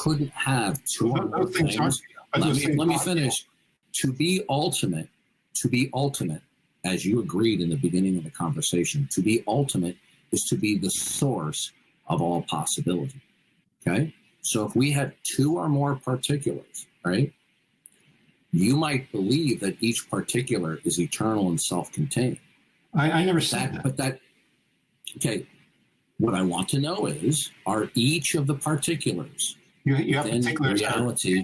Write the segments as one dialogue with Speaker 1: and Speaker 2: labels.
Speaker 1: couldn't have two or more things. Let me finish. To be ultimate, as you agreed in the beginning of the conversation, to be ultimate is to be the source of all possibility. Okay? So if we had two or more particulars, right, you might believe that each particular is eternal and self-contained.
Speaker 2: I never said that.
Speaker 1: But okay, what I want to know is, are each of the particulars
Speaker 2: you have
Speaker 1: in
Speaker 2: particulars
Speaker 1: reality,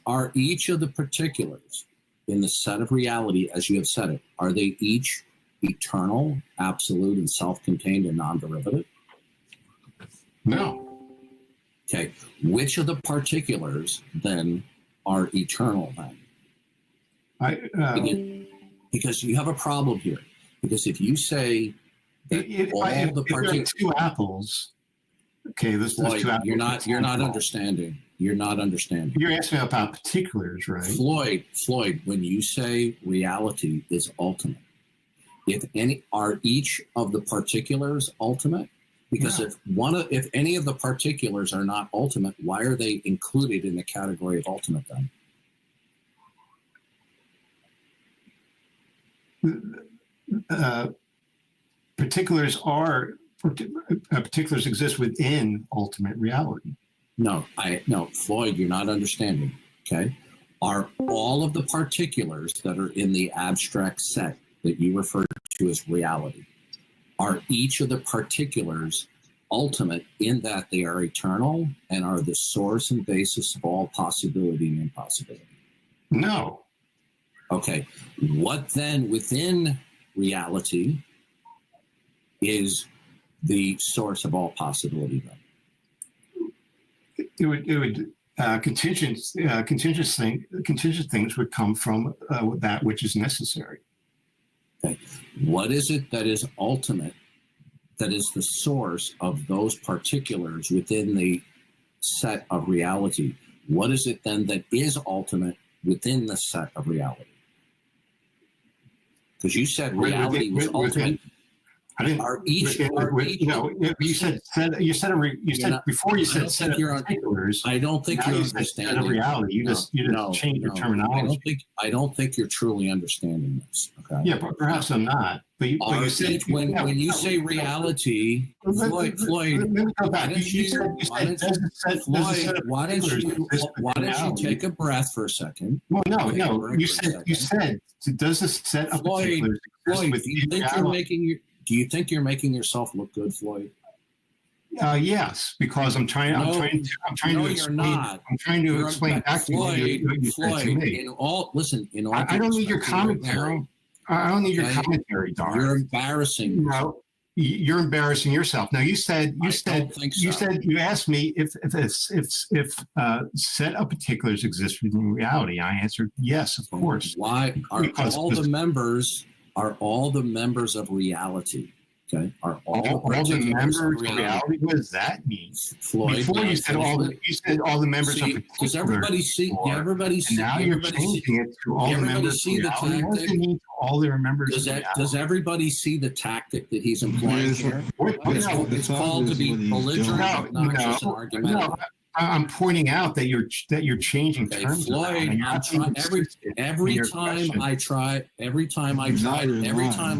Speaker 1: are each of the particulars in the set of reality, as you have said it, are they each eternal, absolute, and self-contained and non-derivative?
Speaker 2: No.
Speaker 1: Okay, which of the particulars then are eternal then? Because you have a problem here. Because if you say that
Speaker 2: if
Speaker 1: the particulars,
Speaker 2: two apples, okay, there's two apples.
Speaker 1: You're not understanding. You're not understanding.
Speaker 2: You're asking about particulars, right?
Speaker 1: Floyd, when you say reality is ultimate, are each of the particulars ultimate? Because if any of the particulars are not ultimate, why are they included in the category of ultimate then?
Speaker 2: Particulars exist within ultimate reality.
Speaker 1: No, Floyd, you're not understanding. Okay, are all of the particulars that are in the abstract set that you refer to as reality, are each of the particulars ultimate in that they are eternal and are the source and basis of all possibility and impossibility?
Speaker 2: No.
Speaker 1: Okay, what then within reality is the source of all possibility then?
Speaker 2: It would contingent things would come from that which is necessary.
Speaker 1: Okay, what is it that is ultimate, that is the source of those particulars within the set of reality? What is it then that is ultimate within the set of reality? Because you said reality was ultimate.
Speaker 2: I didn't. You said before you said set of particulars.
Speaker 1: I don't think you're understanding.
Speaker 2: Set of reality. You just changed your terminology.
Speaker 1: I don't think you're truly understanding this. Okay.
Speaker 2: Yeah, but perhaps I'm not. But you said
Speaker 1: when you say reality, Floyd. Let me go back. Why don't you take a breath for a second?
Speaker 2: Well, no. You said does this set of particulars
Speaker 1: Floyd, do you think you're making yourself look good, Floyd?
Speaker 2: Yes, because I'm trying to explain back to you.
Speaker 1: Floyd,
Speaker 2: I don't need your commentary. I don't need your commentary, Dar.
Speaker 1: You're embarrassing.
Speaker 2: No, you're embarrassing yourself. Now you asked me if set of particulars exist within reality. I answered yes, of course.
Speaker 1: Why are all the members of reality? Okay, are all
Speaker 2: the members of reality? What does that mean?
Speaker 1: Floyd,
Speaker 2: before you said all the members of particulars.
Speaker 1: Does everybody see? Everybody see.
Speaker 2: Now you're changing it to all the members of reality. What does it mean to all the members of reality?
Speaker 1: Does everybody see the tactic that he's employing here? It's called to be belligerent, not just an argument.
Speaker 2: No, I'm pointing out that you're changing terms.
Speaker 1: Floyd, every time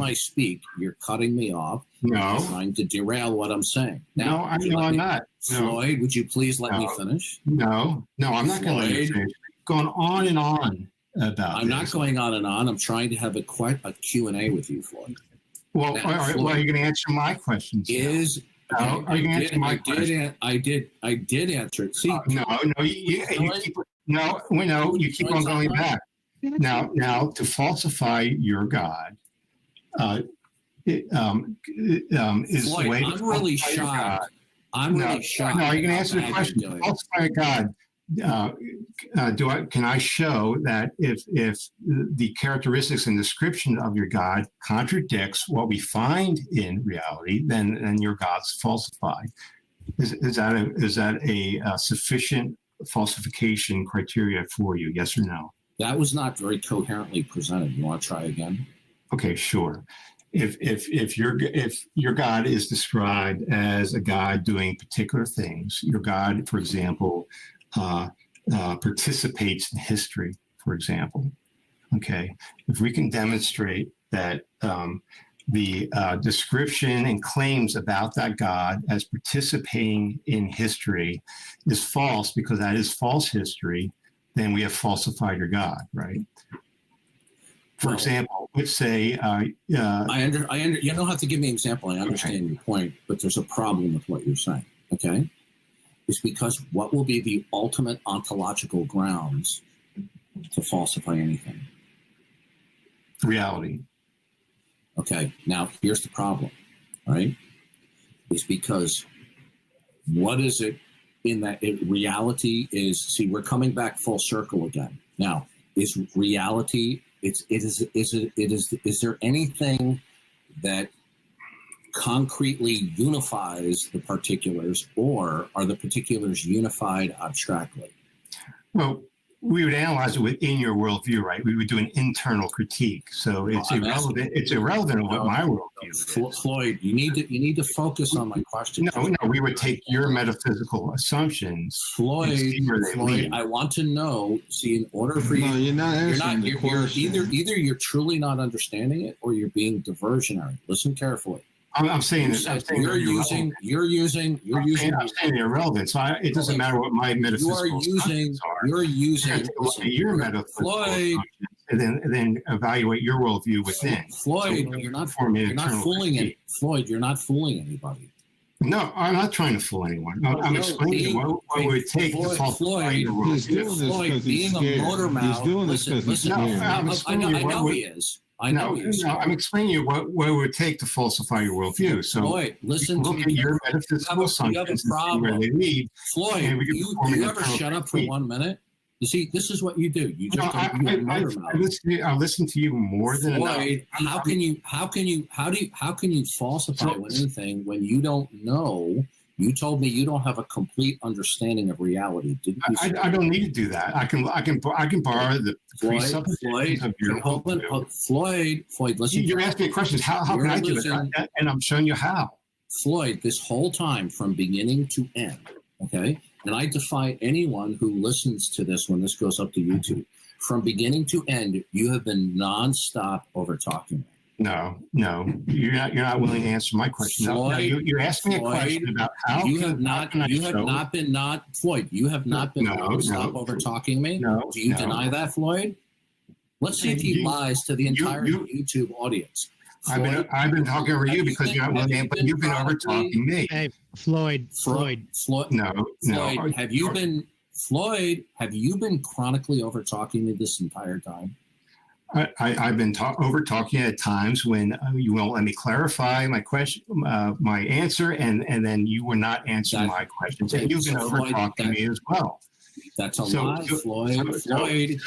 Speaker 1: I speak, you're cutting me off.
Speaker 2: No,
Speaker 1: you're trying to derail what I'm saying.
Speaker 2: Now, I'm not.
Speaker 1: Floyd, would you please let me finish?
Speaker 2: No, I'm not going to let you finish. Going on and on about.
Speaker 1: I'm not going on and on. I'm trying to have a Q&A with you, Floyd.
Speaker 2: Well, now, are you going to answer my questions?
Speaker 1: I did answer it. See,
Speaker 2: you keep on going back. Now, to falsify your God, is
Speaker 1: Floyd,
Speaker 2: the way.
Speaker 1: I'm really shocked. Really shocked.
Speaker 2: No, you can answer the question. To falsify God, can I show that if the characteristics and description of your God contradicts what we find in reality, then your God's falsified? Is that a sufficient falsification criteria for you? Yes or no?
Speaker 1: That was not very coherently presented. You want to try again?
Speaker 2: Okay, sure. if your God is described as a God doing particular things, your God, for example, participates in history, for example. Okay, if we can demonstrate that the description and claims about that God as participating in history is false, because that is false history, then we have falsified your God, right? For example, let's say
Speaker 1: you don't have to give me an example. I understand your point, but there's a problem with what you're saying. Okay, it's because what will be the ultimate ontological grounds to falsify anything?
Speaker 2: Reality.
Speaker 1: Okay, now here's the problem, right? It's because what is it in that reality is, see, we're coming back full circle again. Now, is reality, is there anything that concretely unifies the particulars, or are the particulars unified abstractly?
Speaker 2: Well, we would analyze it within your worldview, right? We would do an internal critique. So it's irrelevant. It's irrelevant of what my worldview is.
Speaker 1: Floyd, you need to focus on my question.
Speaker 2: No, we would take your metaphysical assumptions.
Speaker 1: Floyd, I want to know. See, in order for you,
Speaker 3: you're not.
Speaker 1: You're either you're truly not understanding it, or you're being diversionary. Listen carefully.
Speaker 2: I'm saying
Speaker 1: you're using
Speaker 2: irrelevant. So it doesn't matter what my metaphysical assumptions are.
Speaker 1: You're using
Speaker 2: your metaphysical assumptions, and then evaluate your worldview within.
Speaker 1: Floyd, you're not fooling it. Floyd, you're not fooling anybody.
Speaker 2: No, I'm not trying to fool anyone. I'm explaining what it would take to falsify your worldview.
Speaker 1: Floyd, being a motor mouth.
Speaker 3: He's doing this because he's scared.
Speaker 1: I know he is.
Speaker 2: I'm explaining you what it would take to falsify your worldview. So
Speaker 1: Floyd, listen to
Speaker 2: look at your metaphysical assumptions and see where they lead.
Speaker 1: Floyd, you ever shut up for 1 minute? You see, this is what you do. You just
Speaker 2: I listen to you more than
Speaker 1: Floyd, enough. How can you falsify anything when you don't know? You told me you don't have a complete understanding of reality. Didn't you?
Speaker 2: I don't need to do that. I can borrow the presuppositions of your
Speaker 1: Floyd, listen.
Speaker 2: You're asking me questions. How can I do it? And I'm showing you how.
Speaker 1: Floyd, this whole time from beginning to end, okay? And I defy anyone who listens to this when this goes up to YouTube. From beginning to end, you have been nonstop over talking me.
Speaker 2: No, you're not willing to answer my question.
Speaker 1: Floyd,
Speaker 2: you're asking me a question about how
Speaker 1: you have not been nonstop over talking me.
Speaker 2: No,
Speaker 1: do you deny that, Floyd? Let's see if he lies to the entire YouTube audience.
Speaker 2: Floyd, I've been talking over you because you're not willing to answer, but you've been over talking me.
Speaker 4: Hey, Floyd.
Speaker 2: No.
Speaker 1: Have you been chronically over talking me this entire time?
Speaker 2: I've been over talking at times when you won't let me clarify my question, my answer, and then you were not answering my questions, and you've been over talking me as well.
Speaker 1: That's a lie, Floyd. Floyd,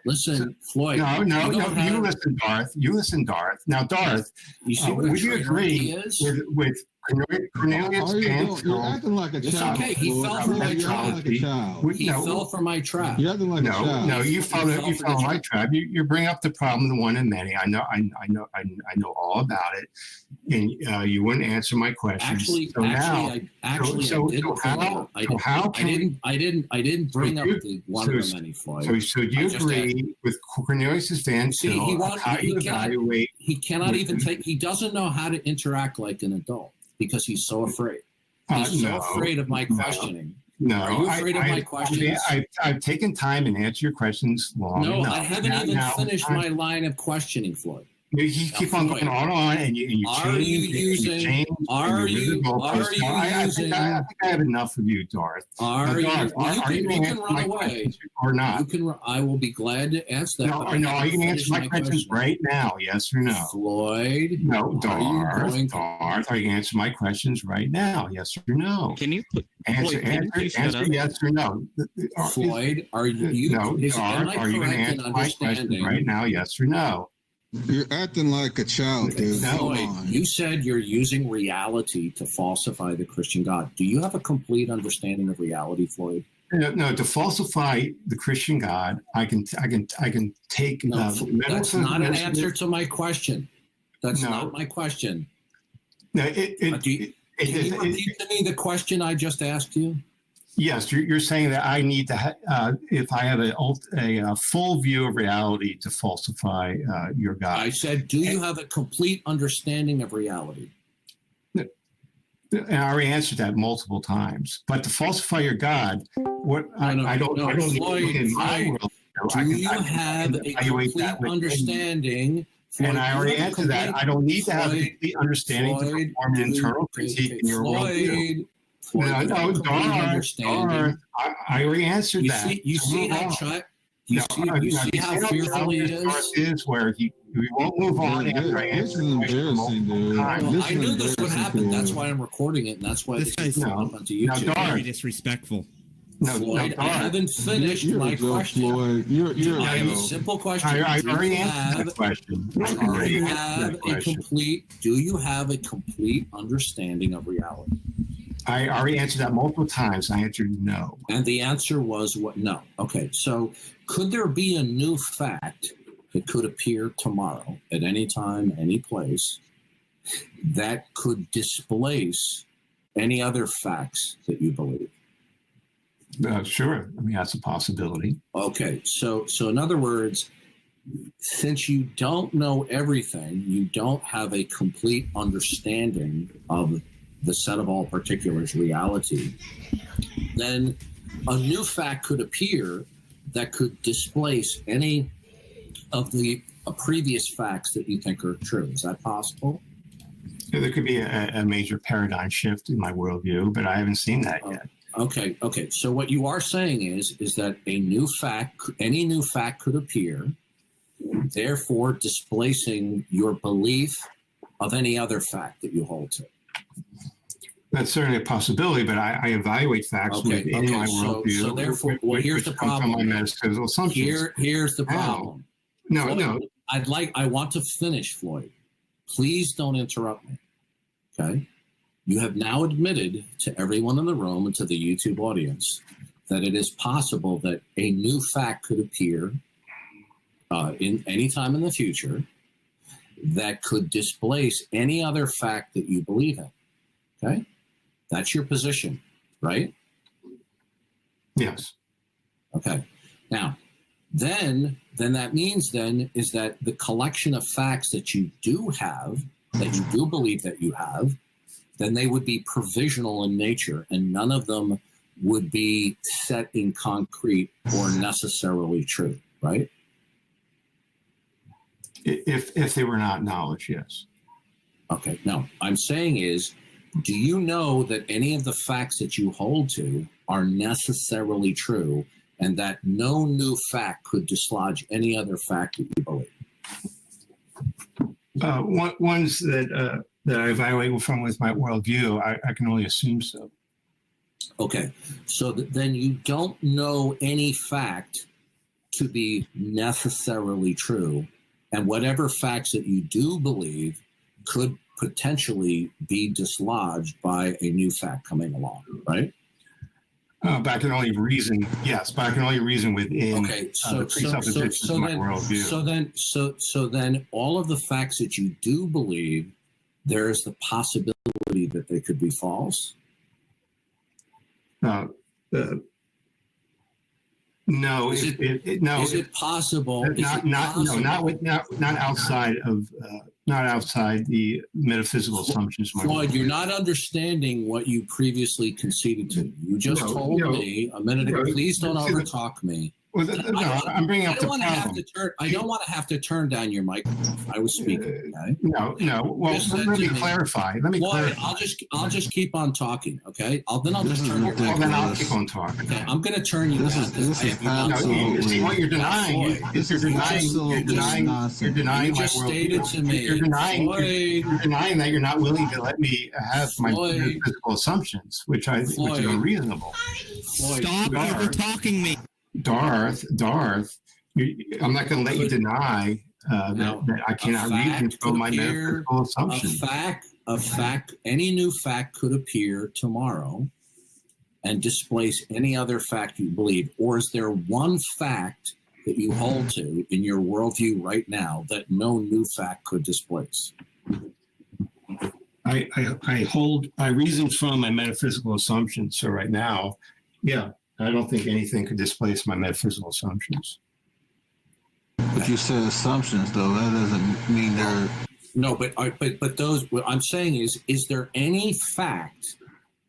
Speaker 1: listen, Floyd.
Speaker 2: No. You listen, Darth. Now, Darth, would you agree with Cornelius Van
Speaker 3: You're acting like a child.
Speaker 1: Okay, he fell for my trap. He fell for my trap.
Speaker 3: You're acting like a child.
Speaker 2: No, you fell my trap. You bring up the problem, the one in many. I know all about it, and you wouldn't answer my questions.
Speaker 1: I didn't bring up the one in many, Floyd.
Speaker 2: So you agree with Cornelius Van Til?
Speaker 1: He cannot even take. He doesn't know how to interact like an adult. Because he's so afraid. He's so afraid of my questioning.
Speaker 2: No,
Speaker 1: are you afraid of my questions?
Speaker 2: I've taken time and answered your questions long enough.
Speaker 1: I haven't even finished my line of questioning, Floyd.
Speaker 2: You keep on going on, and you change. I think I have enough of you, Darth.
Speaker 1: Are you can run away
Speaker 2: or not?
Speaker 1: I will be glad to answer that.
Speaker 2: No, are you going to answer my questions right now? Yes or no?
Speaker 1: Floyd.
Speaker 2: No, Darth. Are you going to answer my questions right now? Yes or no?
Speaker 5: Can you
Speaker 2: answer yes or no?
Speaker 1: Floyd, are you?
Speaker 2: No, Darth. Are you going to answer my questions right now? Yes or no?
Speaker 3: You're acting like a child, dude.
Speaker 1: Floyd, you said you're using reality to falsify the Christian God. Do you have a complete understanding of reality, Floyd?
Speaker 2: No, to falsify the Christian God, I can take.
Speaker 1: No, that's not an answer to my question. That's
Speaker 2: No.
Speaker 1: not my question.
Speaker 2: No,
Speaker 1: Can you repeat to me the question I just asked you?
Speaker 2: yes, you're saying that I need to, if I have a full view of reality, to falsify your God.
Speaker 1: I said, do you have a complete understanding of reality?
Speaker 2: And I already answered that multiple times. But to falsify your God, I don't
Speaker 1: Floyd,
Speaker 2: in my
Speaker 1: Floyd,
Speaker 2: world.
Speaker 1: do you have a complete understanding?
Speaker 2: And I already answered that. I don't need to have a complete understanding to perform an internal critique in your worldview.
Speaker 1: Floyd,
Speaker 2: No,
Speaker 1: understanding.
Speaker 2: I already answered that.
Speaker 1: You see how fearful he is?
Speaker 2: Where he won't move on after I
Speaker 3: This is
Speaker 2: answer the question
Speaker 3: embarrassing,
Speaker 2: multiple
Speaker 3: dude.
Speaker 2: times.
Speaker 1: Well,
Speaker 3: This
Speaker 1: I
Speaker 3: is
Speaker 1: knew this would
Speaker 3: embarrassing
Speaker 1: happen.
Speaker 3: to
Speaker 1: That's
Speaker 3: him.
Speaker 1: why I'm recording it, and that's why
Speaker 4: This
Speaker 1: this is
Speaker 4: guy's
Speaker 1: going up onto
Speaker 2: Now,
Speaker 1: YouTube.
Speaker 2: Dar-
Speaker 4: Very disrespectful.
Speaker 1: Floyd, I haven't finished
Speaker 3: You're
Speaker 1: my
Speaker 3: a joke,
Speaker 1: question.
Speaker 3: Floyd. You're
Speaker 1: I have a
Speaker 3: a
Speaker 1: simple question.
Speaker 2: I
Speaker 1: Do
Speaker 2: already
Speaker 1: you
Speaker 2: answered that question.
Speaker 1: do you have a complete understanding of reality?
Speaker 2: I already answered that multiple times. I answered no.
Speaker 1: And the answer was what? No. Okay. So could there be a new fact that could appear tomorrow at any time, any place, that could displace any other facts that you believe?
Speaker 2: Sure. I mean, that's a possibility.
Speaker 1: Okay. So in other words, since you don't know everything, you don't have a complete understanding of the set of all particulars reality, then a new fact could appear that could displace any of the previous facts that you think are true. Is that possible?
Speaker 2: There could be a major paradigm shift in my worldview, but I haven't seen that yet.
Speaker 1: Okay. So what you are saying is that any new fact could appear, therefore displacing your belief of any other fact that you hold to.
Speaker 2: That's certainly a possibility, but I evaluate facts within my worldview.
Speaker 1: So therefore, here's the problem.
Speaker 2: From my metaphysical assumptions.
Speaker 1: Here's the problem.
Speaker 2: No,
Speaker 1: Floyd, I want to finish, Floyd. Please don't interrupt me. Okay? You have now admitted to everyone in the room and to the YouTube audience that it is possible that a new fact could appear in any time in the future that could displace any other fact that you believe in. Okay? That's your position, right?
Speaker 2: Yes.
Speaker 1: Okay. Now, then that means is that the collection of facts that you do have, that you do believe that you have, then they would be provisional in nature, and none of them would be set in concrete or necessarily true, right?
Speaker 2: If they were not knowledge, yes.
Speaker 1: Okay. Now, I'm saying is, do you know that any of the facts that you hold to are necessarily true, and that no new fact could dislodge any other fact that you believe?
Speaker 2: Ones that I evaluate from with my worldview, I can only assume so.
Speaker 1: Okay. So then you don't know any fact to be necessarily true, and whatever facts that you do believe could potentially be dislodged by a new fact coming along, right?
Speaker 2: But I can only reason, yes, but I can only reason within
Speaker 1: Okay,
Speaker 2: the presuppositions of my worldview.
Speaker 1: So then all of the facts that you do believe, there is the possibility that they could be false?
Speaker 2: No, no.
Speaker 1: Is it possible? Not outside
Speaker 2: the metaphysical assumptions.
Speaker 1: Floyd, you're not understanding what you previously conceded to. You just told me a minute ago. Please don't overtalk me.
Speaker 2: Well, I'm bringing up the problem.
Speaker 1: I don't want to have to turn down your microphone. I was speaking. Okay?
Speaker 2: No. Well, let me clarify.
Speaker 1: Floyd, I'll just keep on talking. Okay. I'll just turn your microphone.
Speaker 2: Then I'll keep on talking.
Speaker 1: Okay. I'm going to turn you down.
Speaker 2: What you're denying is you're denying my worldview. You're denying that you're not willing to let me have my physical assumptions, which are unreasonable.
Speaker 4: Stop over talking me.
Speaker 2: Darth, I'm not going to let you deny that I cannot reason from my metaphysical assumptions.
Speaker 1: Any new fact could appear tomorrow and displace any other fact you believe. Or is there one fact that you hold to in your worldview right now that no new fact could displace?
Speaker 2: I reason from my metaphysical assumptions. So right now, yeah, I don't think anything could displace my metaphysical assumptions.
Speaker 3: But you said assumptions, though. That doesn't mean they're.
Speaker 1: No, but those. What I'm saying is there any fact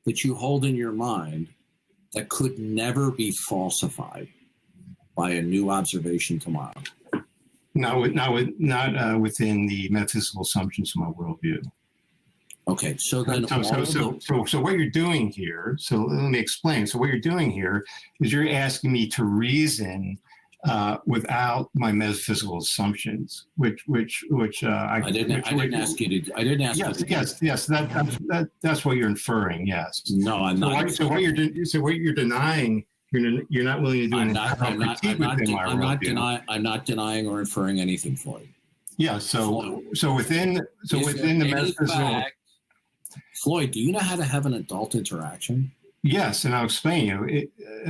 Speaker 1: that you hold in your mind that could never be falsified by a new observation tomorrow?
Speaker 2: Not within the metaphysical assumptions of my worldview.
Speaker 1: Okay, so then
Speaker 2: So what you're doing here, so let me explain. So what you're doing here is you're asking me to reason without my metaphysical assumptions, which
Speaker 1: I didn't ask you to. I didn't ask you to.
Speaker 2: Yes. That's what you're inferring. Yes.
Speaker 1: No, I'm not.
Speaker 2: So what you're denying, you're not willing to do.
Speaker 1: I'm not denying or inferring anything, Floyd.
Speaker 2: Yeah. So within the metaphysical.
Speaker 1: Floyd, do you know how to have an adult interaction?
Speaker 2: Yes, and I'll explain you.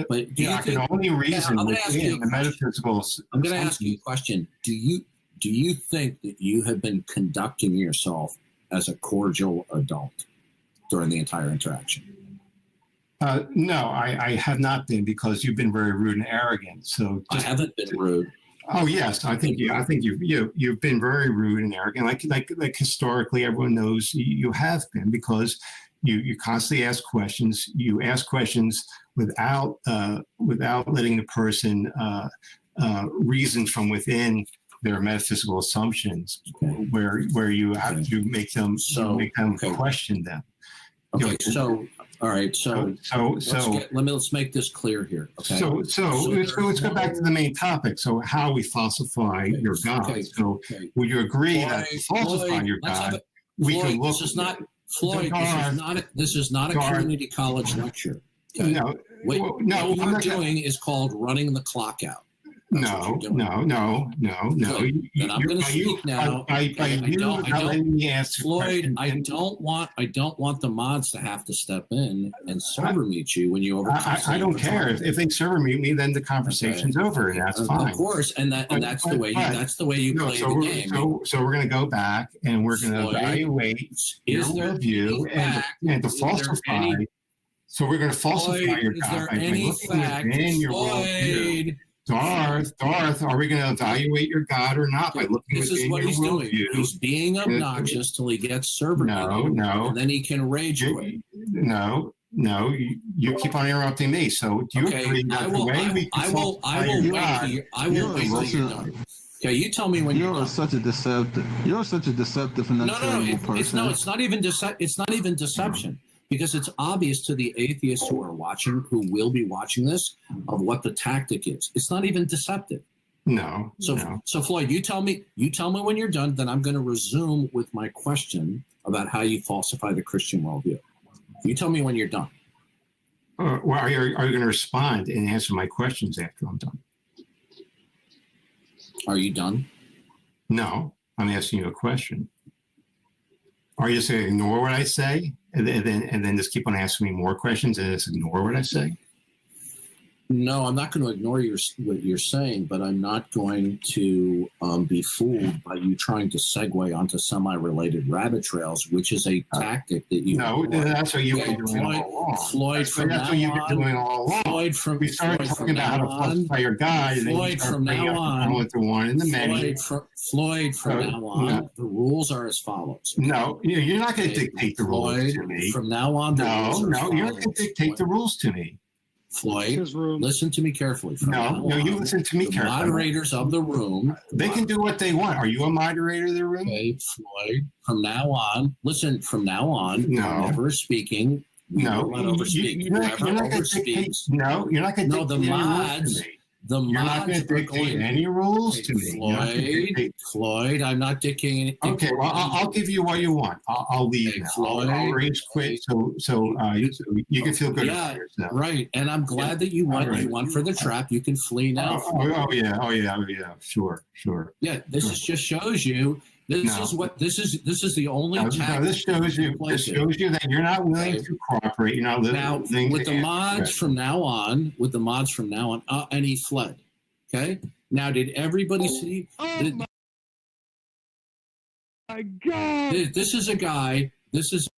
Speaker 1: But
Speaker 2: I can only reason within the metaphysical.
Speaker 1: I'm going to ask you a question. Do you think that you have been conducting yourself as a cordial adult during the entire interaction?
Speaker 2: No, I have not been, because you've been very rude and arrogant. So
Speaker 1: I haven't been rude.
Speaker 2: Oh yes, I think you've been very rude and arrogant. Like historically, everyone knows you have been, because you constantly ask questions. You ask questions without letting the person reason from within their metaphysical assumptions, where you have to make them question them.
Speaker 1: Okay, so all right, so let's make this clear here. Okay.
Speaker 2: So let's go back to the main topic. So how we falsify your God.
Speaker 1: Okay.
Speaker 2: So would you agree that to falsify your God, we can look?
Speaker 1: This is not Floyd. This is not a community college lecture. Okay?
Speaker 2: No,
Speaker 1: what you're doing is called running the clock out.
Speaker 2: No.
Speaker 1: Then I'm going to speak now. Floyd, I don't want the mods to have to step in and server mute you when you overcome.
Speaker 2: I don't care if they server mute me, then the conversation's over, and that's fine.
Speaker 1: Of course, that's the way you play the game.
Speaker 2: So we're going to go back and we're going to evaluate your view and to falsify. So we're going to falsify your God by looking in your worldview. Darth, are we going to evaluate your God or not by looking
Speaker 1: This is what he's doing. He's being obnoxious till he gets server muted, and then he can rage quit.
Speaker 2: No, you keep on interrupting me. So do you agree that the way we
Speaker 1: I will wait till you're done. Okay, you tell me when you're
Speaker 3: such a deceptive. You're such a deceptive and unfaithful person.
Speaker 1: It's not even deception. Because it's obvious to the atheists who are watching, who will be watching this, of what the tactic is. It's not even deceptive.
Speaker 2: No.
Speaker 1: So Floyd, you tell me when you're done. Then I'm going to resume with my question about how you falsify the Christian worldview. You tell me when you're done.
Speaker 2: Well, are you going to respond and answer my questions after I'm done?
Speaker 1: Are you done?
Speaker 2: No, I'm asking you a question. Are you just going to ignore what I say and then just keep on asking me more questions and just ignore what I say?
Speaker 1: No, I'm not going to ignore what you're saying, but I'm not going to be fooled by you trying to segue onto semi-related rabbit trails, which is a tactic that you.
Speaker 2: No, that's what you've been doing all along.
Speaker 1: Floyd, that's what you've been doing all along. Floyd,
Speaker 2: we started talking about how to falsify your God, and then you start bringing up the one in the menu.
Speaker 1: Floyd, from now on, the rules are as follows.
Speaker 2: No, you're not going to dictate the rules to me.
Speaker 1: From now on,
Speaker 2: you're not going to dictate the rules to me.
Speaker 1: Floyd, listen to me carefully.
Speaker 2: No, you listen to me carefully.
Speaker 1: Moderators of the room.
Speaker 2: They can do what they want. Are you a moderator of the room?
Speaker 1: Okay, Floyd, from now on, you're never speaking.
Speaker 2: You're not going to dictate. No, you're not going to dictate.
Speaker 1: The mods
Speaker 2: you're not going to dictate any rules to
Speaker 1: me. Floyd, I'm not dictating.
Speaker 2: Okay, well, I'll give you what you want. I'll leave now.
Speaker 1: Floyd,
Speaker 2: I'll rage quit so you can feel good about yourself.
Speaker 1: Right, and I'm glad that you won. You won for the trap. You can flee now.
Speaker 2: Oh yeah. Sure.
Speaker 1: Yeah, this just shows you. This is the only.
Speaker 2: This shows you that you're not willing to cooperate. You're not willing
Speaker 1: with the mods from now on. And he fled. Okay. Now, did everybody see?
Speaker 5: my God.
Speaker 1: This is a guy. This is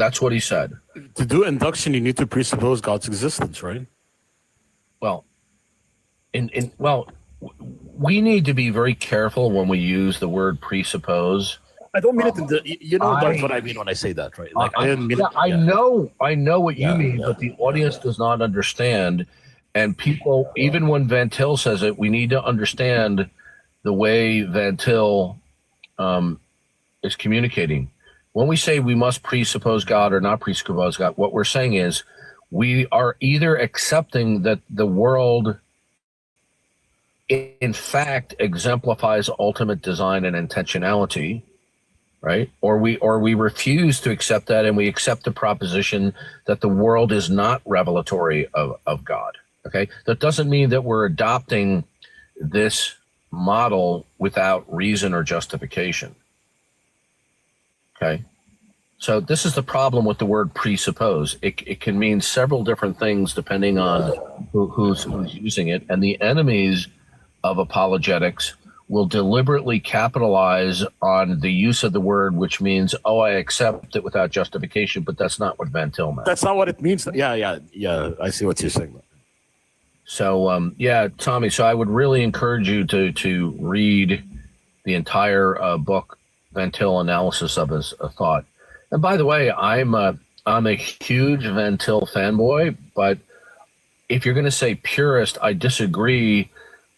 Speaker 5: That's what he said.
Speaker 6: To do induction, you need to presuppose God's existence, right?
Speaker 5: Well, we need to be very careful when we use the word presuppose.
Speaker 6: I don't mean it in the, that's what I mean when I say that, right? Like I didn't mean
Speaker 5: I know what you mean,
Speaker 6: yeah,
Speaker 5: but the audience does not understand. And people, even when Van Til says it, we need to understand the way Van Til is communicating. When we say we must presuppose God or not presuppose God, what we're saying is we are either accepting that the world in fact exemplifies ultimate design and intentionality, right? Or we refuse to accept that, and we accept the proposition that the world is not revelatory of God. Okay, that doesn't mean that we're adopting this model without reason or justification. Okay, so this is the problem with the word presuppose. It can mean several different things depending on who's using it, and the enemies of apologetics will deliberately capitalize on the use of the word, which means, oh, I accept it without justification, but that's not what Van Til meant.
Speaker 6: that's not what it means. Yeah. I see what you're saying.
Speaker 5: So, Tommy, so I would really encourage you to read the entire book, Van Til Analysis of His Thought. And by the way, I'm a huge Van Til fanboy, but if you're going to say purist, I disagree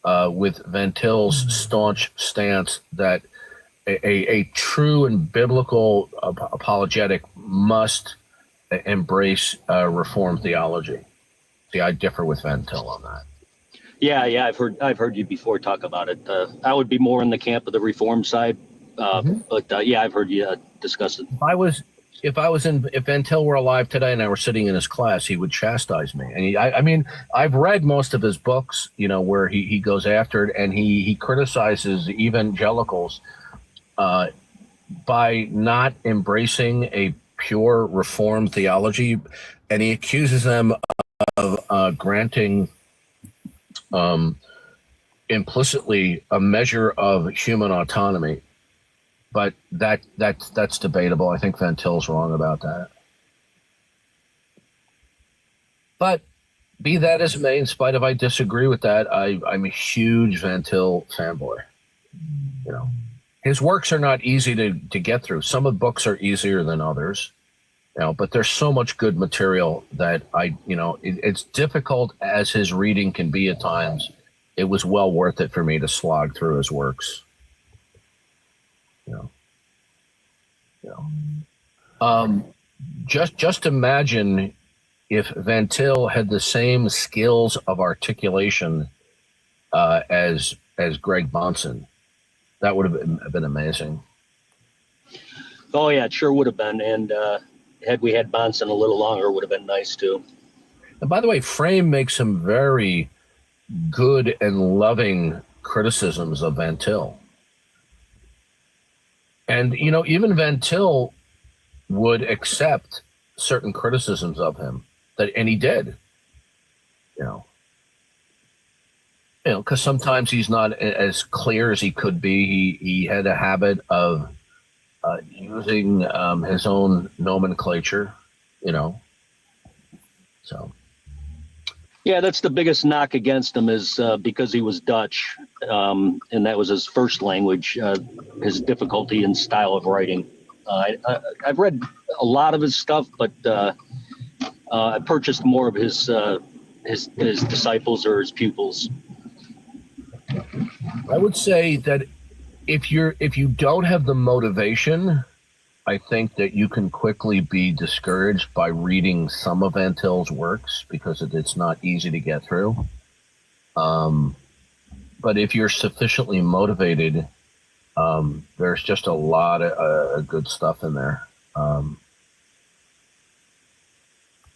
Speaker 5: with Van Til's staunch stance that a true and biblical apologetic must embrace Reformed theology. See, I differ with Van Til on that.
Speaker 7: Yeah, I've heard you before talk about it. I would be more in the camp of the Reform side, but I've heard you discuss it.
Speaker 5: If Van Til were alive today and I were sitting in his class, he would chastise me. And I've read most of his books, where he goes after it, and he criticizes evangelicals by not embracing a pure Reformed theology, and he accuses them of granting implicitly a measure of human autonomy. But that's debatable. I think Van Til's wrong about that. But be that as it may, in spite of I disagree with that, I'm a huge Van Til fanboy. His works are not easy to get through. Some of the books are easier than others, but there's so much good material that it's difficult as his reading can be at times. It was well worth it for me to slog through his works. Just imagine if Van Til had the same skills of articulation as Greg Bahnsen. That would have been amazing.
Speaker 7: Oh yeah, it sure would have been. And had we had Bahnsen a little longer, it would have been nice too.
Speaker 5: And by the way, Frame makes some very good and loving criticisms of Van Til. And, even Van Til would accept certain criticisms of him, and he did, because sometimes he's not as clear as he could be. He had a habit of using his own nomenclature, so.
Speaker 7: Yeah, that's the biggest knock against him is because he was Dutch, and that was his first language, his difficulty in style of writing. I've read a lot of his stuff, but I purchased more of his disciples or his pupils.
Speaker 5: I would say that if you don't have the motivation, I think that you can quickly be discouraged by reading some of Van Til's works because it's not easy to get through. But if you're sufficiently motivated, there's just a lot of good stuff in there. A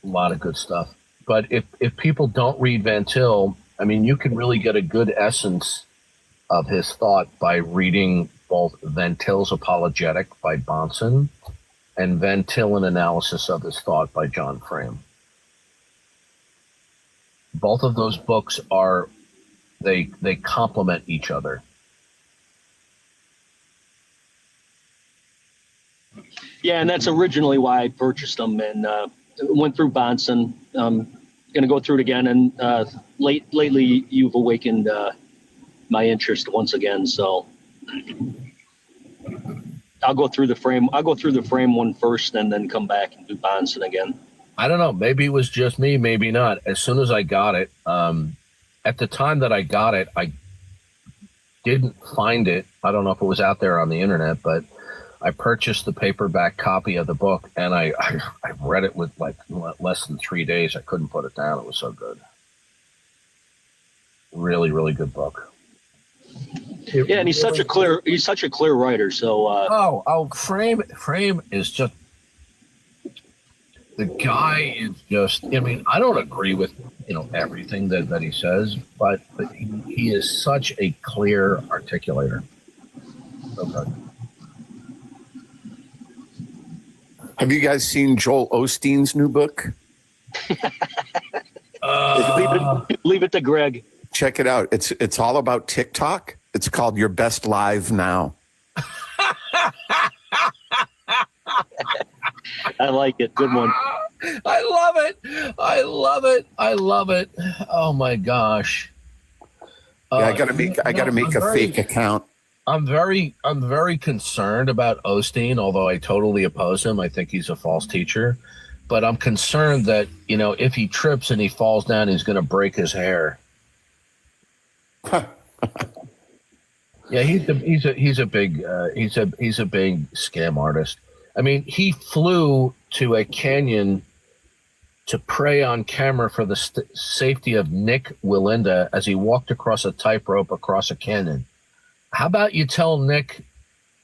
Speaker 5: lot of good stuff. But if people don't read Van Til, you can really get a good essence of his thought by reading both Van Til's Apologetic by Bahnsen and Van Til, an Analysis of His Thought by John Frame. Both of those books they complement each other.
Speaker 7: Yeah, and that's originally why I purchased them and went through Bonson. Going to go through it again, and lately you've awakened my interest once again. So I'll go through the frame. I'll go through the frame one first, and then come back and do Bonson again.
Speaker 5: I don't know. Maybe it was just me, maybe not. As soon as I got it, at the time that I got it, I didn't find it. I don't know if it was out there on the internet, but I purchased the paperback copy of the book, and I read it with like less than 3 days. I couldn't put it down. It was so good. Really, really good book.
Speaker 7: Yeah, and he's such a clear writer. So
Speaker 5: Frame is just, the guy is just, I mean, I don't agree with everything that he says, but he is such a clear articulator. Okay.
Speaker 8: Have you guys seen Joel Osteen's new book?
Speaker 7: leave it to Greg.
Speaker 8: Check it out. It's all about TikTok. It's called Your Best Live Now.
Speaker 7: I like it. Good one.
Speaker 5: I love it. I love it. I love it. Oh my gosh.
Speaker 8: Yeah, I gotta make a fake account.
Speaker 5: I'm very concerned about Osteen, although I totally oppose him. I think he's a false teacher. But I'm concerned that, if he trips and he falls down, he's going to break his hair. Yeah, he's a big scam artist. I mean, he flew to a canyon to pray on camera for the safety of Nick Willinda as he walked across a tightrope across a canyon. How about you tell Nick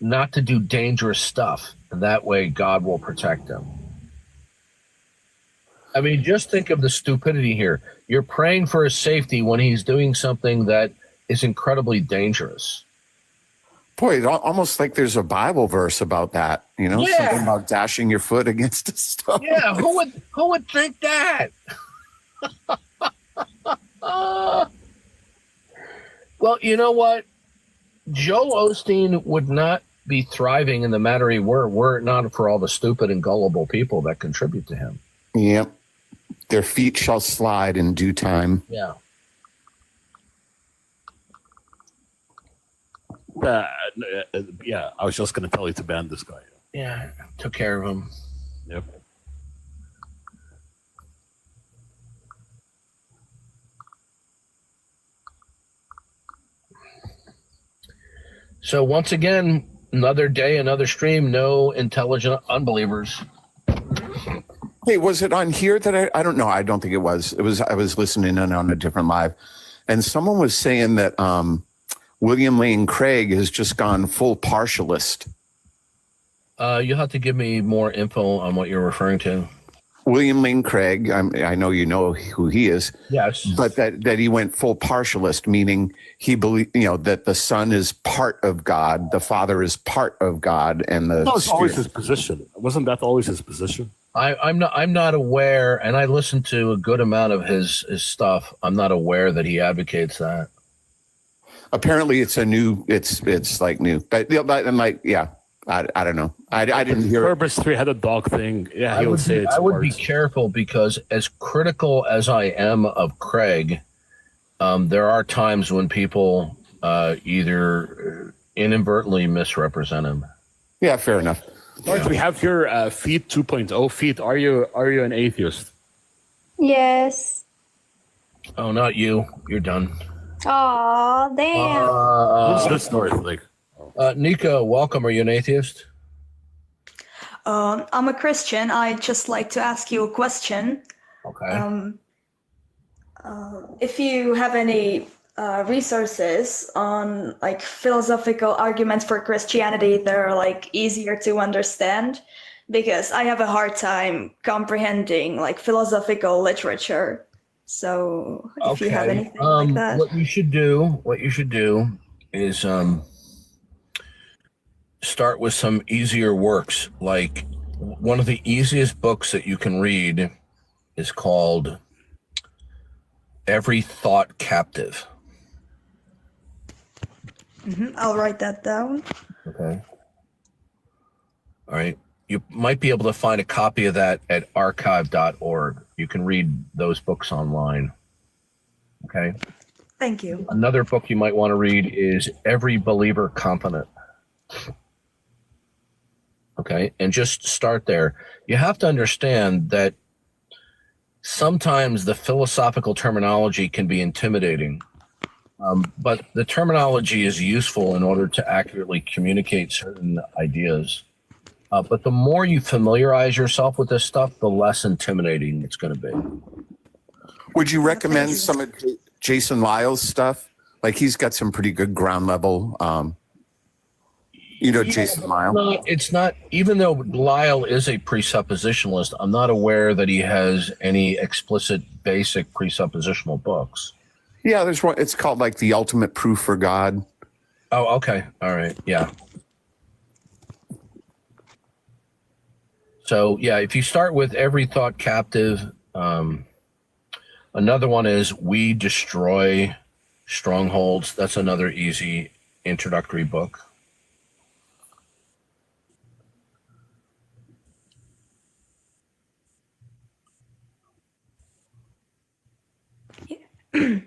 Speaker 5: not to do dangerous stuff, and that way God will protect him? I mean, just think of the stupidity here. You're praying for his safety when he's doing something that is incredibly dangerous.
Speaker 8: Boy, it's almost like there's a Bible verse about that, something about dashing your foot against a stone.
Speaker 5: Yeah, who would think that? Well, you know what? Joel Osteen would not be thriving in the manner he were it not for all the stupid and gullible people that contribute to him.
Speaker 8: Yep. Their feet shall slide in due time.
Speaker 5: Yeah.
Speaker 6: Yeah, I was just going to tell you to ban this guy.
Speaker 5: Yeah, took care of him.
Speaker 6: Yep.
Speaker 5: So once again, another day, another stream, no intelligent unbelievers.
Speaker 8: Hey, was it on here that I don't know. I don't think it was. I was listening in on a different live, and someone was saying that William Lane Craig has just gone full partialist.
Speaker 5: You'll have to give me more info on what you're referring to.
Speaker 8: William Lane Craig, I know you know who he is.
Speaker 5: Yes.
Speaker 8: But that he went full partialist, meaning he believed, that the Son is part of God, the Father is part of God, and the
Speaker 6: That was always
Speaker 8: Spirit.
Speaker 6: his position. Wasn't that always his position?
Speaker 5: I'm not aware, and I listened to a good amount of his stuff. I'm not aware that he advocates that.
Speaker 8: Apparently, it's like new, but I'm like, yeah, I don't know. I didn't hear it.
Speaker 6: Herbert's three-headed dog thing. Yeah, he would say it's
Speaker 5: I would be
Speaker 6: words.
Speaker 5: careful, because as critical as I am of Craig, there are times when people either inadvertently misrepresent him.
Speaker 8: Yeah, fair enough.
Speaker 6: All right, we have here Feet 2.0. Feet, are you an atheist?
Speaker 9: Yes.
Speaker 5: Oh, not you. You're done.
Speaker 9: Aw, damn.
Speaker 6: What's this story like?
Speaker 5: Nico, welcome. Are you an atheist?
Speaker 10: I'm a Christian. I'd just like to ask you a question.
Speaker 5: Okay.
Speaker 10: If you have any resources on like philosophical arguments for Christianity that are like easier to understand, because I have a hard time comprehending like philosophical literature. So if you have anything like that.
Speaker 5: What you should do is start with some easier works. Like, one of the easiest books that you can read is called Every Thought Captive.
Speaker 10: I'll write that down.
Speaker 5: Okay. All right. you might be able to find a copy of that at archive.org. You can read those books online. Okay.
Speaker 10: Thank you.
Speaker 5: Another book you might want to read is Every Believer Competent. Okay. And just start there. You have to understand that sometimes the philosophical terminology can be intimidating, but the terminology is useful in order to accurately communicate certain ideas. But the more you familiarize yourself with this stuff, the less intimidating it's going to be.
Speaker 8: Would you recommend some of Jason Lyle's stuff? Like he's got some pretty good ground level, Jason Lyle.
Speaker 5: No, it's not, even though Lyle is a presuppositionalist, I'm not aware that he has any explicit basic presuppositional books.
Speaker 8: Yeah, there's one. It's called like The Ultimate Proof for God.
Speaker 5: Oh, okay. All right. Yeah. So, yeah, if you start with Every Thought Captive, another one is We Destroy Strongholds. That's another easy introductory book.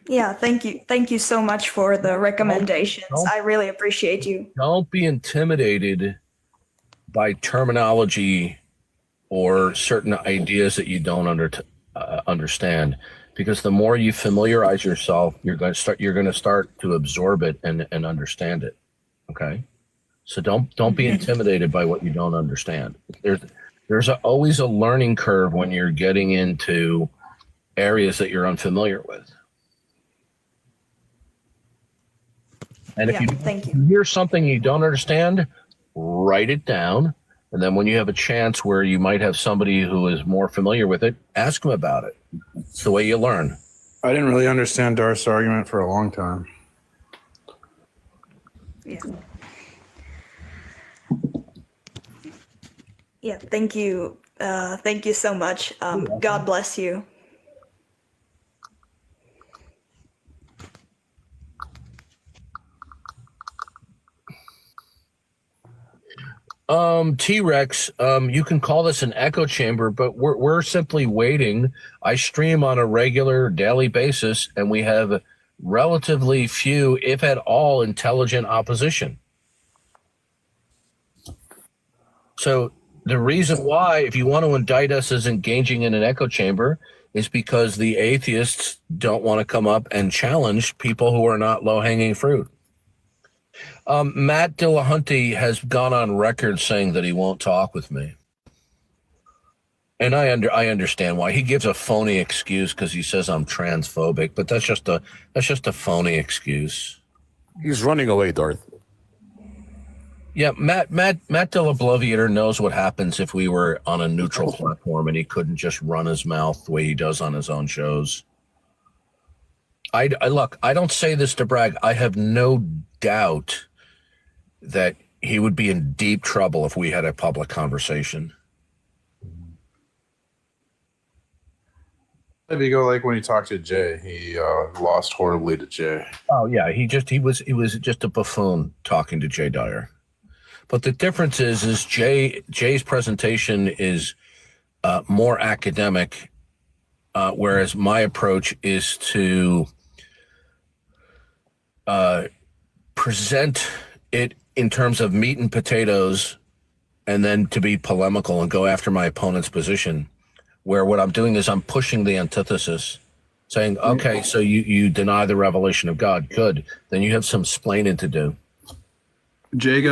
Speaker 10: Yeah, thank you. Thank you so much for the recommendations. I really appreciate you.
Speaker 5: Don't be intimidated by terminology or certain ideas that you don't understand, because the more you familiarize yourself, you're going to start to absorb it and understand it. Okay, so don't be intimidated by what you don't understand. There's always a learning curve when you're getting into areas that you're unfamiliar with. And if you hear something you don't understand, write it down. And then when you have a chance where you might have somebody who is more familiar with it, ask them about it. It's the way you learn.
Speaker 11: I didn't really understand Darth's argument for a long time.
Speaker 10: Yeah. Yeah, thank you. Thank you so much. God bless you.
Speaker 5: T-Rex, you can call this an echo chamber, but we're simply waiting. I stream on a regular daily basis, and we have relatively few, if at all, intelligent opposition. So the reason why, if you want to indict us as engaging in an echo chamber, is because the atheists don't want to come up and challenge people who are not low-hanging fruit. Matt Dillahunty has gone on record saying that he won't talk with me. And I understand why. He gives a phony excuse because he says I'm transphobic, but that's just a phony excuse.
Speaker 6: He's running away, Darth.
Speaker 5: Yeah, Matt Dillabloviator knows what happens if we were on a neutral platform and he couldn't just run his mouth the way he does on his own shows. I look, I don't say this to brag. I have no doubt that he would be in deep trouble if we had a public conversation.
Speaker 11: Maybe you go like when he talked to Jay, he lost horribly to Jay.
Speaker 5: Oh yeah, he was just a buffoon talking to Jay Dyer. But the difference is Jay's presentation is more academic, whereas my approach is to present it in terms of meat and potatoes, and then to be polemical and go after my opponent's position, where what I'm doing is I'm pushing the antithesis, saying, okay, so you deny the revelation of God. Good. Then you have some splaining to do.
Speaker 11: Jay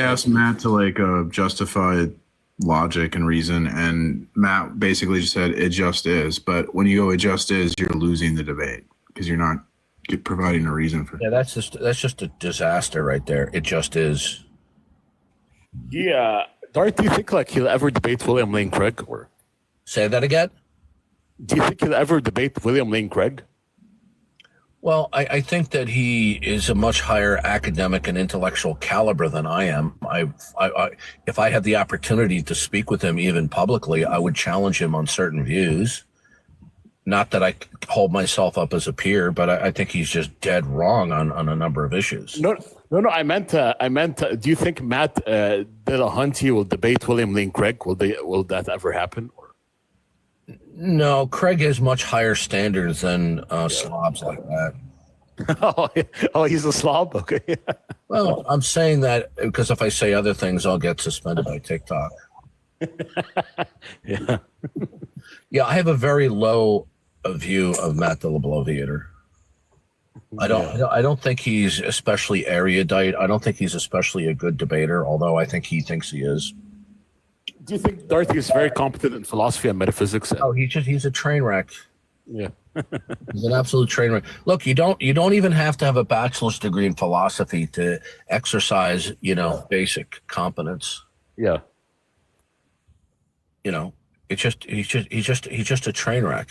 Speaker 11: asked Matt to justify logic and reason, and Matt basically just said it just is. But when you go it just is, you're losing the debate because you're not providing a reason for.
Speaker 5: Yeah, that's just a disaster right there. It just is.
Speaker 6: Yeah, Darth, do you think he'll ever debate William Lane Craig? Or
Speaker 5: say that again?
Speaker 6: Do you think he'll ever debate William Lane Craig?
Speaker 5: Well, I think that he is a much higher academic and intellectual caliber than I am. If I had the opportunity to speak with him even publicly, I would challenge him on certain views. not that I hold myself up as a peer, but I think he's just dead wrong on a number of issues.
Speaker 6: No. I meant. Do you think Matt Dillahunty will debate William Lane Craig? Will that ever happen?
Speaker 5: No, Craig has much higher standards than slobs like that.
Speaker 6: Oh, he's a slob. Okay.
Speaker 5: Well, I'm saying that because if I say other things, I'll get suspended by TikTok.
Speaker 6: Yeah.
Speaker 5: Yeah, I have a very low view of Matt the Bloviator. I don't think he's especially erudite. I don't think he's especially a good debater, although I think he thinks he is.
Speaker 6: Do you think Dorothy is very competent in philosophy and metaphysics?
Speaker 5: Oh, he's a train wreck.
Speaker 6: Yeah.
Speaker 5: He's an absolute train wreck. Look, you don't even have to have a bachelor's degree in philosophy to exercise, basic competence.
Speaker 6: Yeah.
Speaker 5: It's just he's just a train wreck.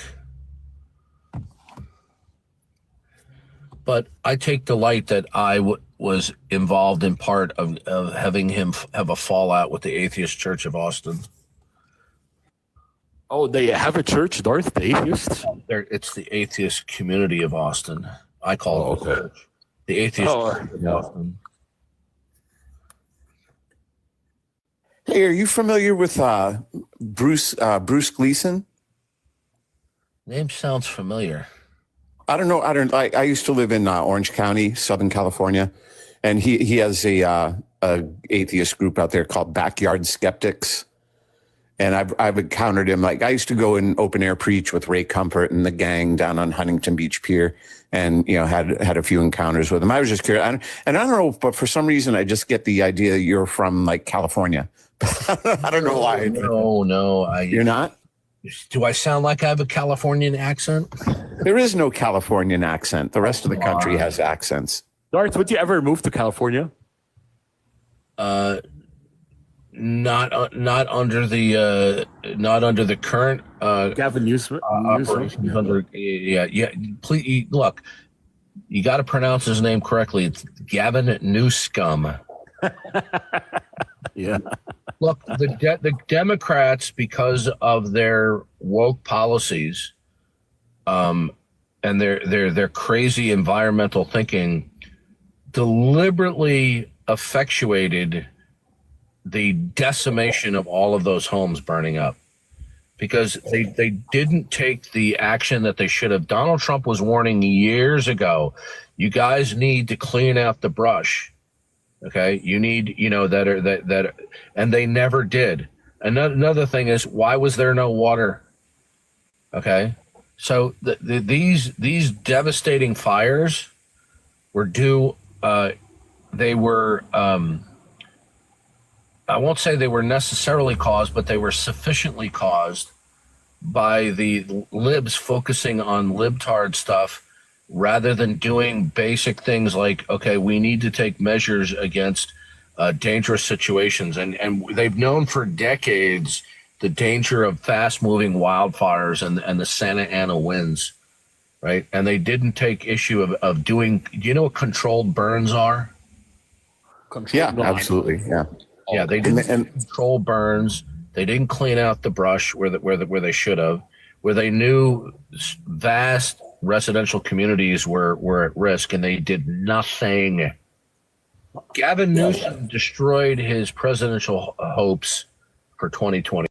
Speaker 5: But I take delight that I was involved in part of having him have a fallout with the Atheist Church of Austin.
Speaker 6: Oh, they have a church, Darth, the atheists?
Speaker 5: It's the Atheist Community of Austin. I call it the church. The Atheist Church of Austin.
Speaker 8: Hey, are you familiar with Bruce Gleason?
Speaker 5: Name sounds familiar.
Speaker 8: I don't know. I used to live in Orange County, Southern California, and he has a atheist group out there called Backyard Skeptics. And I've encountered him. Like, I used to go and open air preach with Ray Comfort and the gang down on Huntington Beach Pier, and had a few encounters with him. I was just curious, and I don't know, but for some reason I just get the idea you're from like California. I don't know why.
Speaker 5: No,
Speaker 8: you're not.
Speaker 5: Do I sound like I have a Californian accent?
Speaker 8: There is no Californian accent. The rest of the country has accents.
Speaker 6: Darth, would you ever move to California?
Speaker 5: Not under the current
Speaker 6: Gavin Newsom.
Speaker 5: Operations yeah. Please look. You got to pronounce his name correctly. It's Gavin Newscum.
Speaker 6: Yeah.
Speaker 5: Look, the Democrats, because of their woke policies, and their crazy environmental thinking, deliberately effectuated the decimation of all of those homes burning up, because they didn't take the action that they should have. Donald Trump was warning years ago, you guys need to clean out the brush. Okay, you need, that, and they never did. Another thing is, why was there no water? Okay, so these devastating fires were due. They were. I won't say they were necessarily caused, but they were sufficiently caused by the libs focusing on libtard stuff rather than doing basic things like, okay, we need to take measures against dangerous situations. And they've known for decades the danger of fast-moving wildfires and the Santa Ana winds, right? And they didn't take issue of doing, do you know what controlled burns are?
Speaker 8: Yeah, absolutely. Yeah.
Speaker 5: Yeah, they didn't control burns. They didn't clean out the brush where they should have, where they knew vast residential communities were at risk, and they did nothing. Gavin Newsom destroyed his presidential hopes for 2020.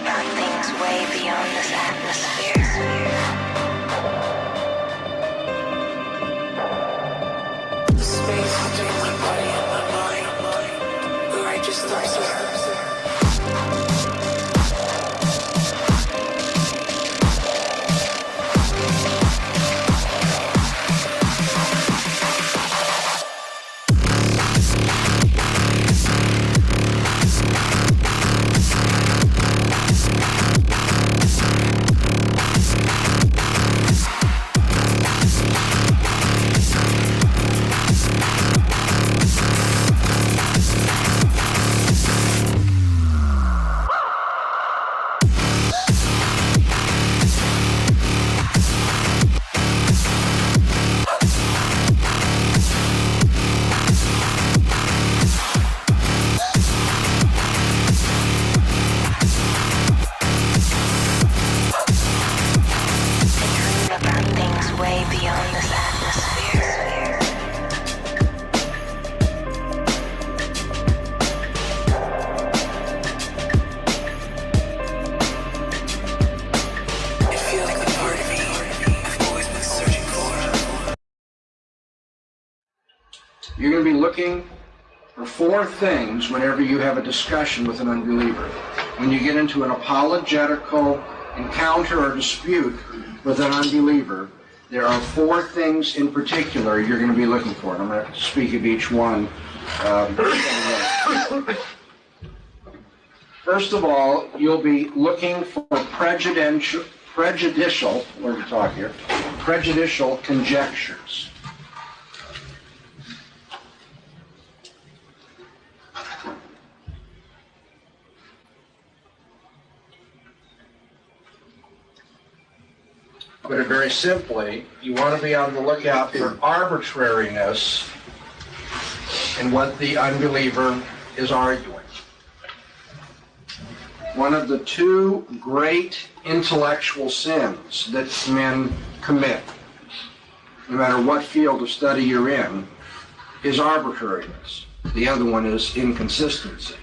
Speaker 12: about things way beyond this atmosphere. The space between my body and my mind, where I just observe.
Speaker 13: You're going to be looking for four things whenever you have a discussion with an unbeliever. When you get into an apologetical encounter or dispute with an unbeliever, there are four things in particular you're going to be looking for. And I'm going to speak of each one. First of all, you'll be looking for prejudicial conjectures. Put it very simply, you want to be on the lookout for arbitrariness in what the unbeliever is arguing. One of the two great intellectual sins that men commit, no matter what field of study you're in, is arbitrariness. The other one is inconsistency.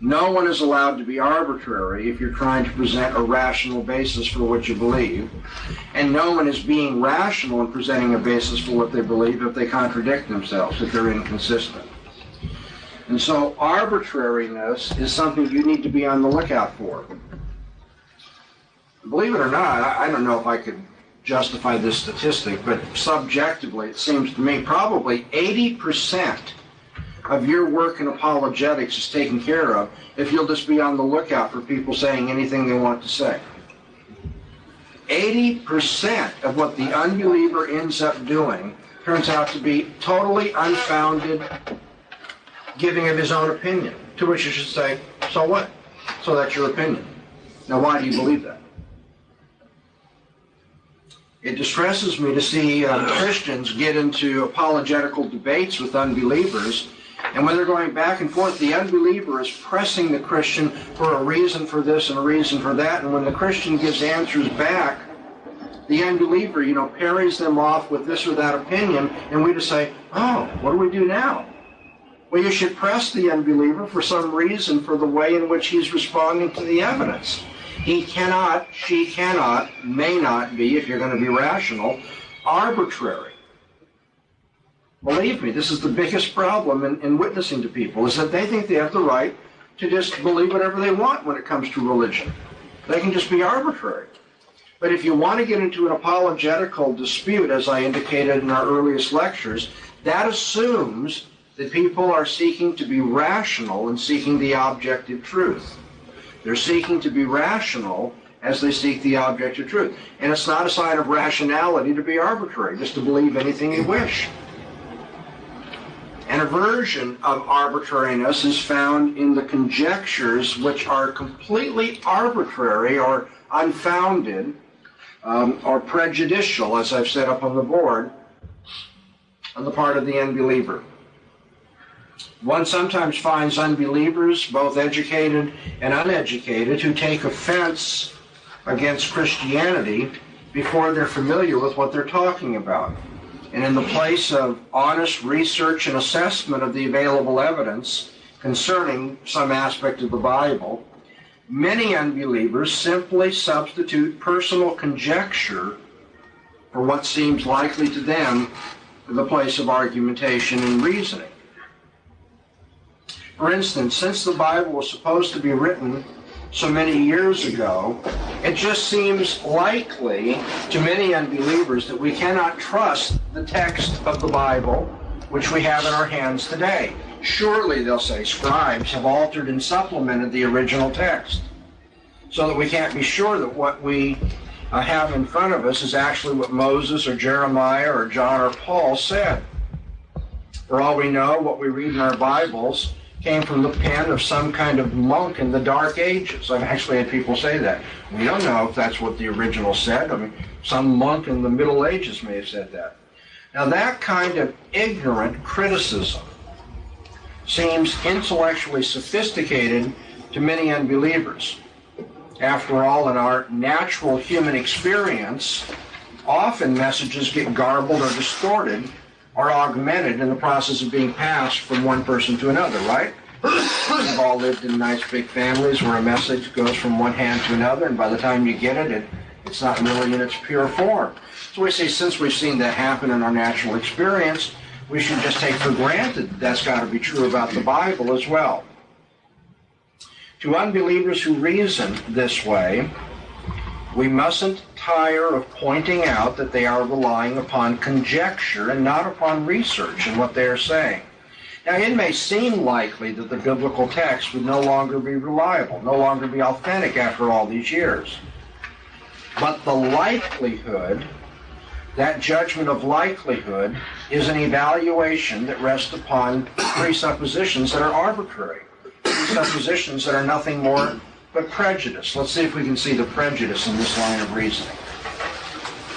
Speaker 13: No one is allowed to be arbitrary if you're trying to present a rational basis for what you believe, and no one is being rational in presenting a basis for what they believe if they contradict themselves, if they're inconsistent. And so arbitrariness is something you need to be on the lookout for. Believe it or not, I don't know if I could justify this statistic, but subjectively it seems to me probably 80% of your work in apologetics is taken care of if you'll just be on the lookout for people saying anything they want to say. 80% of what the unbeliever ends up doing turns out to be totally unfounded giving of his own opinion, to which you should say, so what? So that's your opinion. Now why do you believe that? It distresses me to see Christians get into apologetical debates with unbelievers, and when they're going back and forth, the unbeliever is pressing the Christian for a reason for this and a reason for that, and when the Christian gives answers back, the unbeliever, parries them off with this or that opinion, and we just say, oh, what do we do now? Well, you should press the unbeliever for some reason for the way in which he's responding to the evidence. He cannot, she cannot, may not be, if you're going to be rational, arbitrary. Believe me, this is the biggest problem in witnessing to people, is that they think they have the right to just believe whatever they want when it comes to religion. They can just be arbitrary. But if you want to get into an apologetical dispute, as I indicated in our earliest lectures, that assumes that people are seeking to be rational and seeking the objective truth. They're seeking to be rational as they seek the objective truth. And it's not a sign of rationality to be arbitrary, just to believe anything you wish. An aversion of arbitrariness is found in the conjectures which are completely arbitrary or unfounded or prejudicial, as I've set up on the board, on the part of the unbeliever. One sometimes finds unbelievers, both educated and uneducated, who take offense against Christianity before they're familiar with what they're talking about. And in the place of honest research and assessment of the available evidence concerning some aspect of the Bible, Many unbelievers simply substitute personal conjecture for what seems likely to them in the place of argumentation and reasoning. For instance, since the Bible was supposed to be written so many years ago, it just seems likely to many unbelievers that we cannot trust the text of the Bible which we have in our hands today. Surely, they'll say, scribes have altered and supplemented the original text, so that we can't be sure that what we have in front of us is actually what Moses or Jeremiah or John or Paul said. For all we know, what we read in our Bibles came from the pen of some kind of monk in the Dark Ages. I've actually had people say that. We don't know if that's what the original said. I mean, some monk in the Middle Ages may have said that. Now, that kind of ignorant criticism seems intellectually sophisticated to many unbelievers. After all, in our natural human experience, often messages get garbled or distorted or augmented in the process of being passed from one person to another, right? We've all lived in nice big families where a message goes from one hand to another, and by the time you get it, it's not really in its pure form. So we say, since we've seen that happen in our natural experience, we should just take for granted that that's got to be true about the Bible as well. To unbelievers who reason this way, we mustn't tire of pointing out that they are relying upon conjecture and not upon research in what they are saying. Now, it may seem likely that the biblical text would no longer be reliable, no longer be authentic after all these years. But the likelihood, that judgment of likelihood, is an evaluation that rests upon presuppositions that are arbitrary, presuppositions that are nothing more but prejudice. Let's see if we can see the prejudice in this line of reasoning.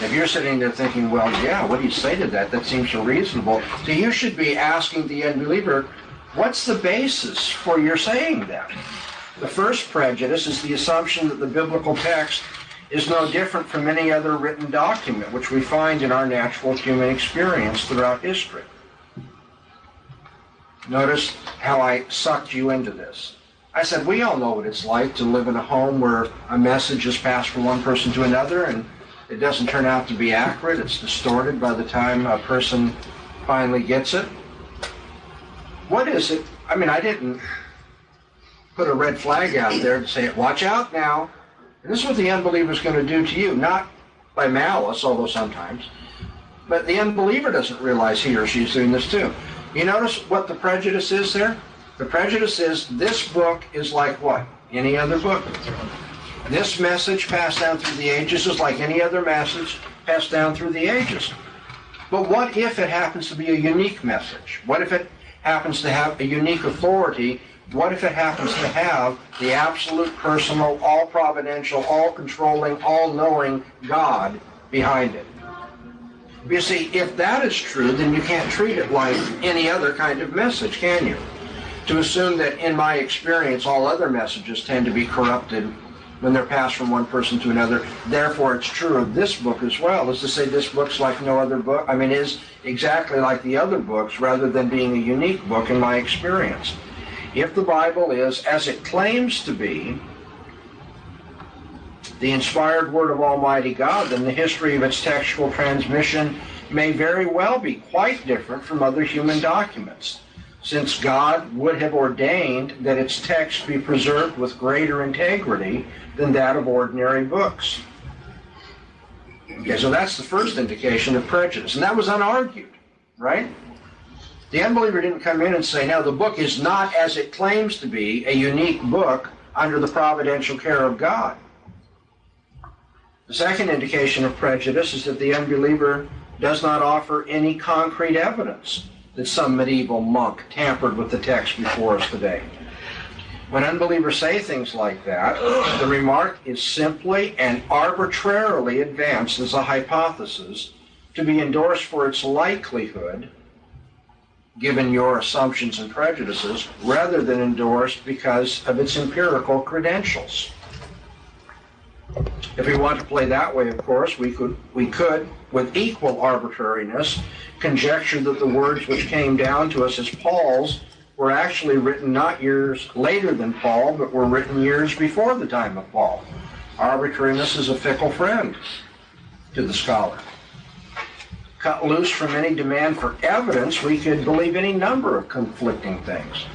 Speaker 13: If you're sitting there thinking, well, yeah, what do you say to that? That seems so reasonable. So you should be asking the unbeliever, what's the basis for your saying that? The first prejudice is the assumption that the biblical text is no different from any other written document, which we find in our natural human experience throughout history. Notice how I sucked you into this. I said, we all know what it's like to live in a home where a message is passed from one person to another and it doesn't turn out to be accurate. It's distorted by the time a person finally gets it. What is it? I mean, I didn't put a red flag out there to say, watch out now. And this is what the unbeliever is going to do to you, not by malice, although sometimes, but the unbeliever doesn't realize he or she's doing this too. You notice what the prejudice is there? The prejudice is this book is like what? Any other book. This message passed down through the ages is like any other message passed down through the ages. But what if it happens to be a unique message? What if it happens to have a unique authority? What if it happens to have the absolute personal, all-providential, all-controlling, all-knowing God behind it? You see, if that is true, then you can't treat it like any other kind of message, can you? To assume that, in my experience, all other messages tend to be corrupted when they're passed from one person to another, therefore it's true of this book as well, is to say this book's like no other book, is exactly like the other books, rather than being a unique book in my experience. If the Bible is, as it claims to be, the inspired word of Almighty God, then the history of its textual transmission may very well be quite different from other human documents, since God would have ordained that its text be preserved with greater integrity than that of ordinary books. Okay, so that's the first indication of prejudice, and that was unargued, right? The unbeliever didn't come in and say, now the book is not, as it claims to be, a unique book under the providential care of God. The second indication of prejudice is that the unbeliever does not offer any concrete evidence that some medieval monk tampered with the text before us today. When unbelievers say things like that, the remark is simply and arbitrarily advanced as a hypothesis to be endorsed for its likelihood, given your assumptions and prejudices, rather than endorsed because of its empirical credentials. If we want to play that way, of course, we could, with equal arbitrariness, conjecture that the words which came down to us as Paul's were actually written not years later than Paul, but were written years before the time of Paul. Arbitrariness is a fickle friend to the scholar. Cut loose from any demand for evidence, we could believe any number of conflicting things.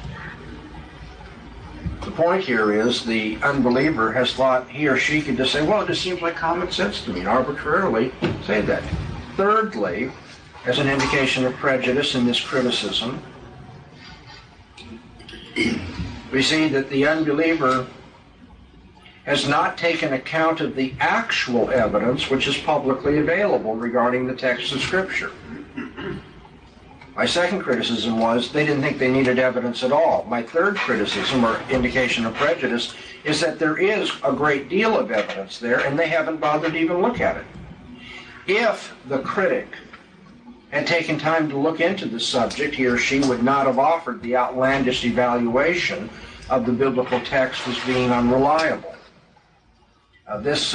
Speaker 13: The point here is the unbeliever has thought he or she could just say, well, it just seems like common sense to me, and arbitrarily say that. Thirdly, as an indication of prejudice in this criticism, we see that the unbeliever has not taken account of the actual evidence which is publicly available regarding the text of Scripture. My second criticism was they didn't think they needed evidence at all. My third criticism, or indication of prejudice, is that there is a great deal of evidence there, and they haven't bothered to even look at it. If the critic had taken time to look into the subject, he or she would not have offered the outlandish evaluation of the biblical text as being unreliable. This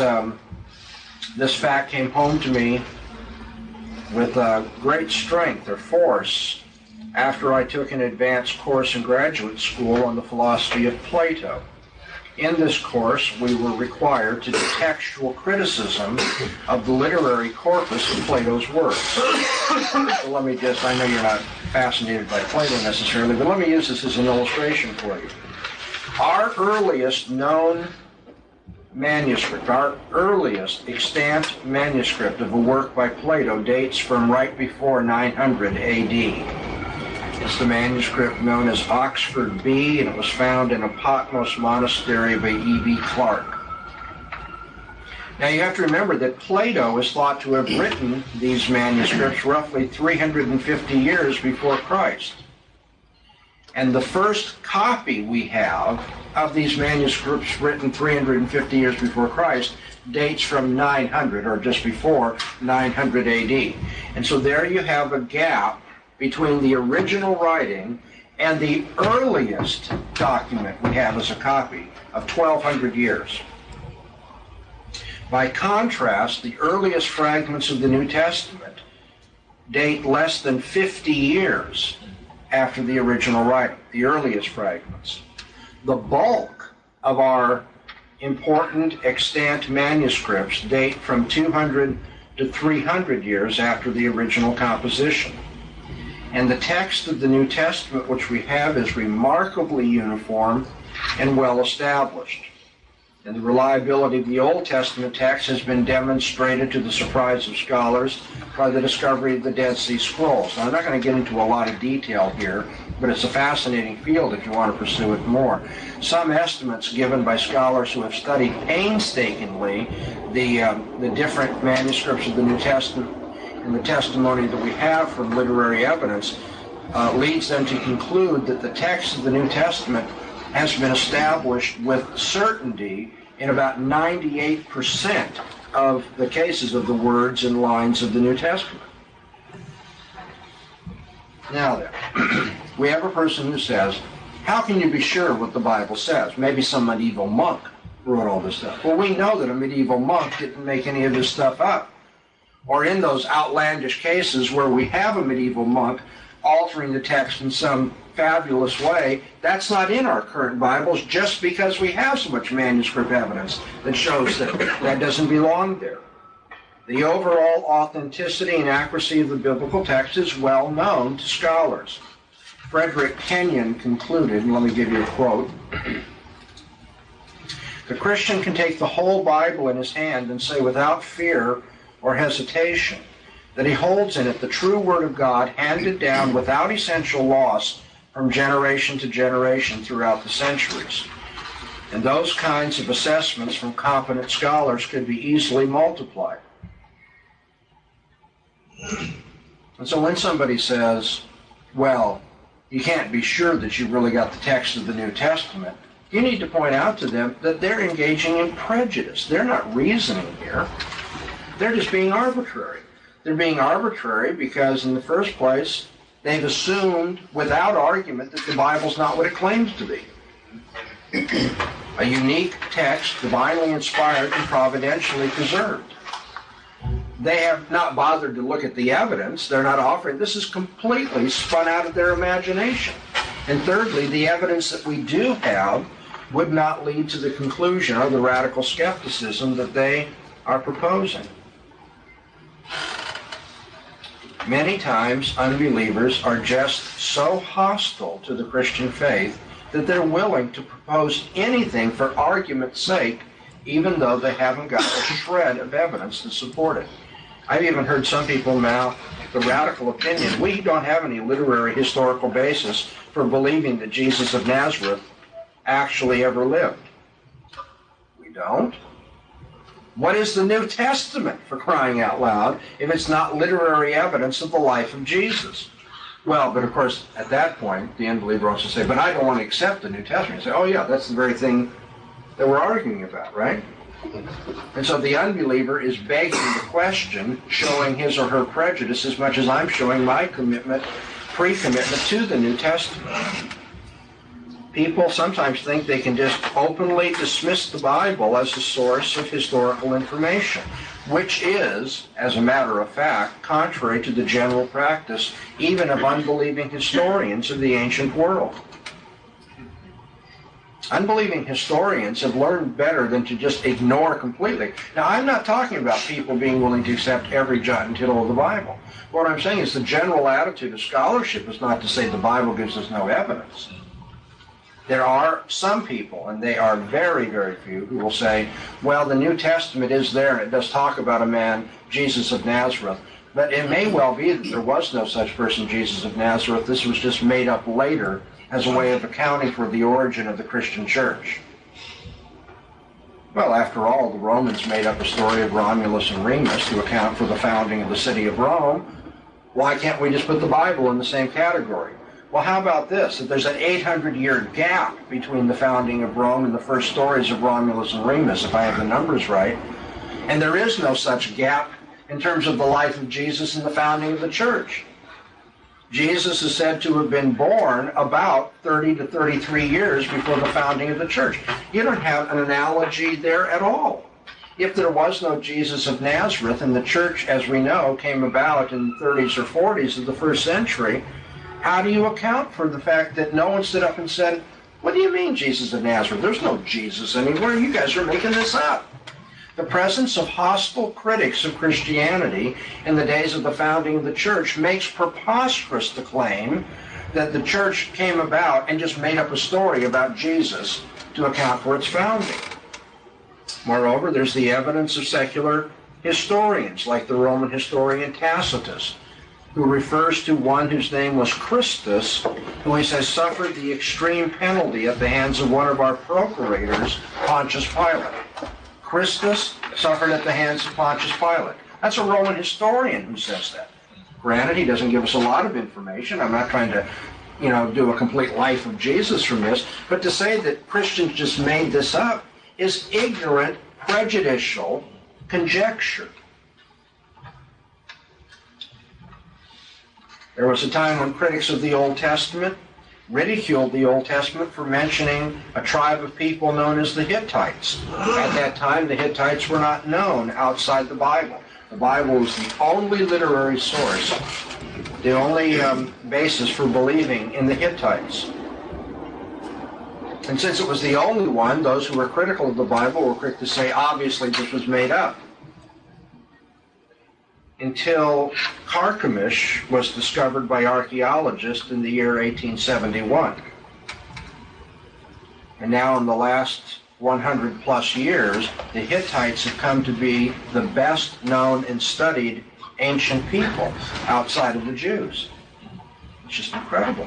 Speaker 13: fact came home to me with great strength or force after I took an advanced course in graduate school on the philosophy of Plato. In this course, we were required to do textual criticism of the literary corpus of Plato's works. So let me just, I know you're not fascinated by Plato necessarily, but let me use this as an illustration for you. Our earliest known manuscript, our earliest extant manuscript of a work by Plato dates from right before 900 AD. It's the manuscript known as Oxford B, and it was found in a Patmos monastery by E.B. Clarke. Now you have to remember that Plato is thought to have written these manuscripts roughly 350 years before Christ. And the first copy we have of these manuscripts written 350 years before Christ dates from 900, or just before 900 AD. And so there you have a gap between the original writing and the earliest document we have as a copy of 1,200 years. By contrast, the earliest fragments of the New Testament date less than 50 years after the original writing, the earliest fragments. The bulk of our important extant manuscripts date from 200 to 300 years after the original composition. And the text of the New Testament which we have is remarkably uniform and well established. And the reliability of the Old Testament text has been demonstrated to the surprise of scholars by the discovery of the Dead Sea Scrolls. Now, I'm not going to get into a lot of detail here, but it's a fascinating field if you want to pursue it more. Some estimates given by scholars who have studied painstakingly the different manuscripts of the New Testament and the testimony that we have from literary evidence leads them to conclude that the text of the New Testament has been established with certainty in about 98% of the cases of the words and lines of the New Testament. Now then, we have a person who says, how can you be sure what the Bible says? Maybe some medieval monk wrote all this stuff. Well, we know that a medieval monk didn't make any of this stuff up. Or in those outlandish cases where we have a medieval monk altering the text in some fabulous way, that's not in our current Bibles just because we have so much manuscript evidence that shows that that doesn't belong there. The overall authenticity and accuracy of the biblical text is well known to scholars. Frederick Kenyon concluded, and let me give you a quote, "The Christian can take the whole Bible in his hand and say without fear or hesitation that he holds in it the true Word of God handed down without essential loss from generation to generation throughout the centuries. And those kinds of assessments from competent scholars could be easily multiplied." And so when somebody says, well, you can't be sure that you really got the text of the New Testament, you need to point out to them that they're engaging in prejudice. They're not reasoning here. They're just being arbitrary. They're being arbitrary because, in the first place, they've assumed without argument that the Bible's not what it claims to be. A unique text, divinely inspired and providentially preserved. They have not bothered to look at the evidence. They're not offering. This is completely spun out of their imagination. And thirdly, the evidence that we do have would not lead to the conclusion or the radical skepticism that they are proposing. Many times, unbelievers are just so hostile to the Christian faith that they're willing to propose anything for argument's sake, even though they haven't got a shred of evidence to support it. I've even heard some people now, the radical opinion, we don't have any literary historical basis for believing that Jesus of Nazareth actually ever lived. We don't? What is the New Testament, for crying out loud, if it's not literary evidence of the life of Jesus? Well, but of course, at that point, the unbeliever also say, but I don't want to accept the New Testament. You say, oh yeah, that's the very thing that we're arguing about, right? And so the unbeliever is begging the question, showing his or her prejudice as much as I'm showing my commitment, pre-commitment to the New Testament. People sometimes think they can just openly dismiss the Bible as a source of historical information, which is, as a matter of fact, contrary to the general practice even of unbelieving historians of the ancient world. Unbelieving historians have learned better than to just ignore completely. Now, I'm not talking about people being willing to accept every jot and tittle of the Bible. What I'm saying is the general attitude of scholarship is not to say the Bible gives us no evidence. There are some people, and they are very, very few, who will say, well, the New Testament is there, and it does talk about a man, Jesus of Nazareth. But it may well be that there was no such person, Jesus of Nazareth. This was just made up later as a way of accounting for the origin of the Christian church. Well, after all, the Romans made up a story of Romulus and Remus to account for the founding of the city of Rome. Why can't we just put the Bible in the same category? Well, how about this? That there's an 800-year gap between the founding of Rome and the first stories of Romulus and Remus, if I have the numbers right. And there is no such gap in terms of the life of Jesus and the founding of the church. Jesus is said to have been born about 30 to 33 years before the founding of the church. You don't have an analogy there at all. If there was no Jesus of Nazareth and the church, as we know, came about in the 30s or 40s of the first century, how do you account for the fact that no one stood up and said, what do you mean Jesus of Nazareth? There's no Jesus anywhere. You guys are making this up. The presence of hostile critics of Christianity in the days of the founding of the church makes preposterous the claim that the church came about and just made up a story about Jesus to account for its founding. Moreover, there's the evidence of secular historians, like the Roman historian Tacitus, who refers to one whose name was Christus, who he says suffered the extreme penalty at the hands of one of our procurators, Pontius Pilate. Christus suffered at the hands of Pontius Pilate. That's a Roman historian who says that. Granted, he doesn't give us a lot of information. I'm not trying to, do a complete life of Jesus from this, but to say that Christians just made this up is ignorant, prejudicial conjecture. There was a time when critics of the Old Testament ridiculed the Old Testament for mentioning a tribe of people known as the Hittites. At that time, the Hittites were not known outside the Bible. The Bible was the only literary source, the only basis for believing in the Hittites. And since it was the only one, those who were critical of the Bible were quick to say, obviously, this was made up. Until Carchemish was discovered by archaeologists in the year 1871. And now in the last 100 plus years, the Hittites have come to be the best known and studied ancient people outside of the Jews. It's just incredible.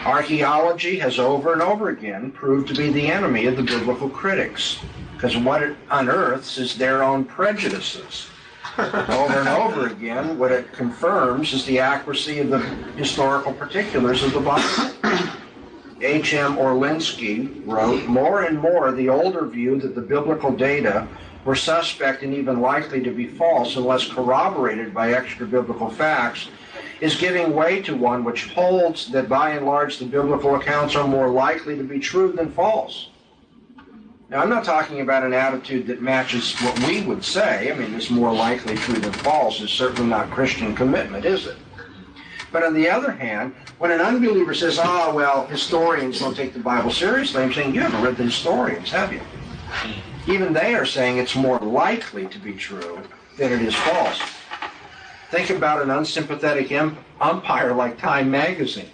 Speaker 13: Archaeology has over and over again proved to be the enemy of the biblical critics, because what it unearths is their own prejudices. Over and over again, what it confirms is the accuracy of the historical particulars of the Bible. H.M. Orlinsky wrote, more and more the older view that the biblical data were suspect and even likely to be false unless corroborated by extra-biblical facts is giving way to one which holds that by and large the biblical accounts are more likely to be true than false. Now, I'm not talking about an attitude that matches what we would say. I mean, it's more likely true than false is certainly not Christian commitment, is it? But on the other hand, when an unbeliever says, "Oh, well, historians don't take the Bible seriously," I'm saying, you haven't read the historians, have you? Even they are saying it's more likely to be true than it is false. Think about an unsympathetic umpire like Time magazine.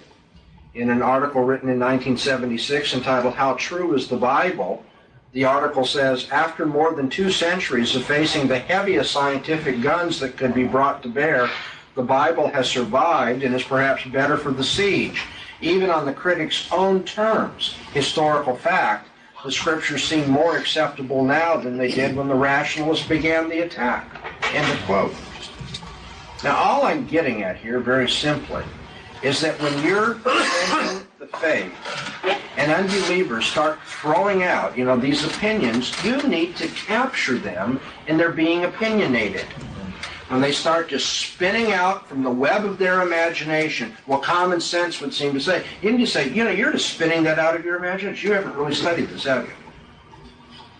Speaker 13: In an article written in 1976 entitled "How True is the Bible?" the article says, after more than 2 centuries of facing the heaviest scientific guns that could be brought to bear, the Bible has survived and is perhaps better for the siege. Even on the critics' own terms, historical fact, the scriptures seem more acceptable now than they did when the rationalists began the attack. End of quote. Now, all I'm getting at here, very simply, is that when you're defending the faith and unbelievers start throwing out, these opinions, you need to capture them in their being opinionated. When they start just spinning out from the web of their imagination, well, common sense would seem to say, you need to say, you're just spinning that out of your imagination. You haven't really studied this, have you?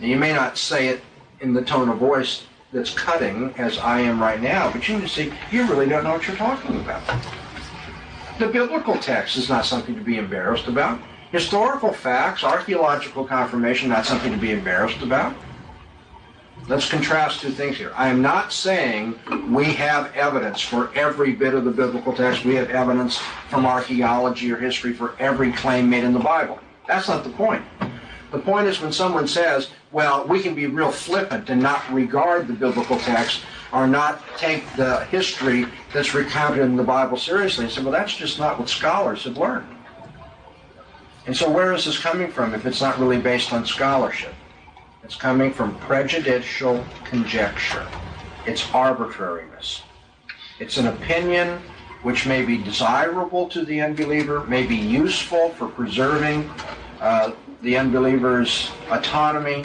Speaker 13: And you may not say it in the tone of voice that's cutting as I am right now, but you need to say, you really don't know what you're talking about. The biblical text is not something to be embarrassed about. Historical facts, archaeological confirmation, not something to be embarrassed about. Let's contrast 2 things here. I am not saying we have evidence for every bit of the biblical text. We have evidence from archaeology or history for every claim made in the Bible. That's not the point. The point is when someone says, well, we can be real flippant and not regard the biblical text or not take the history that's recounted in the Bible seriously, and say, well, that's just not what scholars have learned. And so where is this coming from if it's not really based on scholarship? It's coming from prejudicial conjecture. It's arbitrariness. It's an opinion which may be desirable to the unbeliever, may be useful for preserving the unbeliever's autonomy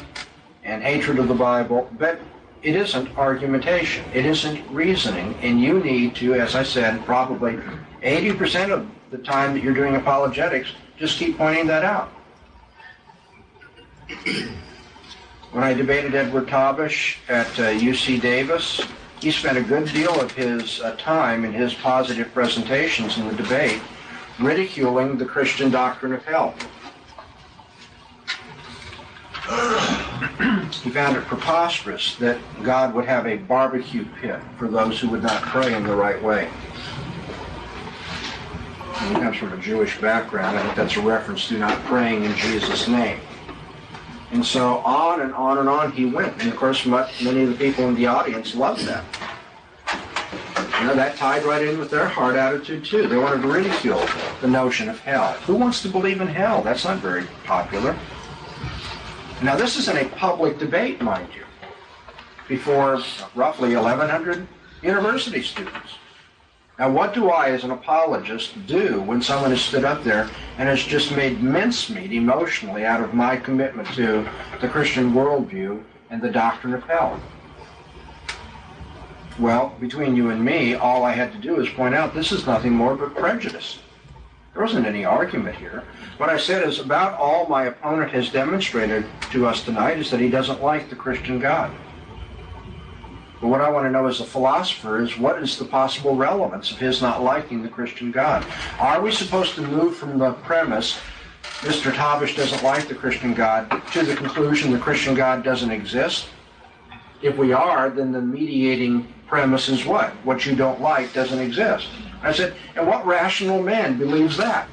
Speaker 13: and hatred of the Bible, but it isn't argumentation. It isn't reasoning, and you need to, as I said, probably 80% of the time that you're doing apologetics, just keep pointing that out. When I debated Edward Tabish at UC Davis, he spent a good deal of his time in his positive presentations in the debate ridiculing the Christian doctrine of hell. He found it preposterous that God would have a barbecue pit for those who would not pray in the right way. And he comes from a Jewish background. I think that's a reference to not praying in Jesus' name. And so on and on and on he went. And of course, many of the people in the audience loved that. That tied right in with their heart attitude too. They wanted to ridicule the notion of hell. Who wants to believe in hell? That's not very popular. Now, this is in a public debate, mind you, before roughly 1,100 university students. Now, what do I, as an apologist, do when someone has stood up there and has just made mincemeat emotionally out of my commitment to the Christian worldview and the doctrine of hell? Well, between you and me, all I had to do is point out this is nothing more but prejudice. There wasn't any argument here. What I said is about all my opponent has demonstrated to us tonight is that he doesn't like the Christian God. But what I want to know as a philosopher is what is the possible relevance of his not liking the Christian God? Are we supposed to move from the premise, Mr. Tabish doesn't like the Christian God, to the conclusion the Christian God doesn't exist? If we are, then the mediating premise is what? What you don't like doesn't exist. I said, and what rational man believes that?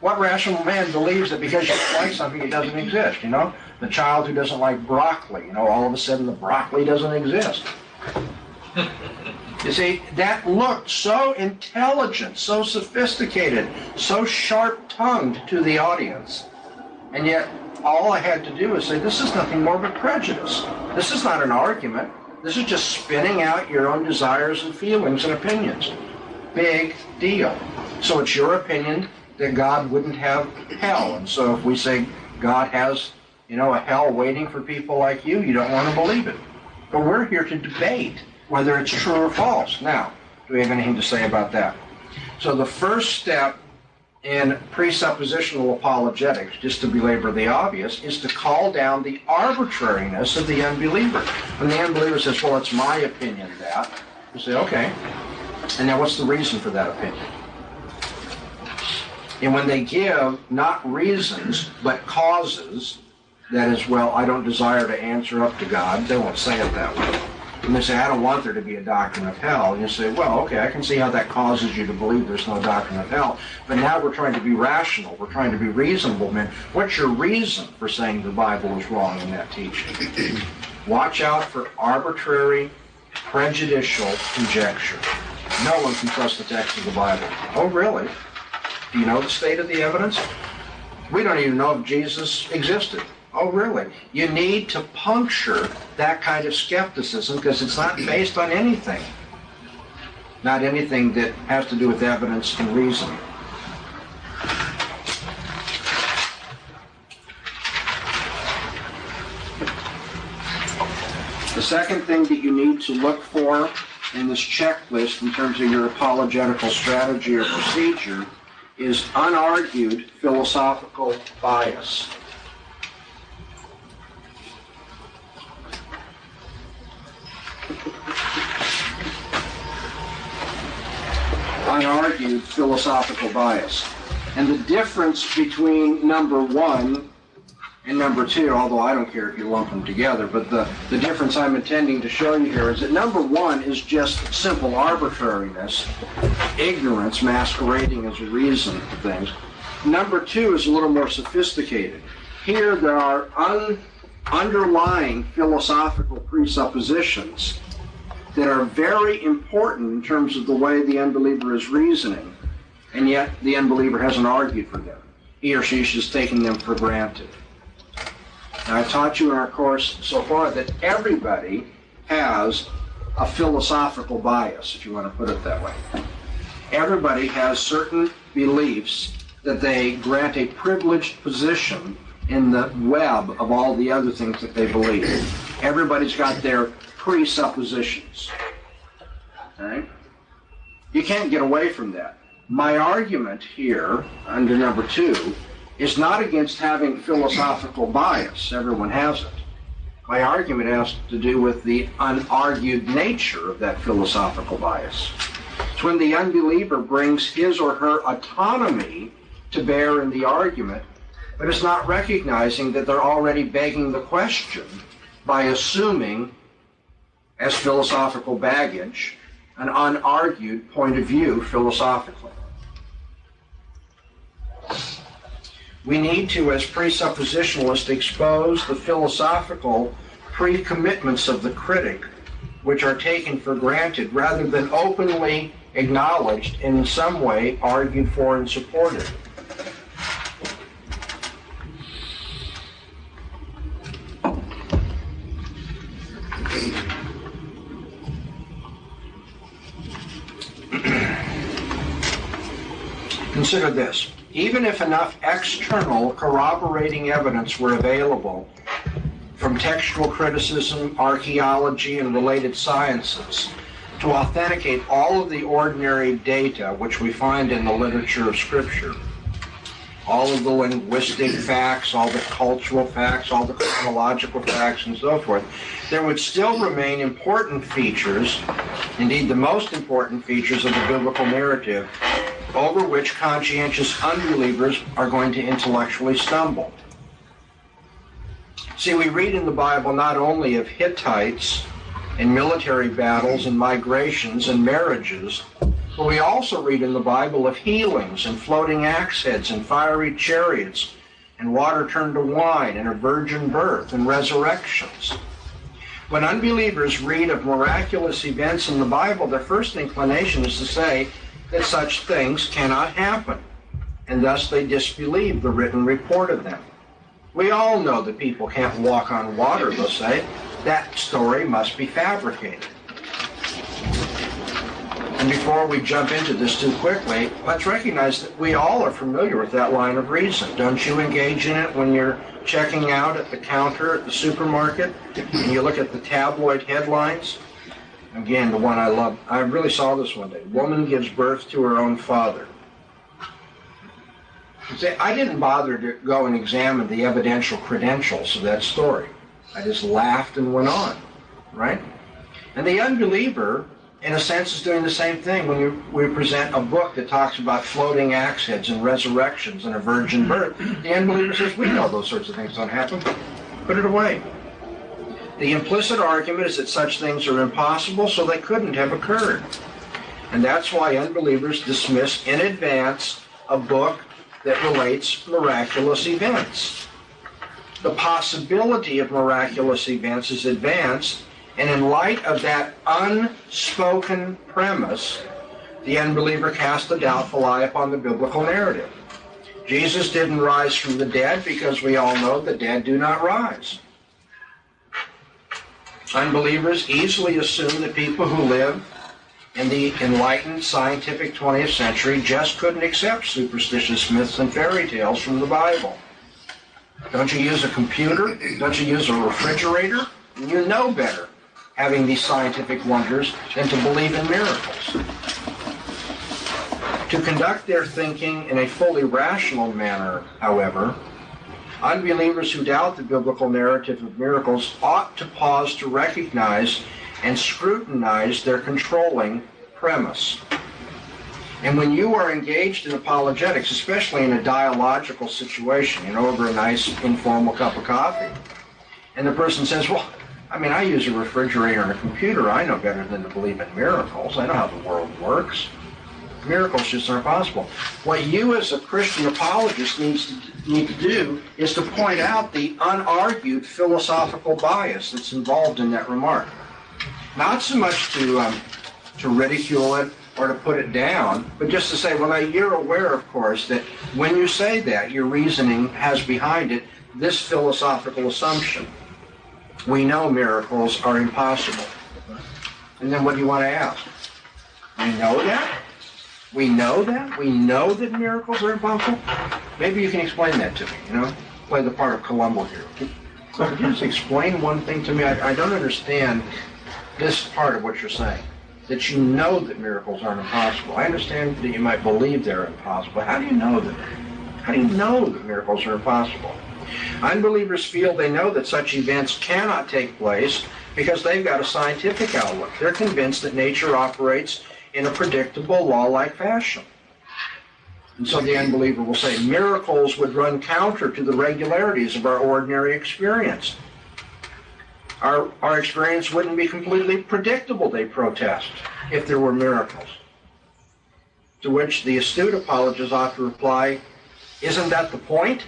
Speaker 13: What rational man believes that because you don't like something, it doesn't exist? The child who doesn't like broccoli, all of a sudden the broccoli doesn't exist. You see, that looked so intelligent, so sophisticated, so sharp-tongued to the audience. And yet, all I had to do is say, this is nothing more but prejudice. This is not an argument. This is just spinning out your own desires and feelings and opinions. Big deal. So it's your opinion that God wouldn't have hell. And so if we say God has, a hell waiting for people like you, you don't want to believe it. But we're here to debate whether it's true or false. Now, do we have anything to say about that? So the first step in presuppositional apologetics, just to belabor the obvious, is to call down the arbitrariness of the unbeliever. When the unbeliever says, well, it's my opinion that, you say, okay, and now what's the reason for that opinion? And when they give not reasons, but causes, that is, well, I don't desire to answer up to God, they won't say it that way. And they say, I don't want there to be a doctrine of hell. And you say, well, okay, I can see how that causes you to believe there's no doctrine of hell. But now we're trying to be rational. We're trying to be reasonable men. What's your reason for saying the Bible is wrong in that teaching? Watch out for arbitrary, prejudicial conjecture. No one can trust the text of the Bible. Oh, really? Do you know the state of the evidence? We don't even know if Jesus existed. Oh, really? You need to puncture that kind of skepticism because it's not based on anything. Not anything that has to do with evidence and reason. The second thing that you need to look for in this checklist in terms of your apologetical strategy or procedure is unargued philosophical bias. Unargued philosophical bias. And the difference between number 1 and number 2, although I don't care if you lump them together, but the difference I'm intending to show you here is that number 1 is just simple arbitrariness, ignorance masquerading as a reason for things. Number 2 is a little more sophisticated. Here there are underlying philosophical presuppositions that are very important in terms of the way the unbeliever is reasoning, and yet the unbeliever hasn't argued for them. He or she is just taking them for granted. Now, I taught you in our course so far that everybody has a philosophical bias, if you want to put it that way. Everybody has certain beliefs that they grant a privileged position in the web of all the other things that they believe. Everybody's got their presuppositions. All right? You can't get away from that. My argument here, under number 2, is not against having philosophical bias. Everyone has it. My argument has to do with the unargued nature of that philosophical bias. It's when the unbeliever brings his or her autonomy to bear in the argument, but is not recognizing that they're already begging the question by assuming, as philosophical baggage, an unargued point of view philosophically. We need to, as presuppositionalists, expose the philosophical pre-commitments of the critic, which are taken for granted, rather than openly acknowledged and in some way argued for and supported. Consider this. Even if enough external corroborating evidence were available from textual criticism, archaeology, and related sciences to authenticate all of the ordinary data which we find in the literature of Scripture, all of the linguistic facts, all the cultural facts, all the chronological facts, and so forth, there would still remain important features, indeed the most important features of the biblical narrative, over which conscientious unbelievers are going to intellectually stumble. See, we read in the Bible not only of Hittites and military battles and migrations and marriages, but we also read in the Bible of healings and floating axe heads and fiery chariots and water turned to wine and a virgin birth and resurrections. When unbelievers read of miraculous events in the Bible, their first inclination is to say that such things cannot happen, and thus they disbelieve the written report of them. We all know that people can't walk on water, they'll say. That story must be fabricated. And before we jump into this too quickly, let's recognize that we all are familiar with that line of reason. Don't you engage in it when you're checking out at the counter at the supermarket and you look at the tabloid headlines? Again, the one I love. I really saw this one day. Woman gives birth to her own father. See, I didn't bother to go and examine the evidential credentials of that story. I just laughed and went on, right? And the unbeliever in a sense, is doing the same thing when we present a book that talks about floating axe heads and resurrections and a virgin birth. The unbeliever says, we know those sorts of things don't happen. Put it away. The implicit argument is that such things are impossible, so they couldn't have occurred. And that's why unbelievers dismiss in advance a book that relates miraculous events. The possibility of miraculous events is advanced, and in light of that unspoken premise, the unbeliever casts a doubtful eye upon the biblical narrative. Jesus didn't rise from the dead because we all know the dead do not rise. Unbelievers easily assume that people who live in the enlightened scientific 20th century just couldn't accept superstitious myths and fairy tales from the Bible. Don't you use a computer? Don't you use a refrigerator? You know better, having these scientific wonders, than to believe in miracles. To conduct their thinking in a fully rational manner, however, unbelievers who doubt the biblical narrative of miracles ought to pause to recognize and scrutinize their controlling premise. And when you are engaged in apologetics, especially in a dialogical situation, over a nice informal cup of coffee, and the person says, well, I use a refrigerator and a computer. I know better than to believe in miracles. I know how the world works. Miracles just aren't possible. What you as a Christian apologist need to do is to point out the unargued philosophical bias that's involved in that remark. Not so much to ridicule it or to put it down, but just to say, well, you're aware, of course, that when you say that, your reasoning has behind it this philosophical assumption. We know miracles are impossible. And then what do you want to ask? We know that? We know that? We know that miracles are impossible? Maybe you can explain that to me, play the part of Columbo here. Could you just explain one thing to me? I don't understand this part of what you're saying, that you know that miracles aren't impossible. I understand that you might believe they're impossible. How do you know that? How do you know that miracles are impossible? Unbelievers feel they know that such events cannot take place because they've got a scientific outlook. They're convinced that nature operates in a predictable, law-like fashion. And so the unbeliever will say, miracles would run counter to the regularities of our ordinary experience. Our experience wouldn't be completely predictable, they protest, if there were miracles. To which the astute apologist ought to reply, isn't that the point?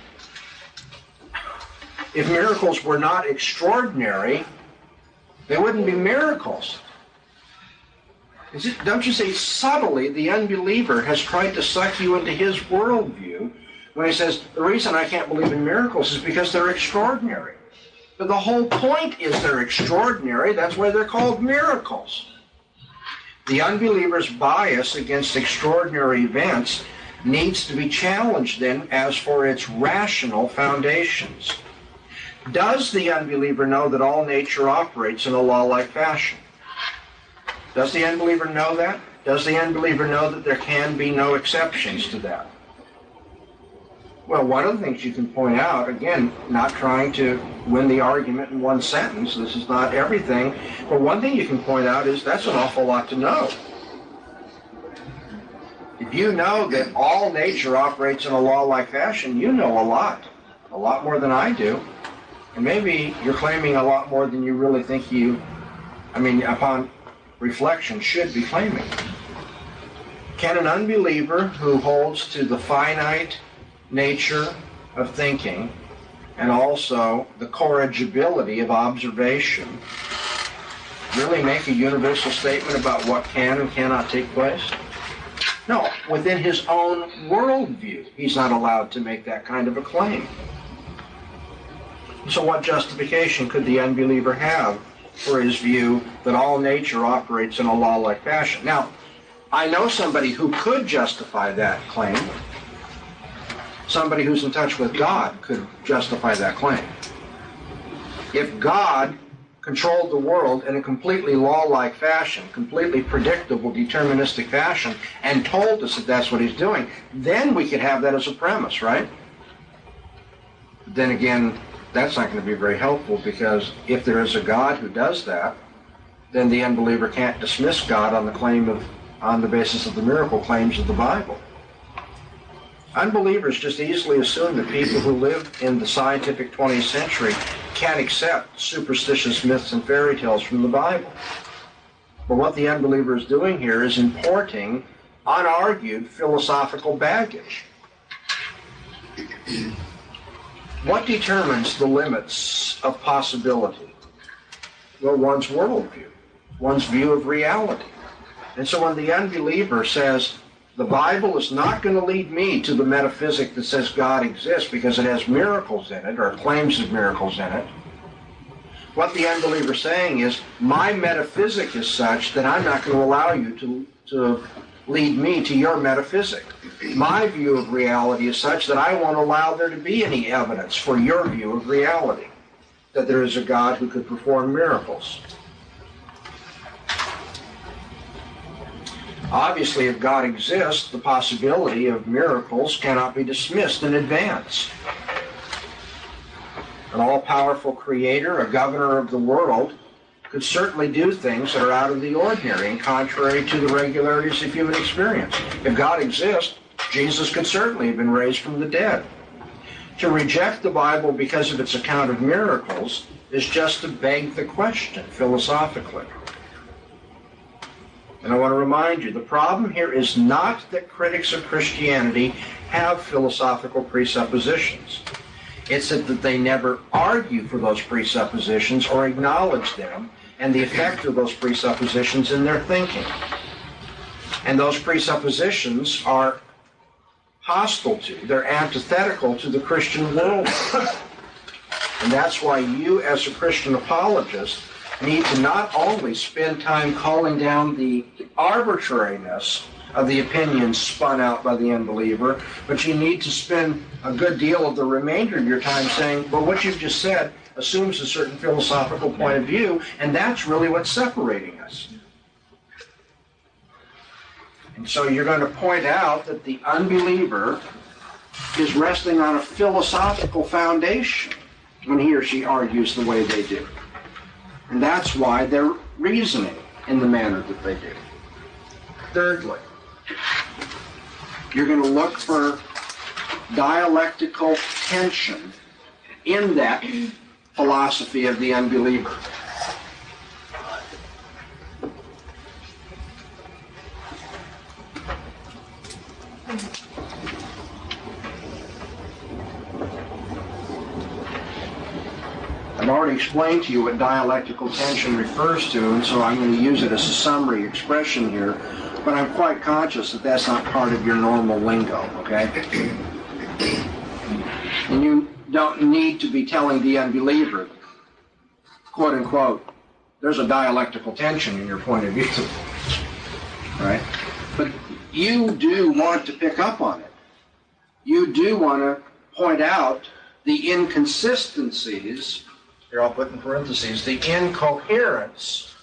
Speaker 13: If miracles were not extraordinary, they wouldn't be miracles. Don't you say subtly the unbeliever has tried to suck you into his worldview when he says, the reason I can't believe in miracles is because they're extraordinary. But the whole point is they're extraordinary. That's why they're called miracles. The unbeliever's bias against extraordinary events needs to be challenged then as for its rational foundations. Does the unbeliever know that all nature operates in a law-like fashion? Does the unbeliever know that? Does the unbeliever know that there can be no exceptions to that? Well, one of the things you can point out, again, not trying to win the argument in one sentence, this is not everything, but one thing you can point out is that's an awful lot to know. If you know that all nature operates in a law-like fashion, you know a lot more than I do. And maybe you're claiming a lot more than you really think upon reflection, should be claiming. Can an unbeliever who holds to the finite nature of thinking and also the corrigibility of observation really make a universal statement about what can and cannot take place? No, within his own worldview, he's not allowed to make that kind of a claim. So what justification could the unbeliever have for his view that all nature operates in a law-like fashion? Now, I know somebody who could justify that claim. Somebody who's in touch with God could justify that claim. If God controlled the world in a completely law-like fashion, completely predictable, deterministic fashion, and told us that that's what he's doing, then we could have that as a premise, right? Then again, that's not going to be very helpful, because if there is a God who does that, then the unbeliever can't dismiss God on the basis of the miracle claims of the Bible. Unbelievers just easily assume that people who live in the scientific 20th century can't accept superstitious myths and fairy tales from the Bible. But what the unbeliever is doing here is importing unargued philosophical baggage. What determines the limits of possibility? Well, one's worldview, one's view of reality. And so when the unbeliever says, the Bible is not going to lead me to the metaphysic that says God exists because it has miracles in it or claims of miracles in it, what the unbeliever is saying is, my metaphysic is such that I'm not going to allow you to lead me to your metaphysic. My view of reality is such that I won't allow there to be any evidence for your view of reality, that there is a God who could perform miracles. Obviously, if God exists, the possibility of miracles cannot be dismissed in advance. An all-powerful creator, a governor of the world, could certainly do things that are out of the ordinary and contrary to the regularities of human experience. If God exists, Jesus could certainly have been raised from the dead. To reject the Bible because of its account of miracles is just to beg the question philosophically. And I want to remind you, the problem here is not that critics of Christianity have philosophical presuppositions. It's that they never argue for those presuppositions or acknowledge them and the effect of those presuppositions in their thinking. And those presuppositions are hostile to, they're antithetical to the Christian worldview. And that's why you, as a Christian apologist, need to not only spend time calling down the arbitrariness of the opinions spun out by the unbeliever, but you need to spend a good deal of the remainder of your time saying, well, what you've just said assumes a certain philosophical point of view, and that's really what's separating us. And so you're going to point out that the unbeliever is resting on a philosophical foundation when he or she argues the way they do. And that's why they're reasoning in the manner that they do. Thirdly, you're going to look for dialectical tension in that philosophy of the unbeliever. I've already explained to you what dialectical tension refers to, and so I'm going to use it as a summary expression here, but I'm quite conscious that that's not part of your normal lingo, okay? And you don't need to be telling the unbeliever, quote unquote, there's a dialectical tension in your point of view, right? But you do want to pick up on it. You do want to point out the inconsistencies, here I'll put in parentheses, the incoherence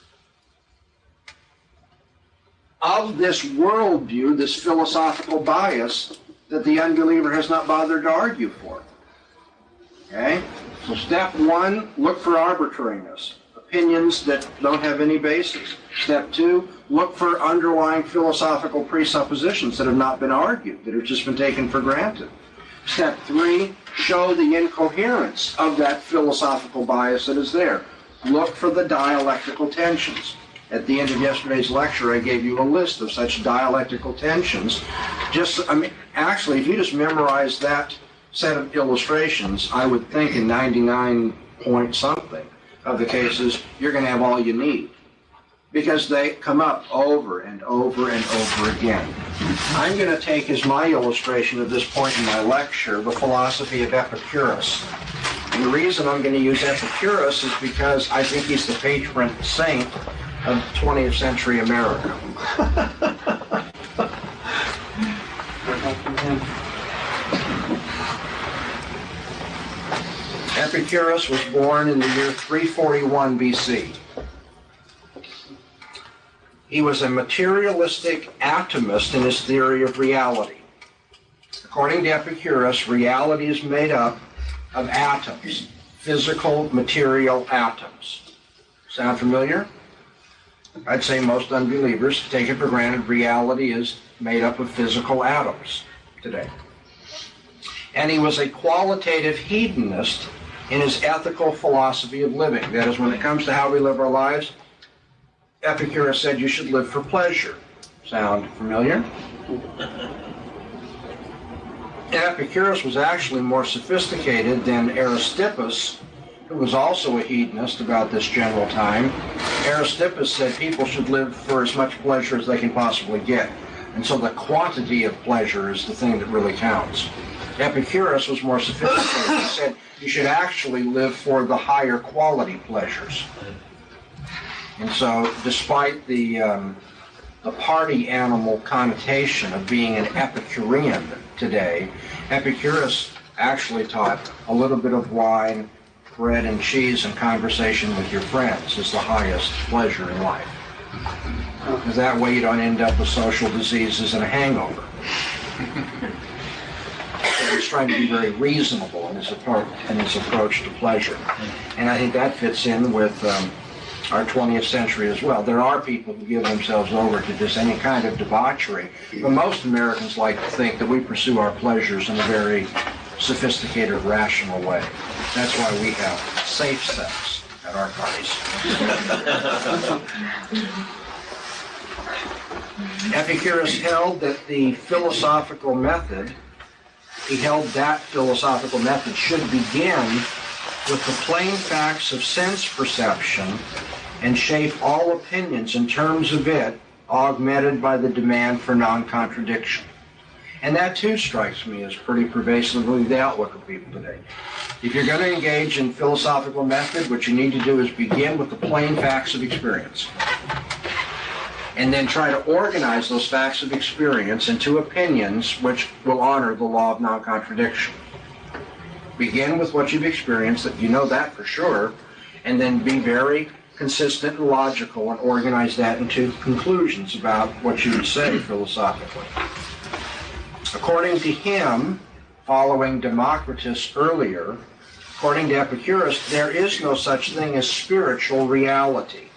Speaker 13: of this worldview, this philosophical bias that the unbeliever has not bothered to argue for. Okay? So step one, look for arbitrariness, opinions that don't have any basis. Step two, look for underlying philosophical presuppositions that have not been argued, that have just been taken for granted. Step three, show the incoherence of that philosophical bias that is there. Look for the dialectical tensions. At the end of yesterday's lecture, I gave you a list of such dialectical tensions. Actually, if you just memorize that set of illustrations, I would think in 99 point something of the cases, you're going to have all you need, because they come up over and over and over again. I'm going to take as my illustration at this point in my lecture the philosophy of Epicurus. And the reason I'm going to use Epicurus is because I think he's the patron saint of 20th century America. Epicurus was born in the year 341 BC. He was a materialistic atomist in his theory of reality. According to Epicurus, reality is made up of atoms, physical, material atoms. Sound familiar? I'd say most unbelievers take it for granted reality is made up of physical atoms today. And he was a qualitative hedonist in his ethical philosophy of living. That is, when it comes to how we live our lives, Epicurus said you should live for pleasure. Sound familiar? Epicurus was actually more sophisticated than Aristippus, who was also a hedonist about this general time. Aristippus said people should live for as much pleasure as they can possibly get. And so the quantity of pleasure is the thing that really counts. Epicurus was more sophisticated. He said you should actually live for the higher quality pleasures. And so despite the party animal connotation of being an Epicurean today, Epicurus actually taught a little bit of wine, bread and cheese, and conversation with your friends is the highest pleasure in life. Because that way you don't end up with social diseases and a hangover. So he's trying to be very reasonable in his approach to pleasure. And I think that fits in with our 20th century as well. There are people who give themselves over to just any kind of debauchery, but most Americans like to think that we pursue our pleasures in a very sophisticated, rational way. That's why we have safe sex at our parties. Epicurus held that the philosophical method, should begin with the plain facts of sense perception and shape all opinions in terms of it, augmented by the demand for non-contradiction. And that too strikes me as pretty pervasively the outlook of people today. If you're going to engage in philosophical method, what you need to do is begin with the plain facts of experience. And then try to organize those facts of experience into opinions which will honor the law of non-contradiction. Begin with what you've experienced, that you know that for sure, and then be very consistent and logical and organize that into conclusions about what you would say philosophically. According to him, following Democritus earlier, according to Epicurus, there is no such thing as spiritual reality.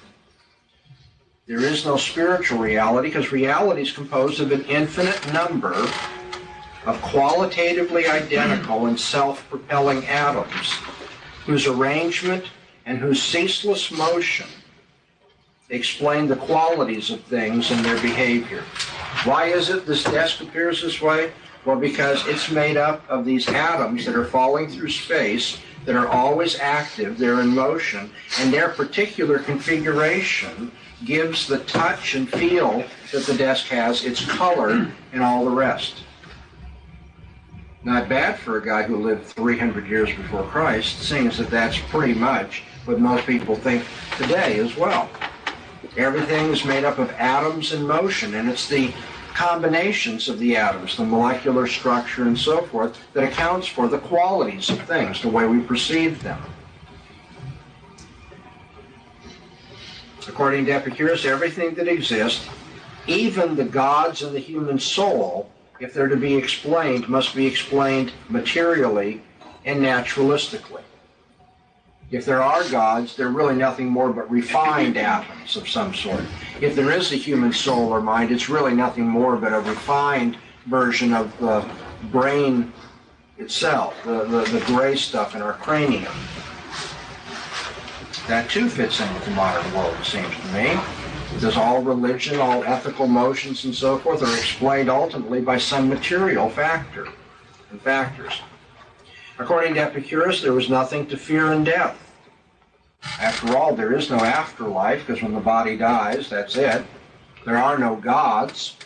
Speaker 13: There is no spiritual reality because reality is composed of an infinite number of qualitatively identical and self-propelling atoms whose arrangement and whose ceaseless motion explain the qualities of things and their behavior. Why is it this desk appears this way? Well, because it's made up of these atoms that are falling through space, that are always active, they're in motion, and their particular configuration gives the touch and feel that the desk has, its color, and all the rest. Not bad for a guy who lived 300 years before Christ, seeing as that that's pretty much what most people think today as well. Everything is made up of atoms in motion, and it's the combinations of the atoms, the molecular structure and so forth, that accounts for the qualities of things, the way we perceive them. According to Epicurus, everything that exists, even the gods and the human soul, if they're to be explained, must be explained materially and naturalistically. If there are gods, they're really nothing more but refined atoms of some sort. If there is a human soul or mind, it's really nothing more but a refined version of the brain itself, the gray stuff in our cranium. That too fits in with the modern world, it seems to me. Because all religion, all ethical motions and so forth are explained ultimately by some material factor and factors. According to Epicurus, there was nothing to fear in death. After all, there is no afterlife, because when the body dies, that's it. There are no gods.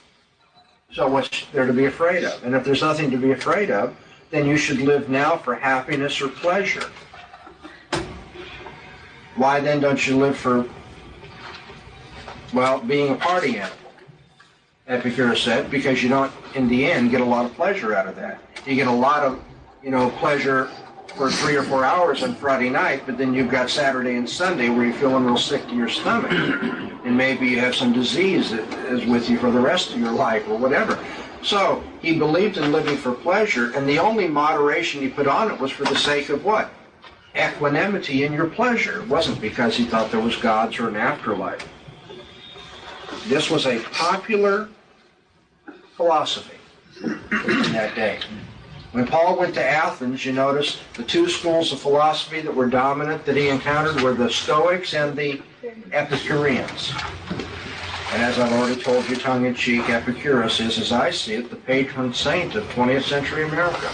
Speaker 13: So what's there to be afraid of? And if there's nothing to be afraid of, then you should live now for happiness or pleasure. Why then don't you live for, well, being a party animal? Epicurus said, because you don't, in the end, get a lot of pleasure out of that. You get a lot of, pleasure for 3 or 4 hours on Friday night, but then you've got Saturday and Sunday where you're feeling real sick to your stomach. And maybe you have some disease that is with you for the rest of your life or whatever. So he believed in living for pleasure, and the only moderation he put on it was for the sake of what? Equanimity in your pleasure. It wasn't because he thought there was gods or an afterlife. This was a popular philosophy in that day. When Paul went to Athens, you notice the two schools of philosophy that were dominant that he encountered were the Stoics and the Epicureans. And as I've already told you, tongue-in-cheek, Epicurus is, as I see it, the patron saint of 20th century America.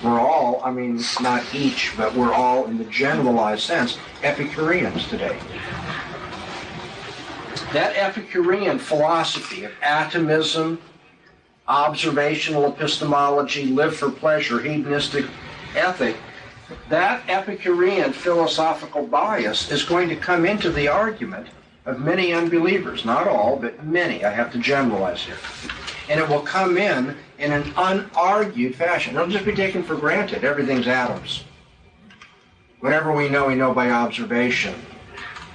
Speaker 13: We're all, I mean, not each, but we're all, in the generalized sense, Epicureans today. That Epicurean philosophy of atomism, observational epistemology, live for pleasure, hedonistic ethic, that Epicurean philosophical bias is going to come into the argument of many unbelievers. Not all, but many. I have to generalize here. And it will come in an unargued fashion. It'll just be taken for granted. Everything's atoms. Whatever we know by observation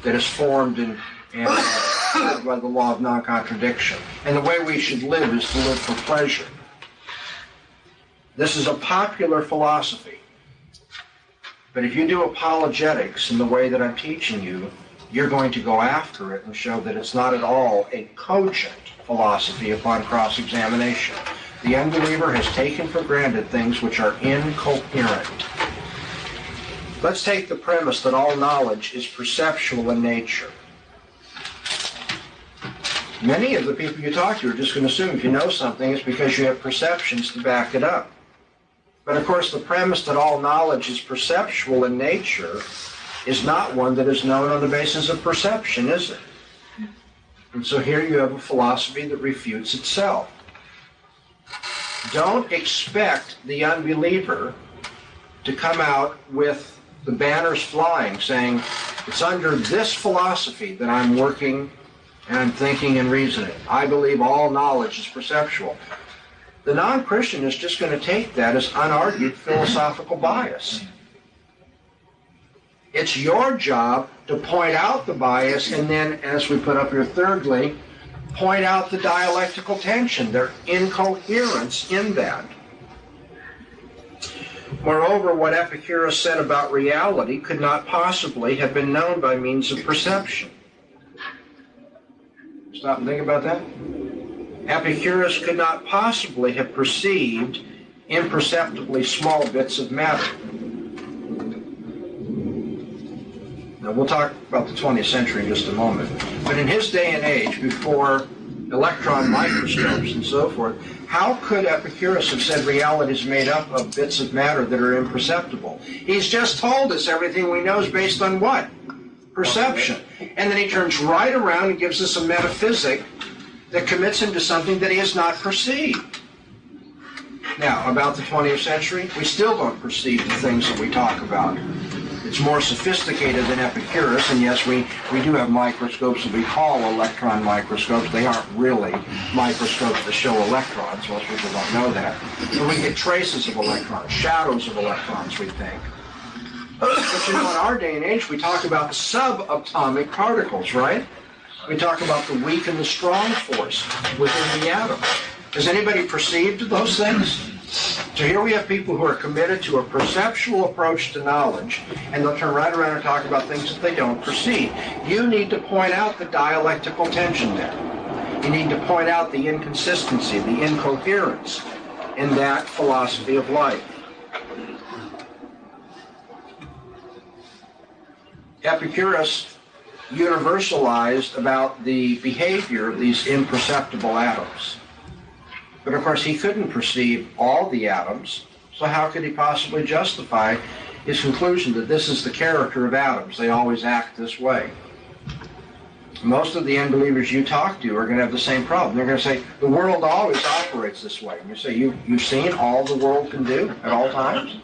Speaker 13: that is formed and by the law of non-contradiction. And the way we should live is to live for pleasure. This is a popular philosophy. But if you do apologetics in the way that I'm teaching you, you're going to go after it and show that it's not at all a cogent philosophy upon cross-examination. The unbeliever has taken for granted things which are incoherent. Let's take the premise that all knowledge is perceptual in nature. Many of the people you talk to are just going to assume if you know something, it's because you have perceptions to back it up. But of course, the premise that all knowledge is perceptual in nature is not one that is known on the basis of perception, is it? And so here you have a philosophy that refutes itself. Don't expect the unbeliever to come out with the banners flying saying, it's under this philosophy that I'm working and I'm thinking and reasoning. I believe all knowledge is perceptual. The non-Christian is just going to take that as unargued philosophical bias. It's your job to point out the bias and then, as we put up here thirdly, point out the dialectical tension, their incoherence in that. Moreover, what Epicurus said about reality could not possibly have been known by means of perception. Stop and think about that. Epicurus could not possibly have perceived imperceptibly small bits of matter. Now, we'll talk about the 20th century in just a moment. But in his day and age, before electron microscopes and so forth, how could Epicurus have said reality is made up of bits of matter that are imperceptible? He's just told us everything we know is based on what? Perception. And then he turns right around and gives us a metaphysic that commits him to something that he has not perceived. Now, about the 20th century, we still don't perceive the things that we talk about. It's more sophisticated than Epicurus, and yes, we do have microscopes that we call electron microscopes. They aren't really microscopes that show electrons. Most people don't know that. But we get traces of electrons, shadows of electrons, we think. But you know, in our day and age, we talk about subatomic particles, right? We talk about the weak and the strong force within the atom. Has anybody perceived those things? So here we have people who are committed to a perceptual approach to knowledge, and they'll turn right around and talk about things that they don't perceive. You need to point out the dialectical tension there. You need to point out the inconsistency, the incoherence in that philosophy of life. Epicurus universalized about the behavior of these imperceptible atoms. But of course, he couldn't perceive all the atoms, so how could he possibly justify his conclusion that this is the character of atoms? They always act this way. Most of the unbelievers you talk to are going to have the same problem. They're going to say, the world always operates this way. And you say, you've seen all the world can do at all times?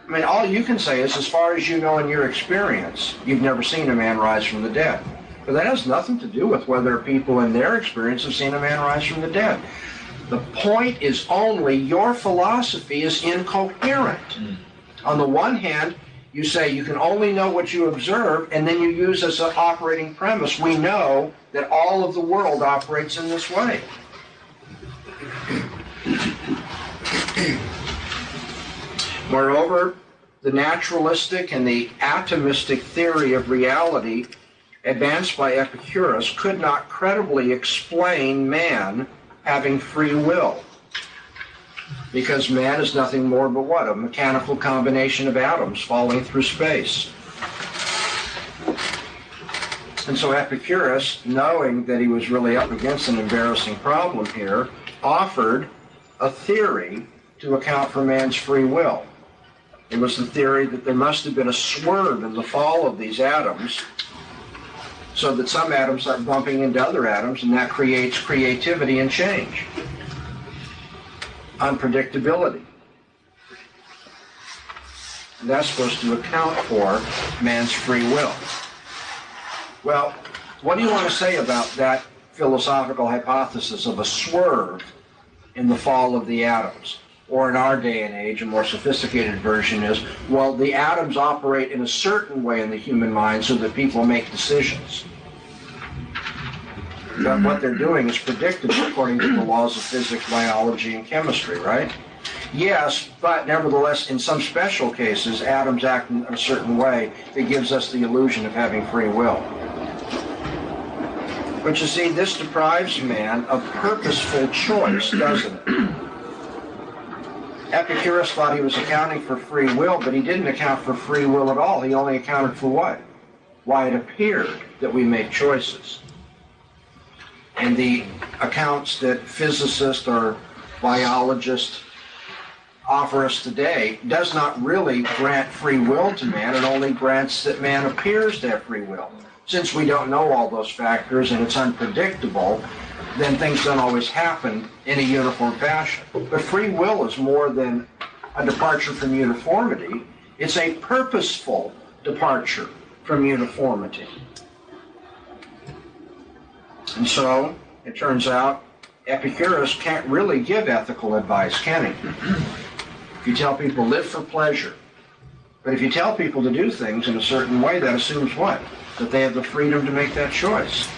Speaker 13: I mean, all you can say is, as far as you know in your experience, you've never seen a man rise from the dead. But that has nothing to do with whether people in their experience have seen a man rise from the dead. The point is only your philosophy is incoherent. On the one hand, you say you can only know what you observe, and then you use as an operating premise, we know that all of the world operates in this way. Moreover, the naturalistic and the atomistic theory of reality advanced by Epicurus could not credibly explain man having free will, because man is nothing more but what? A mechanical combination of atoms falling through space. And so Epicurus, knowing that he was really up against an embarrassing problem here, offered a theory to account for man's free will. It was the theory that there must have been a swerve in the fall of these atoms, so that some atoms start bumping into other atoms, and that creates creativity and change. Unpredictability. And that's supposed to account for man's free will. Well, what do you want to say about that philosophical hypothesis of a swerve in the fall of the atoms? Or in our day and age, a more sophisticated version is, well, the atoms operate in a certain way in the human mind so that people make decisions. But what they're doing is predictable according to the laws of physics, biology, and chemistry, right? Yes, but nevertheless, in some special cases, atoms act in a certain way that gives us the illusion of having free will. But you see, this deprives man of purposeful choice, doesn't it? Epicurus thought he was accounting for free will, but he didn't account for free will at all. He only accounted for what? Why it appeared that we make choices. And the accounts that physicists or biologists offer us today does not really grant free will to man. It only grants that man appears to have free will. Since we don't know all those factors and it's unpredictable, then things don't always happen in a uniform fashion. But free will is more than a departure from uniformity. It's a purposeful departure from uniformity. And so, it turns out, Epicurus can't really give ethical advice, can he? If you tell people live for pleasure, but if you tell people to do things in a certain way, that assumes what? That they have the freedom to make that choice.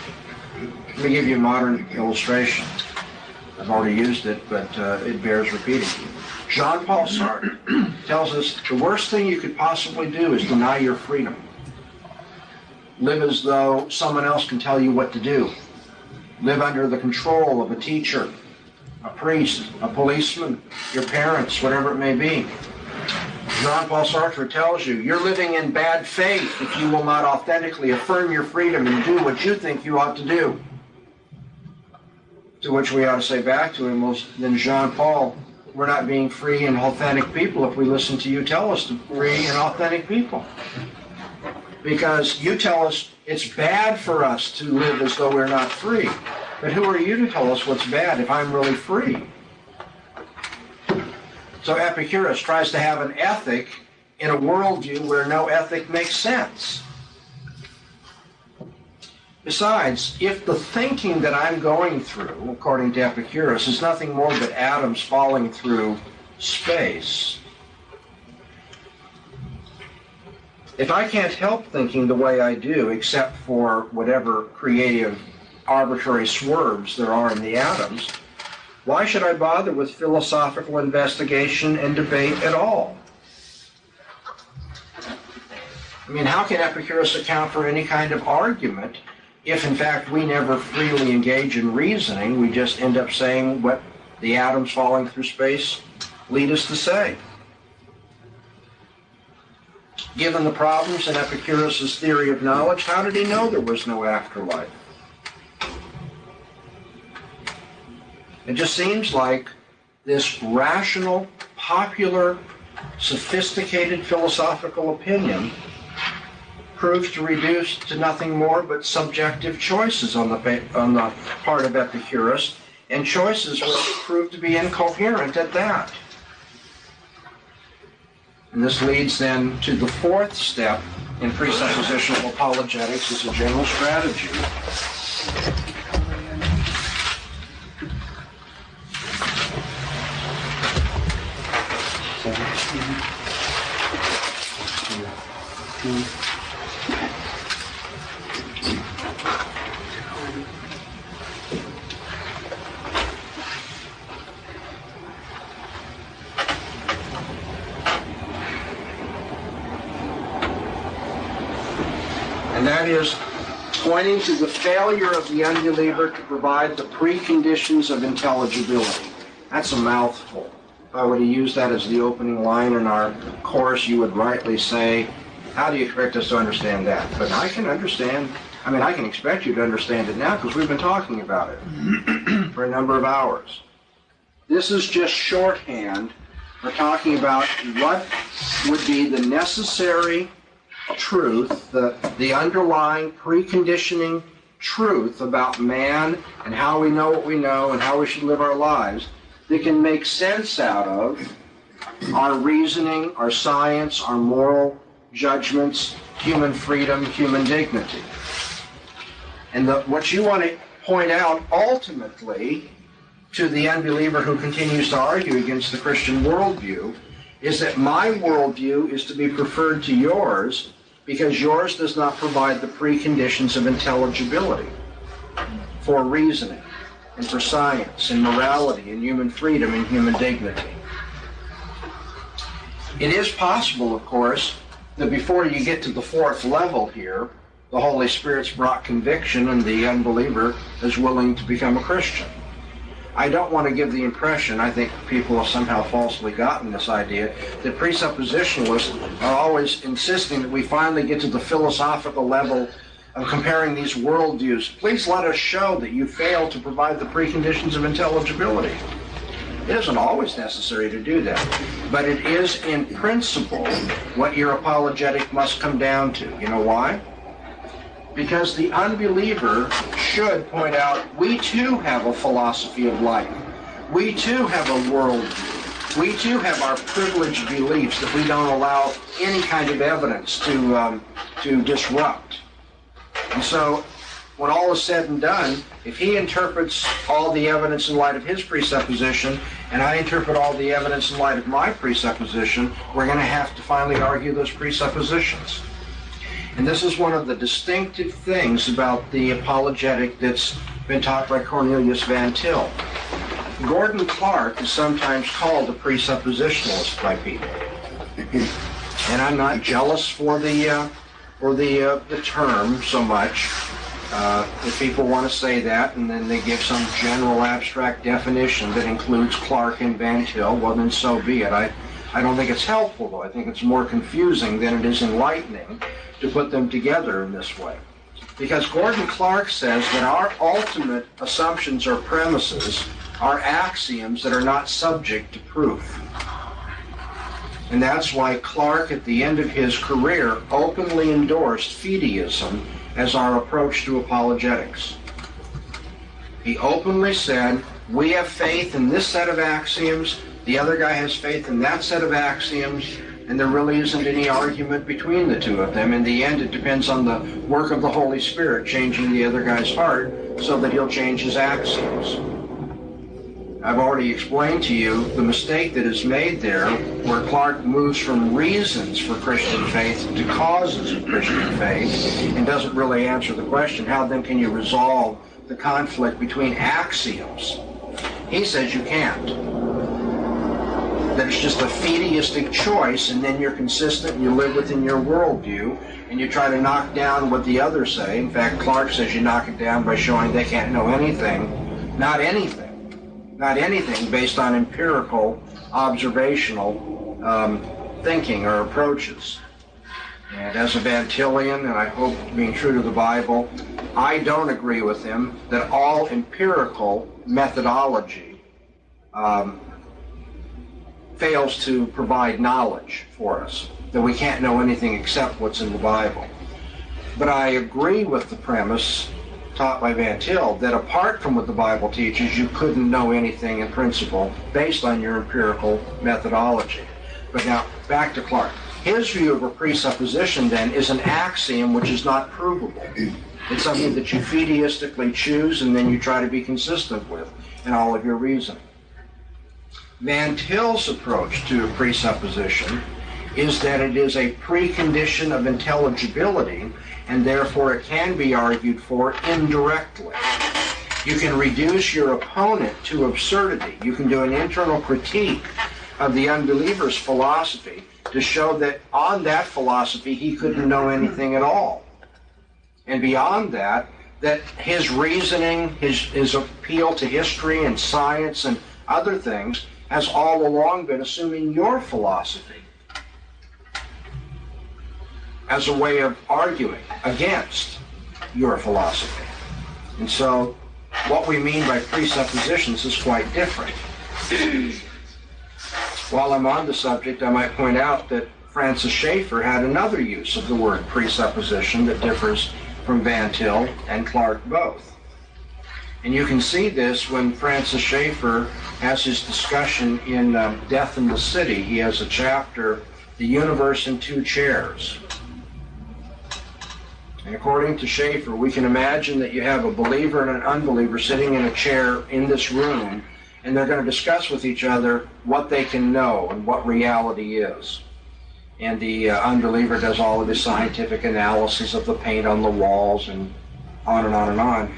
Speaker 13: Let me give you a modern illustration. I've already used it, but it bears repeating. Jean-Paul Sartre tells us the worst thing you could possibly do is deny your freedom. Live as though someone else can tell you what to do. Live under the control of a teacher, a priest, a policeman, your parents, whatever it may be. Jean-Paul Sartre tells you, you're living in bad faith if you will not authentically affirm your freedom and do what you think you ought to do. To which we ought to say back to him, well, then Jean-Paul, we're not being free and authentic people if we listen to you tell us to be free and authentic people. Because you tell us it's bad for us to live as though we're not free. But who are you to tell us what's bad if I'm really free? So Epicurus tries to have an ethic in a worldview where no ethic makes sense. Besides, if the thinking that I'm going through, according to Epicurus, is nothing more but atoms falling through space, if I can't help thinking the way I do, except for whatever creative, arbitrary swerves there are in the atoms, why should I bother with philosophical investigation and debate at all? I mean, how can Epicurus account for any kind of argument if, in fact, we never freely engage in reasoning? We just end up saying what the atoms falling through space lead us to say. Given the problems in Epicurus' theory of knowledge, how did he know there was no afterlife? It just seems like this rational, popular, sophisticated philosophical opinion proves to reduce to nothing more but subjective choices on the part of Epicurus, and choices which prove to be incoherent at that. And this leads then to the fourth step in presuppositional apologetics as a general strategy. And that is pointing to the failure of the unbeliever to provide the preconditions of intelligibility. That's a mouthful. If I were to use that as the opening line in our course, you would rightly say, how do you expect us to understand that? But I can understand, I can expect you to understand it now because we've been talking about it for a number of hours. This is just shorthand for talking about what would be the necessary truth, the underlying preconditioning truth about man and how we know what we know and how we should live our lives that can make sense out of our reasoning, our science, our moral judgments, human freedom, human dignity. And what you want to point out ultimately to the unbeliever who continues to argue against the Christian worldview is that my worldview is to be preferred to yours because yours does not provide the preconditions of intelligibility for reasoning and for science and morality and human freedom and human dignity. It is possible, of course, that before you get to the fourth level here, the Holy Spirit's brought conviction and the unbeliever is willing to become a Christian. I don't want to give the impression, I think people have somehow falsely gotten this idea, that presuppositionalists are always insisting that we finally get to the philosophical level of comparing these worldviews. Please let us show that you fail to provide the preconditions of intelligibility. It isn't always necessary to do that, but it is in principle what your apologetic must come down to. You know why? Because the unbeliever should point out, we too have a philosophy of life. We too have a worldview. We too have our privileged beliefs that we don't allow any kind of evidence to disrupt. And so, when all is said and done, if he interprets all the evidence in light of his presupposition, and I interpret all the evidence in light of my presupposition, we're going to have to finally argue those presuppositions. And this is one of the distinctive things about the apologetic that's been taught by Cornelius Van Til. Gordon Clark is sometimes called a presuppositionalist by people. And I'm not jealous for the term so much. If people want to say that and then they give some general abstract definition that includes Clark and Van Til, well then so be it. I don't think it's helpful though. I think it's more confusing than it is enlightening to put them together in this way. Because Gordon Clark says that our ultimate assumptions or premises are axioms that are not subject to proof. And that's why Clark, at the end of his career, openly endorsed fideism as our approach to apologetics. He openly said, we have faith in this set of axioms, the other guy has faith in that set of axioms, and there really isn't any argument between the two of them. In the end, it depends on the work of the Holy Spirit changing the other guy's heart so that he'll change his axioms. I've already explained to you the mistake that is made there, where Clark moves from reasons for Christian faith to causes of Christian faith and doesn't really answer the question, how then can you resolve the conflict between axioms? He says you can't. That it's just a fideistic choice, and then you're consistent and you live within your worldview and you try to knock down what the others say. In fact, Clark says you knock it down by showing they can't know anything, not anything based on empirical, observational thinking or approaches. And as a Van Tilian, and I hope being true to the Bible, I don't agree with him that all empirical methodology fails to provide knowledge for us, that we can't know anything except what's in the Bible. But I agree with the premise taught by Van Til that apart from what the Bible teaches, you couldn't know anything in principle based on your empirical methodology. But now, back to Clark. His view of a presupposition, then, is an axiom which is not provable. It's something that you fideistically choose and then you try to be consistent with in all of your reasoning. Van Til's approach to a presupposition is that it is a precondition of intelligibility, and therefore it can be argued for indirectly. You can reduce your opponent to absurdity. You can do an internal critique of the unbeliever's philosophy to show that on that philosophy he couldn't know anything at all. And beyond that, that his reasoning, his appeal to history and science and other things has all along been assuming your philosophy as a way of arguing against your philosophy. And so what we mean by presuppositions is quite different. While I'm on the subject, I might point out that Francis Schaeffer had another use of the word presupposition that differs from Van Til and Clarke both. And you can see this when Francis Schaeffer has his discussion in Death in the City. He has a chapter, The Universe in Two Chairs. And according to Schaeffer, we can imagine that you have a believer and an unbeliever sitting in a chair in this room, and they're going to discuss with each other what they can know and what reality is. And the unbeliever does all of his scientific analysis of the paint on the walls and on and on and on.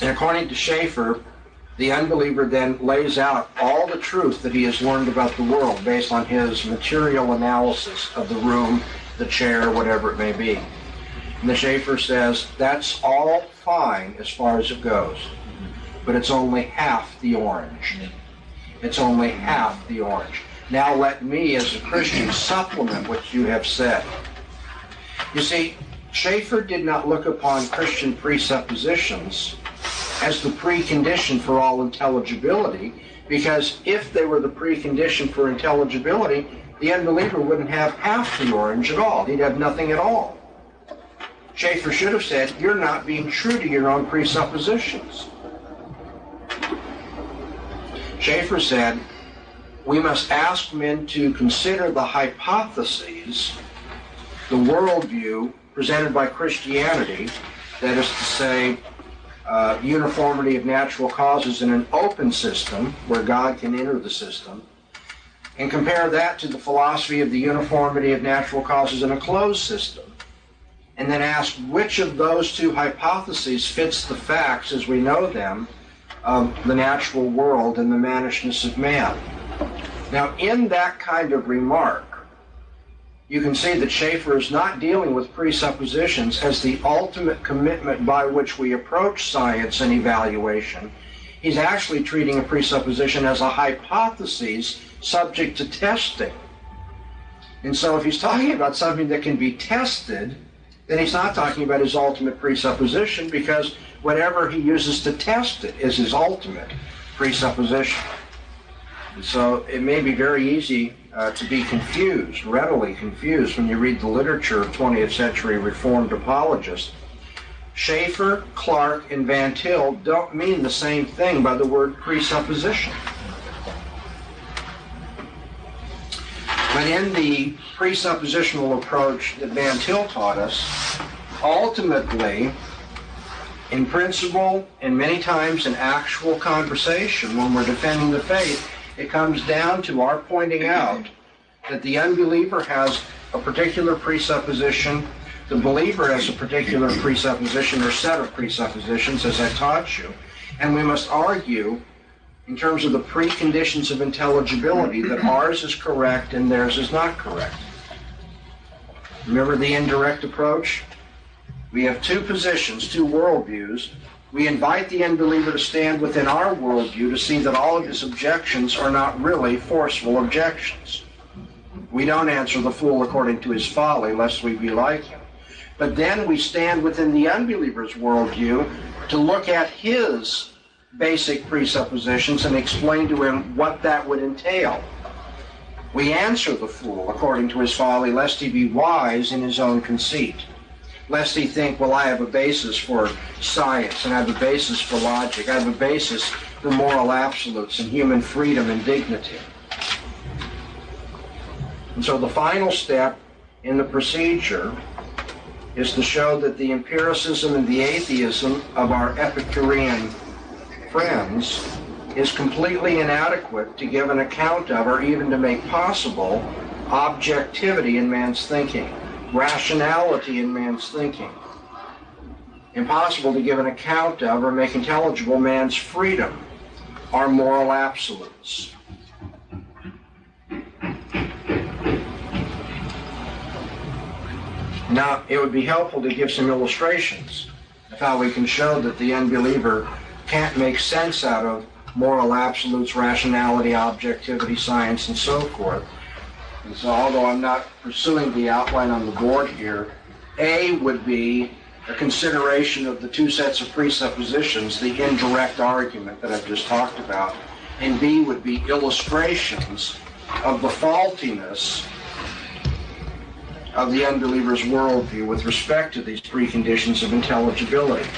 Speaker 13: And according to Schaeffer, the unbeliever then lays out all the truth that he has learned about the world based on his material analysis of the room, the chair, whatever it may be. And the Schaeffer says, that's all fine as far as it goes, but it's only half the orange. It's only half the orange. Now let me, as a Christian, supplement what you have said. You see, Schaeffer did not look upon Christian presuppositions as the precondition for all intelligibility, because if they were the precondition for intelligibility, the unbeliever wouldn't have half the orange at all. He'd have nothing at all. Schaeffer should have said, you're not being true to your own presuppositions. Schaeffer said, we must ask men to consider the hypotheses, the worldview presented by Christianity, that is to say, uniformity of natural causes in an open system where God can enter the system, and compare that to the philosophy of the uniformity of natural causes in a closed system, and then ask which of those two hypotheses fits the facts as we know them of the natural world and the mannishness of man. Now, in that kind of remark, you can see that Schaeffer is not dealing with presuppositions as the ultimate commitment by which we approach science and evaluation. He's actually treating a presupposition as a hypothesis subject to testing. And so if he's talking about something that can be tested, then he's not talking about his ultimate presupposition, because whatever he uses to test it is his ultimate presupposition. And so it may be very easy to be confused, readily confused, when you read the literature of 20th century Reformed apologists. Schaeffer, Clarke, and Van Til don't mean the same thing by the word presupposition. But in the presuppositional approach that Van Til taught us, ultimately, in principle, and many times in actual conversation, when we're defending the faith, it comes down to our pointing out that the unbeliever has a particular presupposition, the believer has a particular presupposition or set of presuppositions, as I taught you, and we must argue in terms of the preconditions of intelligibility that ours is correct and theirs is not correct. Remember the indirect approach? We have two positions, two worldviews. We invite the unbeliever to stand within our worldview to see that all of his objections are not really forceful objections. We don't answer the fool according to his folly, lest we be like him. But then we stand within the unbeliever's worldview to look at his basic presuppositions and explain to him what that would entail. We answer the fool according to his folly, lest he be wise in his own conceit. Lest he think, well, I have a basis for science, and I have a basis for logic, I have a basis for moral absolutes and human freedom and dignity. And so the final step in the procedure is to show that the empiricism and the atheism of our Epicurean friends is completely inadequate to give an account of, or even to make possible, objectivity in man's thinking, rationality in man's thinking. Impossible to give an account of or make intelligible man's freedom, our moral absolutes. Now, it would be helpful to give some illustrations of how we can show that the unbeliever can't make sense out of moral absolutes, rationality, objectivity, science, and so forth. And so, although I'm not pursuing the outline on the board here, A would be a consideration of the two sets of presuppositions, the indirect argument that I've just talked about, and B would be illustrations of the faultiness of the unbeliever's worldview with respect to these preconditions of intelligibility.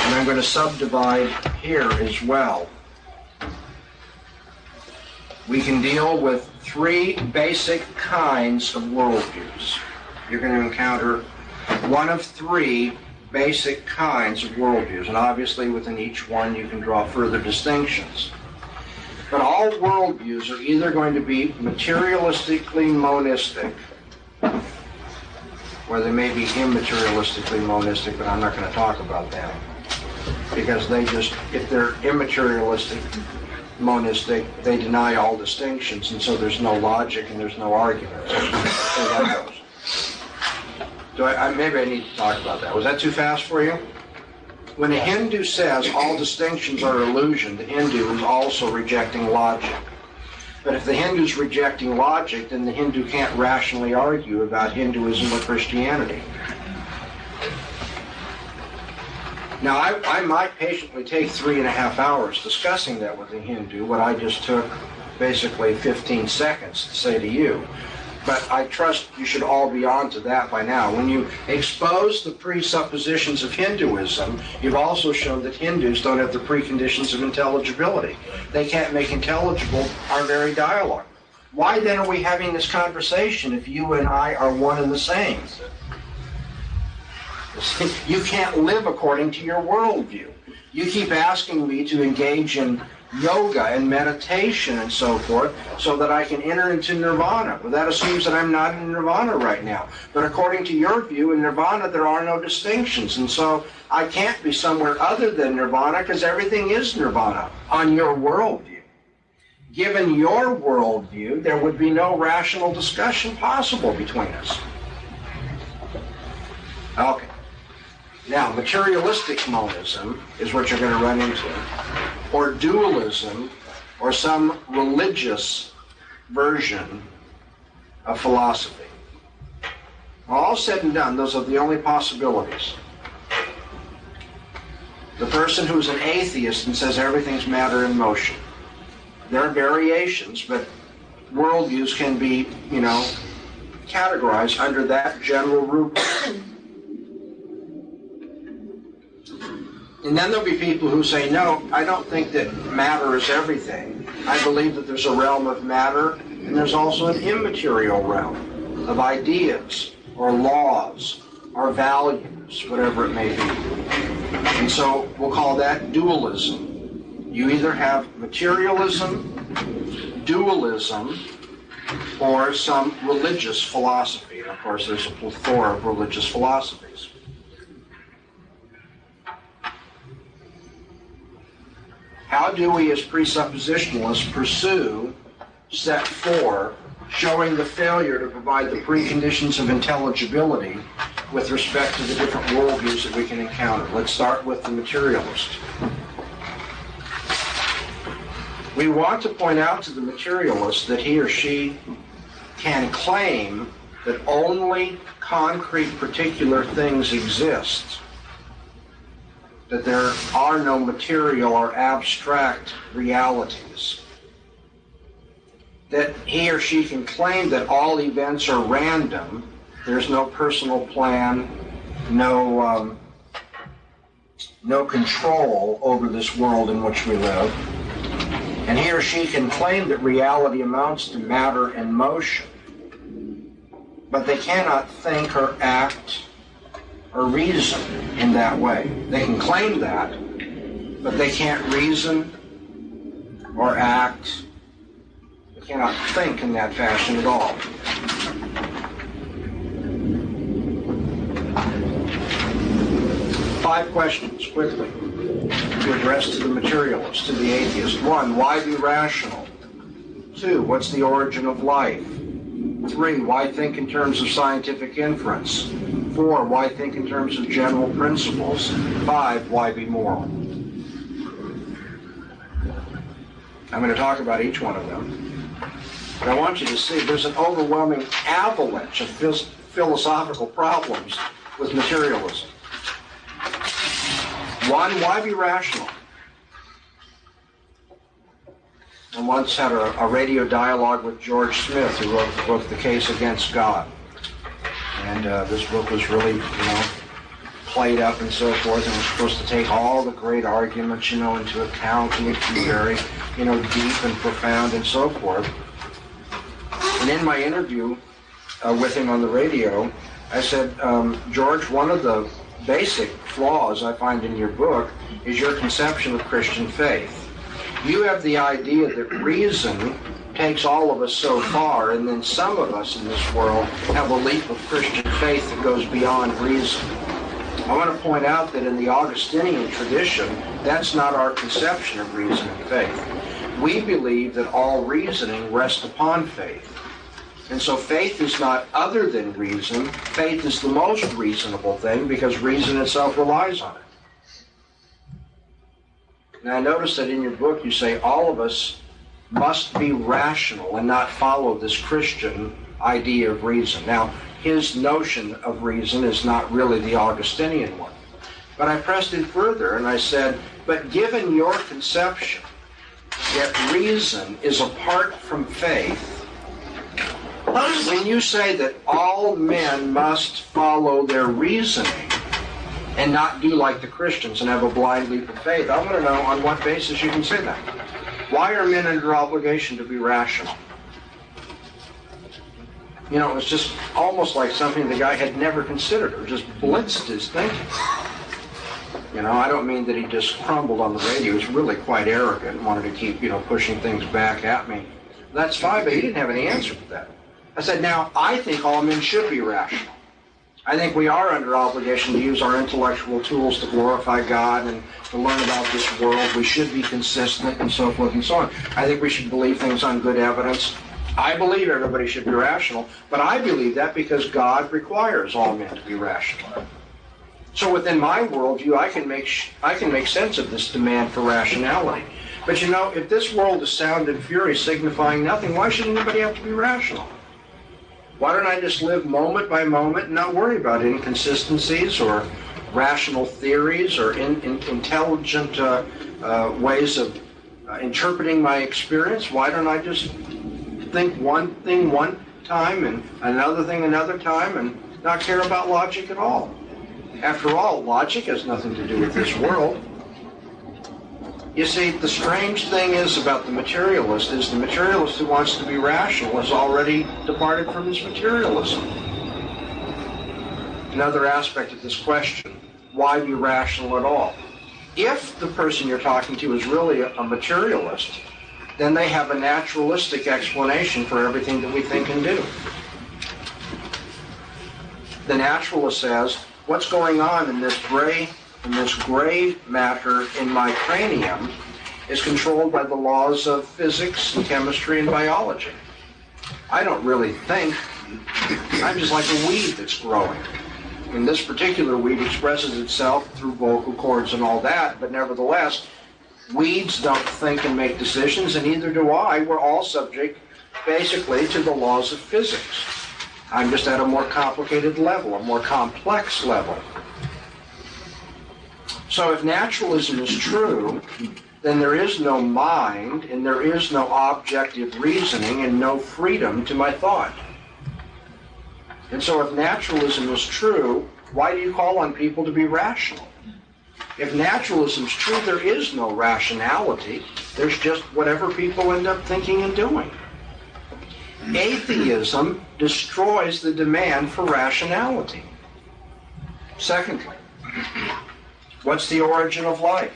Speaker 13: And I'm going to subdivide here as well. We can deal with three basic kinds of worldviews. You're going to encounter one of three basic kinds of worldviews, and obviously within each one you can draw further distinctions. But all worldviews are either going to be materialistically monistic, or they may be immaterialistically monistic, but I'm not going to talk about them. Because they just, if they're immaterialistic, monistic, they deny all distinctions, and so there's no logic and there's no argument. So that goes. So maybe I need to talk about that. Was that too fast for you? When a Hindu says all distinctions are illusion, the Hindu is also rejecting logic. But if the Hindu's rejecting logic, then the Hindu can't rationally argue about Hinduism or Christianity. Now, I might patiently take 3.5 hours discussing that with a Hindu, what I just took basically 15 seconds to say to you. But I trust you should all be on to that by now. When you expose the presuppositions of Hinduism, you've also shown that Hindus don't have the preconditions of intelligibility. They can't make intelligible our very dialogue. Why then are we having this conversation if you and I are one and the same? You can't live according to your worldview. You keep asking me to engage in yoga and meditation and so forth so that I can enter into nirvana. Well, that assumes that I'm not in nirvana right now. But according to your view, in nirvana there are no distinctions. And so I can't be somewhere other than nirvana because everything is nirvana on your worldview. Given your worldview, there would be no rational discussion possible between us. Okay. Now, materialistic monism is what you're going to run into, or dualism, or some religious version of philosophy. All said and done, those are the only possibilities. The person who's an atheist and says everything's matter in motion. There are variations, but worldviews can be, categorized under that general rubric. And then there'll be people who say, no, I don't think that matter is everything. I believe that there's a realm of matter, and there's also an immaterial realm of ideas, or laws, or values, whatever it may be. And so we'll call that dualism. You either have materialism, dualism, or some religious philosophy. And of course, there's a plethora of religious philosophies. How do we as presuppositionalists pursue set 4, showing the failure to provide the preconditions of intelligibility with respect to the different worldviews that we can encounter? Let's start with the materialist. We want to point out to the materialist that he or she can claim that only concrete particular things exist, that there are no material or abstract realities, that he or she can claim that all events are random, there's no personal plan, no control over this world in which we live, and he or she can claim that reality amounts to matter and motion, but they cannot think or act or reason in that way. They can claim that, but they can't reason or act. They cannot think in that fashion at all. Five questions, quickly. to address to the materialist, to the atheist. 1, why be rational? 2, what's the origin of life? 3, why think in terms of scientific inference? 4, why think in terms of general principles? 5, why be moral? I'm going to talk about each one of them. But I want you to see there's an overwhelming avalanche of philosophical problems with materialism. 1, why be rational? I once had a radio dialogue with George Smith, who wrote the book The Case Against God. And this book was really, played up and so forth, and was supposed to take all the great arguments, into account, and be very, deep and profound and so forth. And in my interview with him on the radio, I said, George, one of the basic flaws I find in your book is your conception of Christian faith. You have the idea that reason takes all of us so far, and then some of us in this world have a leap of Christian faith that goes beyond reason. I want to point out that in the Augustinian tradition, that's not our conception of reason and faith. We believe that all reasoning rests upon faith. And so faith is not other than reason. Faith is the most reasonable thing because reason itself relies on it. And I notice that in your book you say all of us must be rational and not follow this Christian idea of reason. Now, his notion of reason is not really the Augustinian one. But I pressed it further and I said, but given your conception that reason is apart from faith, when you say that all men must follow their reasoning and not do like the Christians and have a blind leap of faith, I want to know on what basis you can say that. Why are men under obligation to be rational? It was just almost like something the guy had never considered or just blitzed his thinking. I don't mean that he just crumbled on the radio. He was really quite arrogant and wanted to keep, pushing things back at me. That's fine, but he didn't have any answer for that. I said, now, I think all men should be rational. I think we are under obligation to use our intellectual tools to glorify God and to learn about this world. We should be consistent and so forth and so on. I think we should believe things on good evidence. I believe everybody should be rational, but I believe that because God requires all men to be rational. So within my worldview, I can make sense of this demand for rationality. But if this world is sound and fury signifying nothing, why should anybody have to be rational? Why don't I just live moment by moment and not worry about inconsistencies or rational theories or intelligent ways of interpreting my experience? Why don't I just think one thing one time and another thing another time and not care about logic at all? After all, logic has nothing to do with this world. You see, the strange thing is about the materialist is the materialist who wants to be rational has already departed from his materialism. Another aspect of this question, why be rational at all? If the person you're talking to is really a materialist, then they have a naturalistic explanation for everything that we think and do. The naturalist says, what's going on in this gray matter in my cranium is controlled by the laws of physics and chemistry and biology. I don't really think. I'm just like a weed that's growing. And this particular weed expresses itself through vocal cords and all that, but nevertheless, weeds don't think and make decisions, and neither do I. We're all subject, basically, to the laws of physics. I'm just at a more complicated level, a more complex level. So if naturalism is true, then there is no mind, and there is no objective reasoning, and no freedom to my thought. And so if naturalism is true, why do you call on people to be rational? If naturalism is true, there is no rationality. There's just whatever people end up thinking and doing. Atheism destroys the demand for rationality. Secondly, what's the origin of life?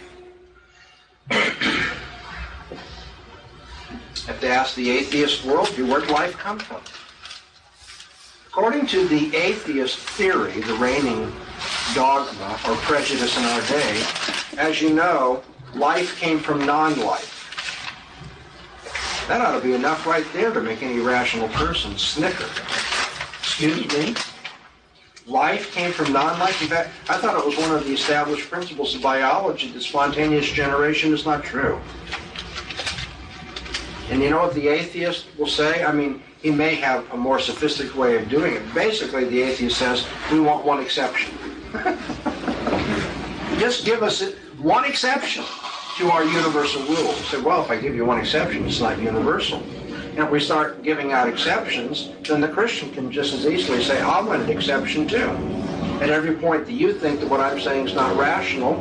Speaker 13: Have to ask the atheist worldview, where'd life come from? According to the atheist theory, the reigning dogma or prejudice in our day, as you know, life came from non-life. That ought to be enough right there to make any rational person snicker. Excuse me? Life came from non-life? In fact, I thought it was one of the established principles of biology that spontaneous generation is not true. And you know what the atheist will say? I mean, he may have a more sophisticated way of doing it. Basically, the atheist says, we want one exception. Just give us one exception to our universal rule. Say, well, if I give you one exception, it's not universal. And if we start giving out exceptions, then the Christian can just as easily say, I want an exception too. At every point that you think that what I'm saying is not rational,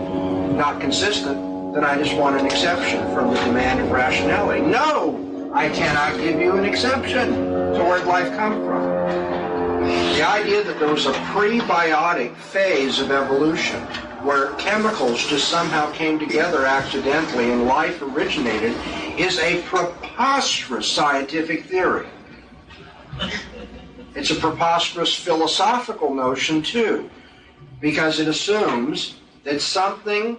Speaker 13: not consistent, then I just want an exception from the demand of rationality. No, I cannot give you an exception. So where'd life come from? The idea that there was a prebiotic phase of evolution where chemicals just somehow came together accidentally and life originated is a preposterous scientific theory. It's a preposterous philosophical notion too, because it assumes that something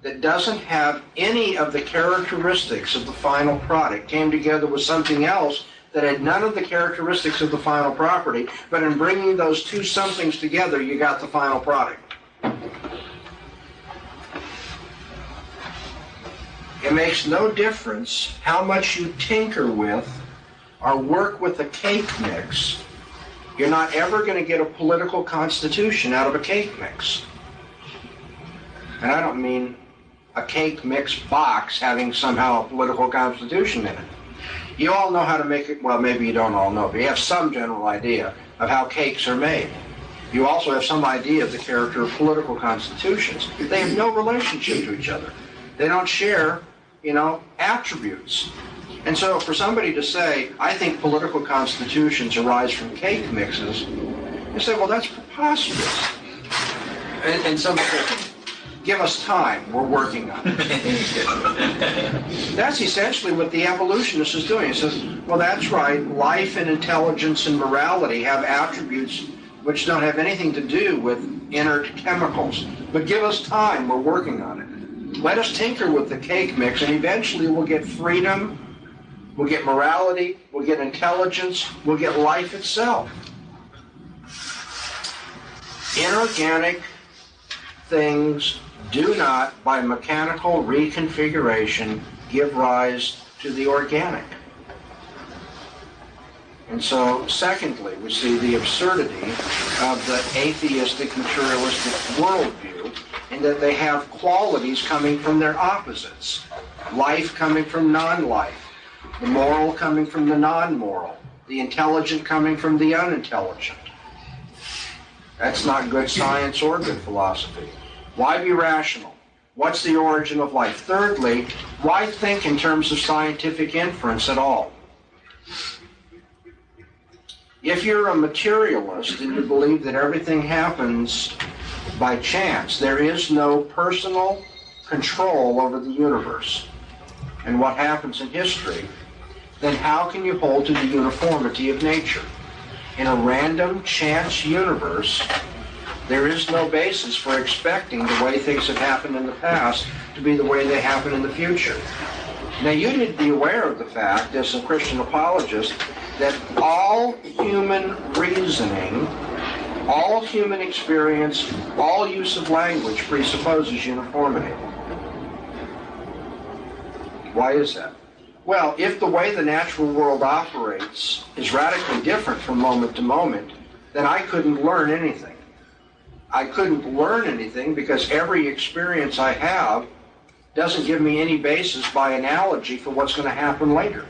Speaker 13: that doesn't have any of the characteristics of the final product came together with something else that had none of the characteristics of the final property, but in bringing those two somethings together, you got the final product. It makes no difference how much you tinker with or work with a cake mix. You're not ever going to get a political constitution out of a cake mix. And I don't mean a cake mix box having somehow a political constitution in it. You all know how to make it, well, maybe you don't all know, but you have some general idea of how cakes are made. You also have some idea of the character of political constitutions. They have no relationship to each other. They don't share, attributes. And so for somebody to say, I think political constitutions arise from cake mixes, you say, well, that's preposterous. And somebody says, give us time, we're working on it. That's essentially what the evolutionist is doing. He says, well, that's right, life and intelligence and morality have attributes which don't have anything to do with inert chemicals. But give us time, we're working on it. Let us tinker with the cake mix, and eventually we'll get freedom, we'll get morality, we'll get intelligence, we'll get life itself. Inorganic things do not, by mechanical reconfiguration, give rise to the organic. And so, secondly, we see the absurdity of the atheistic materialistic worldview in that they have qualities coming from their opposites. Life coming from non-life, the moral coming from the non-moral, the intelligent coming from the unintelligent. That's not good science or good philosophy. Why be rational? What's the origin of life? Thirdly, why think in terms of scientific inference at all? If you're a materialist and you believe that everything happens by chance, there is no personal control over the universe and what happens in history, then how can you hold to the uniformity of nature? In a random chance universe, there is no basis for expecting the way things have happened in the past to be the way they happen in the future. Now, you need to be aware of the fact, as a Christian apologist, that all human reasoning, all human experience, all use of language presupposes uniformity. Why is that? Well, if the way the natural world operates is radically different from moment to moment, then I couldn't learn anything. I couldn't learn anything because every experience I have doesn't give me any basis by analogy for what's going to happen later.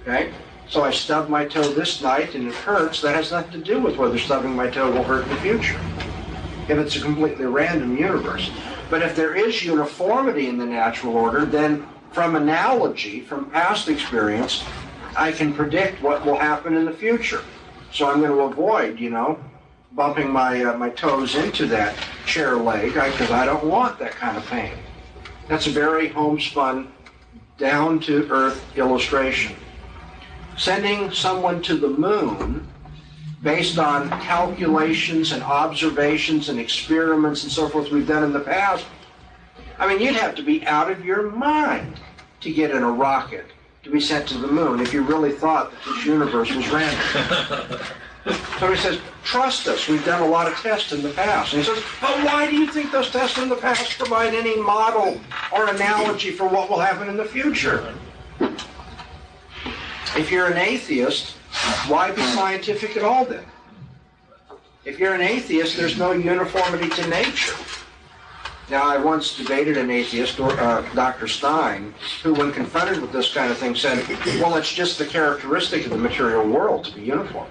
Speaker 13: Okay? So I stubbed my toe this night and it hurts. That has nothing to do with whether stubbing my toe will hurt in the future, if it's a completely random universe. But if there is uniformity in the natural order, then from analogy, from past experience, I can predict what will happen in the future. So I'm going to avoid, bumping my toes into that chair leg because I don't want that kind of pain. That's a very homespun, down-to-earth illustration. Sending someone to the moon based on calculations and observations and experiments and so forth we've done in the past I mean, you'd have to be out of your mind to get in a rocket to be sent to the moon if you really thought that this universe was random. So he says, trust us. We've done a lot of tests in the past. And he says, but why do you think those tests in the past provide any model or analogy for what will happen in the future? If you're an atheist, why be scientific at all then? If you're an atheist, there's no uniformity to nature. Now, I once debated an atheist, Dr. Stein, who, when confronted with this kind of thing, said, well, it's just the characteristic of the material world to be uniform.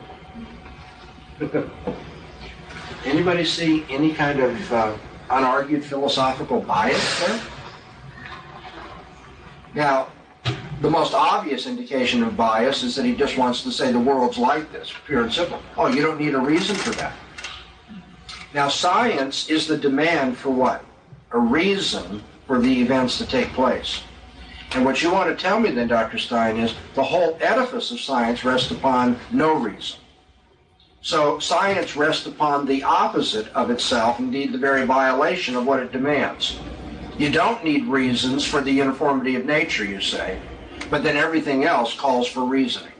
Speaker 13: Anybody see any kind of unargued philosophical bias there? Now, the most obvious indication of bias is that he just wants to say the world's like this, pure and simple. Oh, you don't need a reason for that. Now, science is the demand for what? A reason for the events to take place. And what you want to tell me then, Dr. Stein, is the whole edifice of science rests upon no reason. So science rests upon the opposite of itself, indeed the very violation of what it demands. You don't need reasons for the uniformity of nature, you say, but then everything else calls for reasoning,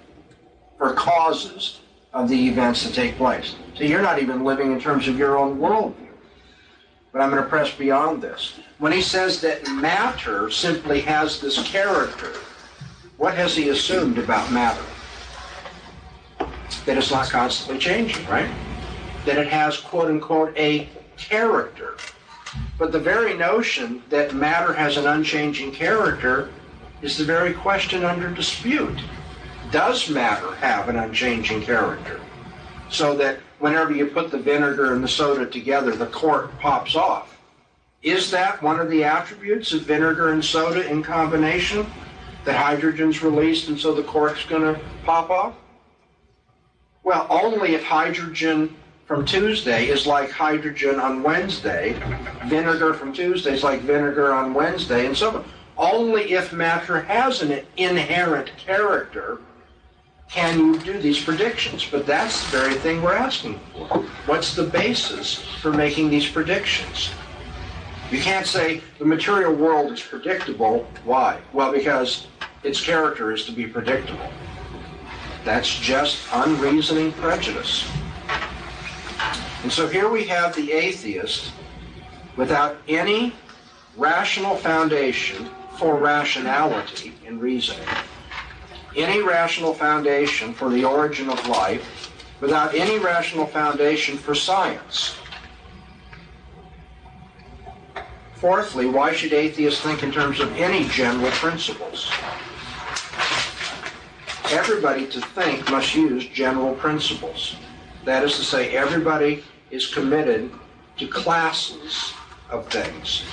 Speaker 13: for causes of the events that take place. So you're not even living in terms of your own worldview. But I'm going to press beyond this. When he says that matter simply has this character, what has he assumed about matter? That it's not constantly changing, right? That it has, quote unquote, a character. But the very notion that matter has an unchanging character is the very question under dispute. Does matter have an unchanging character? So that whenever you put the vinegar and the soda together, the cork pops off. Is that one of the attributes of vinegar and soda in combination? That hydrogen's released and so the cork's going to pop off? Well, only if hydrogen from Tuesday is like hydrogen on Wednesday, vinegar from Tuesday is like vinegar on Wednesday, and so on. Only if matter has an inherent character can you do these predictions. But that's the very thing we're asking for. What's the basis for making these predictions? You can't say the material world is predictable. Why? Well, because its character is to be predictable. That's just unreasoning prejudice. And so here we have the atheist without any rational foundation for rationality in reasoning, any rational foundation for the origin of life, without any rational foundation for science. Fourthly, why should atheists think in terms of any general principles? Everybody to think must use general principles. That is to say, everybody is committed to classes of things.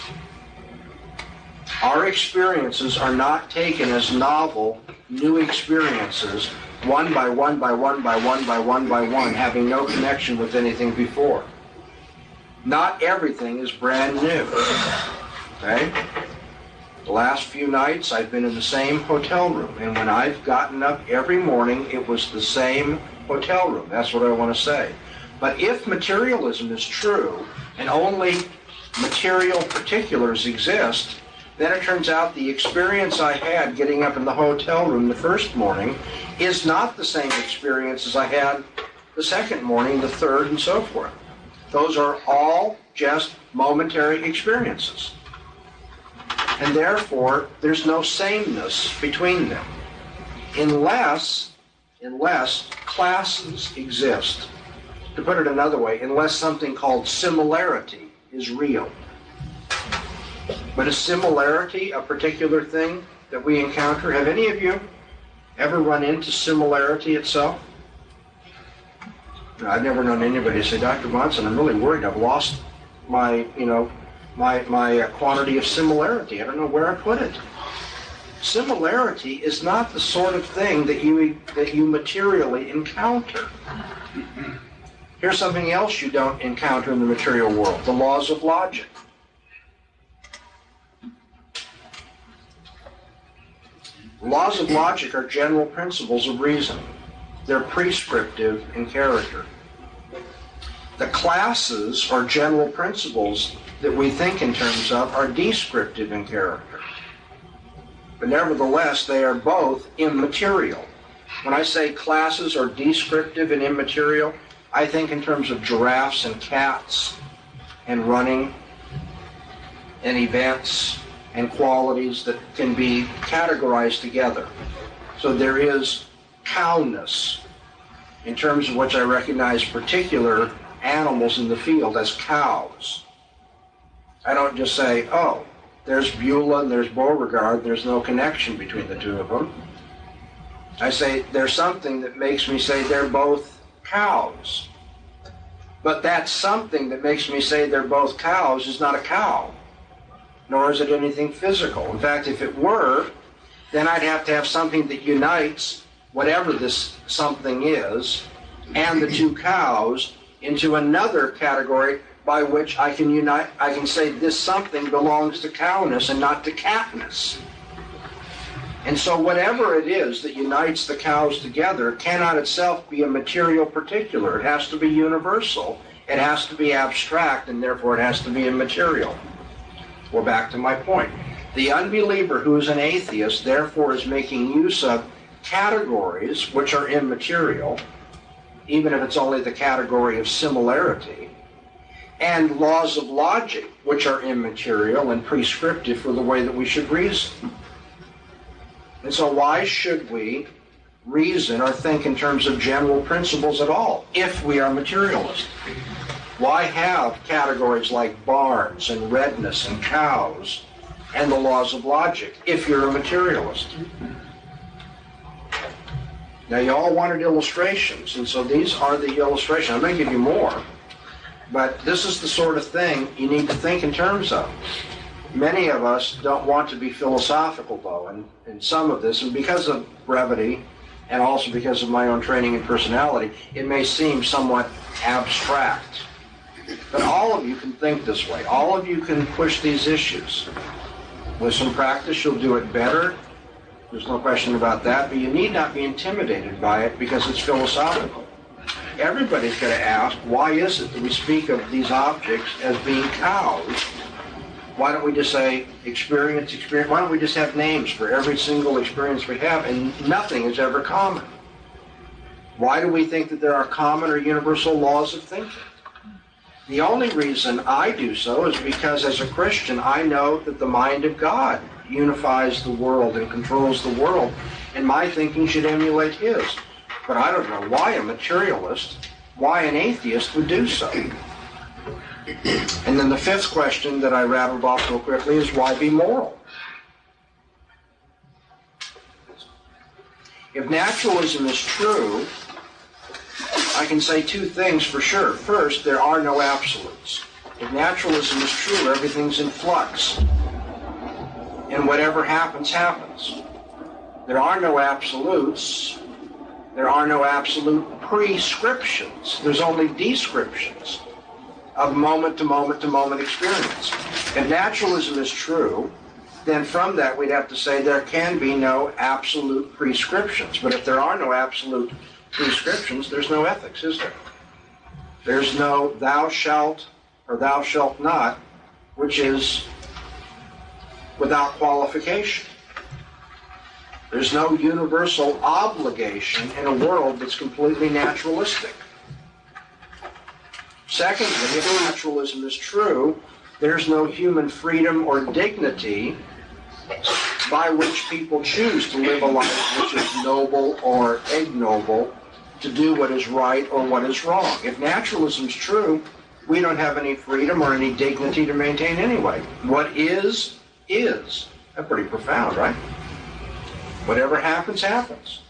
Speaker 13: Our experiences are not taken as novel, new experiences, one by one by one by one by one by one, having no connection with anything before. Not everything is brand new. Okay? The last few nights I've been in the same hotel room, and when I've gotten up every morning, it was the same hotel room. That's what I want to say. But if materialism is true, and only material particulars exist, then it turns out the experience I had getting up in the hotel room the first morning is not the same experience as I had the second morning, the third, and so forth. Those are all just momentary experiences. And therefore, there's no sameness between them. Unless classes exist. To put it another way, unless something called similarity is real. But is similarity a particular thing that we encounter? Have any of you ever run into similarity itself? I've never known anybody say, Dr. Monson, I'm really worried. I've lost my quantity of similarity. I don't know where I put it. Similarity is not the sort of thing that you materially encounter. Here's something else you don't encounter in the material world, the laws of logic. Laws of logic are general principles of reasoning. They're prescriptive in character. The classes are general principles that we think in terms of are descriptive in character. But nevertheless, they are both immaterial. When I say classes are descriptive and immaterial, I think in terms of giraffes and cats and running and events and qualities that can be categorized together. So there is cowness, in terms of which I recognize particular animals in the field as cows. I don't just say, oh, there's Beulah and there's Beauregard, there's no connection between the two of them. I say there's something that makes me say they're both cows. But that something that makes me say they're both cows is not a cow, nor is it anything physical. In fact, if it were, then I'd have to have something that unites whatever this something is and the two cows into another category by which I can say this something belongs to cowness and not to catness. And so whatever it is that unites the cows together cannot itself be a material particular. It has to be universal. It has to be abstract, and therefore it has to be immaterial. We're back to my point. The unbeliever who is an atheist, therefore, is making use of categories which are immaterial, even if it's only the category of similarity, and laws of logic which are immaterial and prescriptive for the way that we should reason. And so why should we reason or think in terms of general principles at all if we are materialist? Why have categories like barns and redness and cows and the laws of logic if you're a materialist? Now, you all wanted illustrations, and so these are the illustrations. I'm going to give you more, but this is the sort of thing you need to think in terms of. Many of us don't want to be philosophical, though, and some of this, and because of brevity, and also because of my own training and personality, it may seem somewhat abstract. But all of you can think this way. All of you can push these issues. With some practice, you'll do it better. There's no question about that, but you need not be intimidated by it because it's philosophical. Everybody's going to ask, why is it that we speak of these objects as being cows? Why don't we just say experience? Why don't we just have names for every single experience we have, and nothing is ever common? Why do we think that there are common or universal laws of thinking? The only reason I do so is because as a Christian, I know that the mind of God unifies the world and controls the world, and my thinking should emulate his. But I don't know why a materialist, why an atheist would do so. And then the fifth question that I rattled off real quickly is, why be moral? If naturalism is true, I can say two things for sure. First, there are no absolutes. If naturalism is true, everything's in flux. And whatever happens, happens. There are no absolutes. There are no absolute prescriptions. There's only descriptions of moment to moment to moment experience. If naturalism is true, then from that we'd have to say there can be no absolute prescriptions. But if there are no absolute prescriptions, there's no ethics, is there? There's no thou shalt or thou shalt not, which is without qualification. There's no universal obligation in a world that's completely naturalistic. Secondly, if naturalism is true, there's no human freedom or dignity by which people choose to live a life which is noble or ignoble, to do what is right or what is wrong. If naturalism is true, we don't have any freedom or any dignity to maintain anyway. What is. That's pretty profound, right? Whatever happens, happens.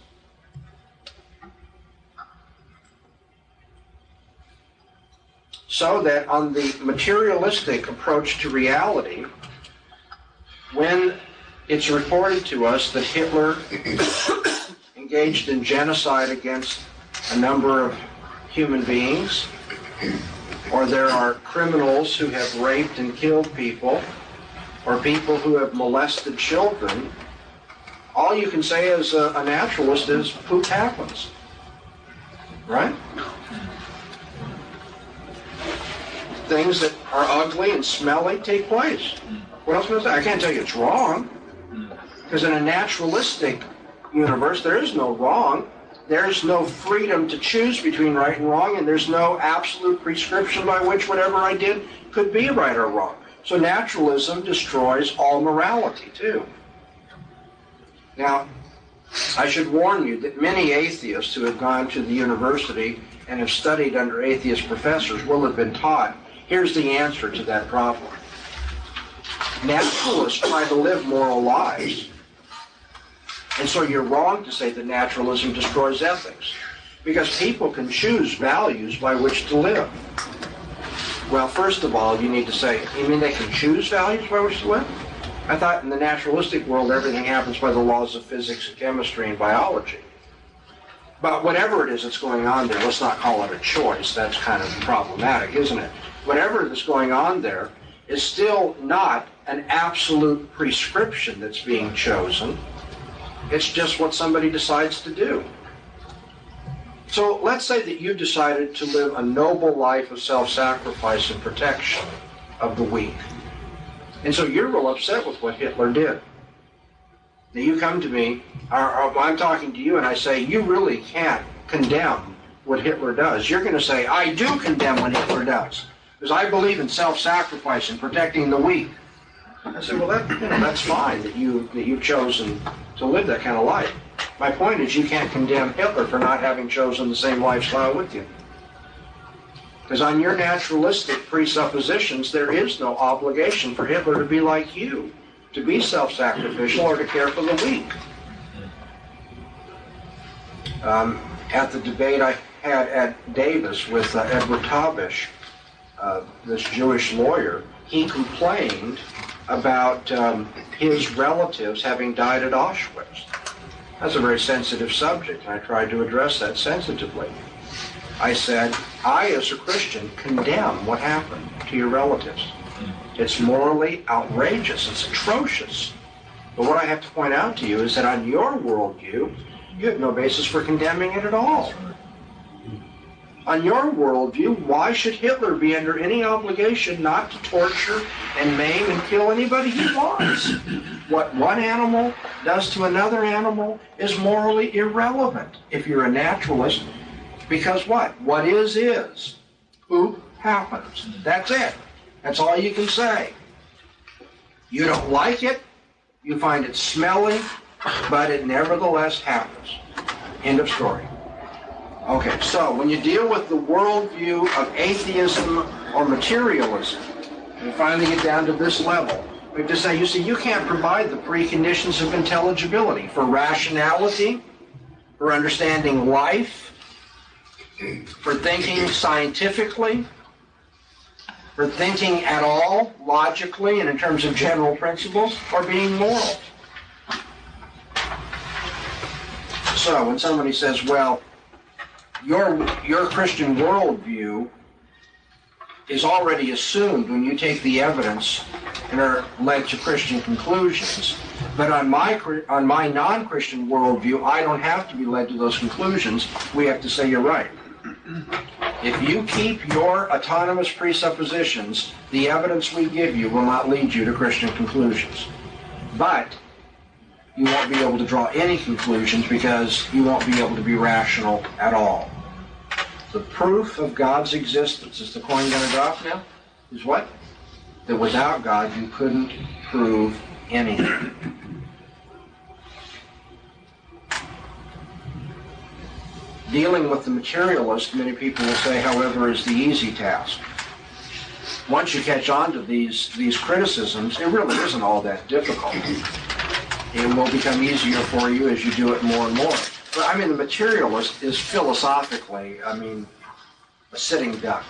Speaker 13: So that on the materialistic approach to reality, when it's reported to us that Hitler engaged in genocide against a number of human beings, or there are criminals who have raped and killed people, or people who have molested children, all you can say as a naturalist is, poop happens, right? things that are ugly and smelly take place. What else can I say? I can't tell you it's wrong. Because in a naturalistic universe, there is no wrong. There's no freedom to choose between right and wrong, and there's no absolute prescription by which whatever I did could be right or wrong. So naturalism destroys all morality, too. Now, I should warn you that many atheists who have gone to the university and have studied under atheist professors will have been taught, here's the answer to that problem. Naturalists try to live moral lives. And so you're wrong to say that naturalism destroys ethics, because people can choose values by which to live. Well, first of all, you need to say, you mean they can choose values by which to live? I thought in the naturalistic world, everything happens by the laws of physics and chemistry and biology. But whatever it is that's going on there, let's not call it a choice. That's kind of problematic, isn't it? Whatever that's going on there is still not an absolute prescription that's being chosen. It's just what somebody decides to do. So let's say that you decided to live a noble life of self-sacrifice and protection of the weak. And so you're real upset with what Hitler did. Now you come to me, or I'm talking to you, and I say, you really can't condemn what Hitler does. You're going to say, I do condemn what Hitler does, because I believe in self-sacrifice and protecting the weak. I said, well, that's fine that you've chosen to live that kind of life. My point is, you can't condemn Hitler for not having chosen the same lifestyle with you. Because on your naturalistic presuppositions, there is no obligation for Hitler to be like you, to be self-sacrificial or to care for the weak. At the debate I had at Davis with Edward Tabish, this Jewish lawyer, he complained about his relatives having died at Auschwitz. That's a very sensitive subject, and I tried to address that sensitively. I said, I, as a Christian, condemn what happened to your relatives. It's morally outrageous. It's atrocious. But what I have to point out to you is that on your worldview, you have no basis for condemning it at all. On your worldview, why should Hitler be under any obligation not to torture and maim and kill anybody he wants? What one animal does to another animal is morally irrelevant if you're a naturalist, because what? What is. Poop happens. That's it. That's all you can say. You don't like it, you find it smelly, but it nevertheless happens. End of story. Okay, so when you deal with the worldview of atheism or materialism, and finally get down to this level, we have to say, you see, you can't provide the preconditions of intelligibility for rationality, for understanding life, for thinking scientifically, for thinking at all logically and in terms of general principles, or being moral. So when somebody says, well, your Christian worldview is already assumed when you take the evidence and are led to Christian conclusions, but on my non-Christian worldview, I don't have to be led to those conclusions. We have to say you're right. If you keep your autonomous presuppositions, the evidence we give you will not lead you to Christian conclusions. But you won't be able to draw any conclusions because you won't be able to be rational at all. The proof of God's existence, is the coin going to drop now? Is what? That without God you couldn't prove anything. Dealing with the materialist, many people will say, however, is the easy task. Once you catch on to these criticisms, it really isn't all that difficult. It will become easier for you as you do it more and more. But I mean, the materialist is philosophically, a sitting duck.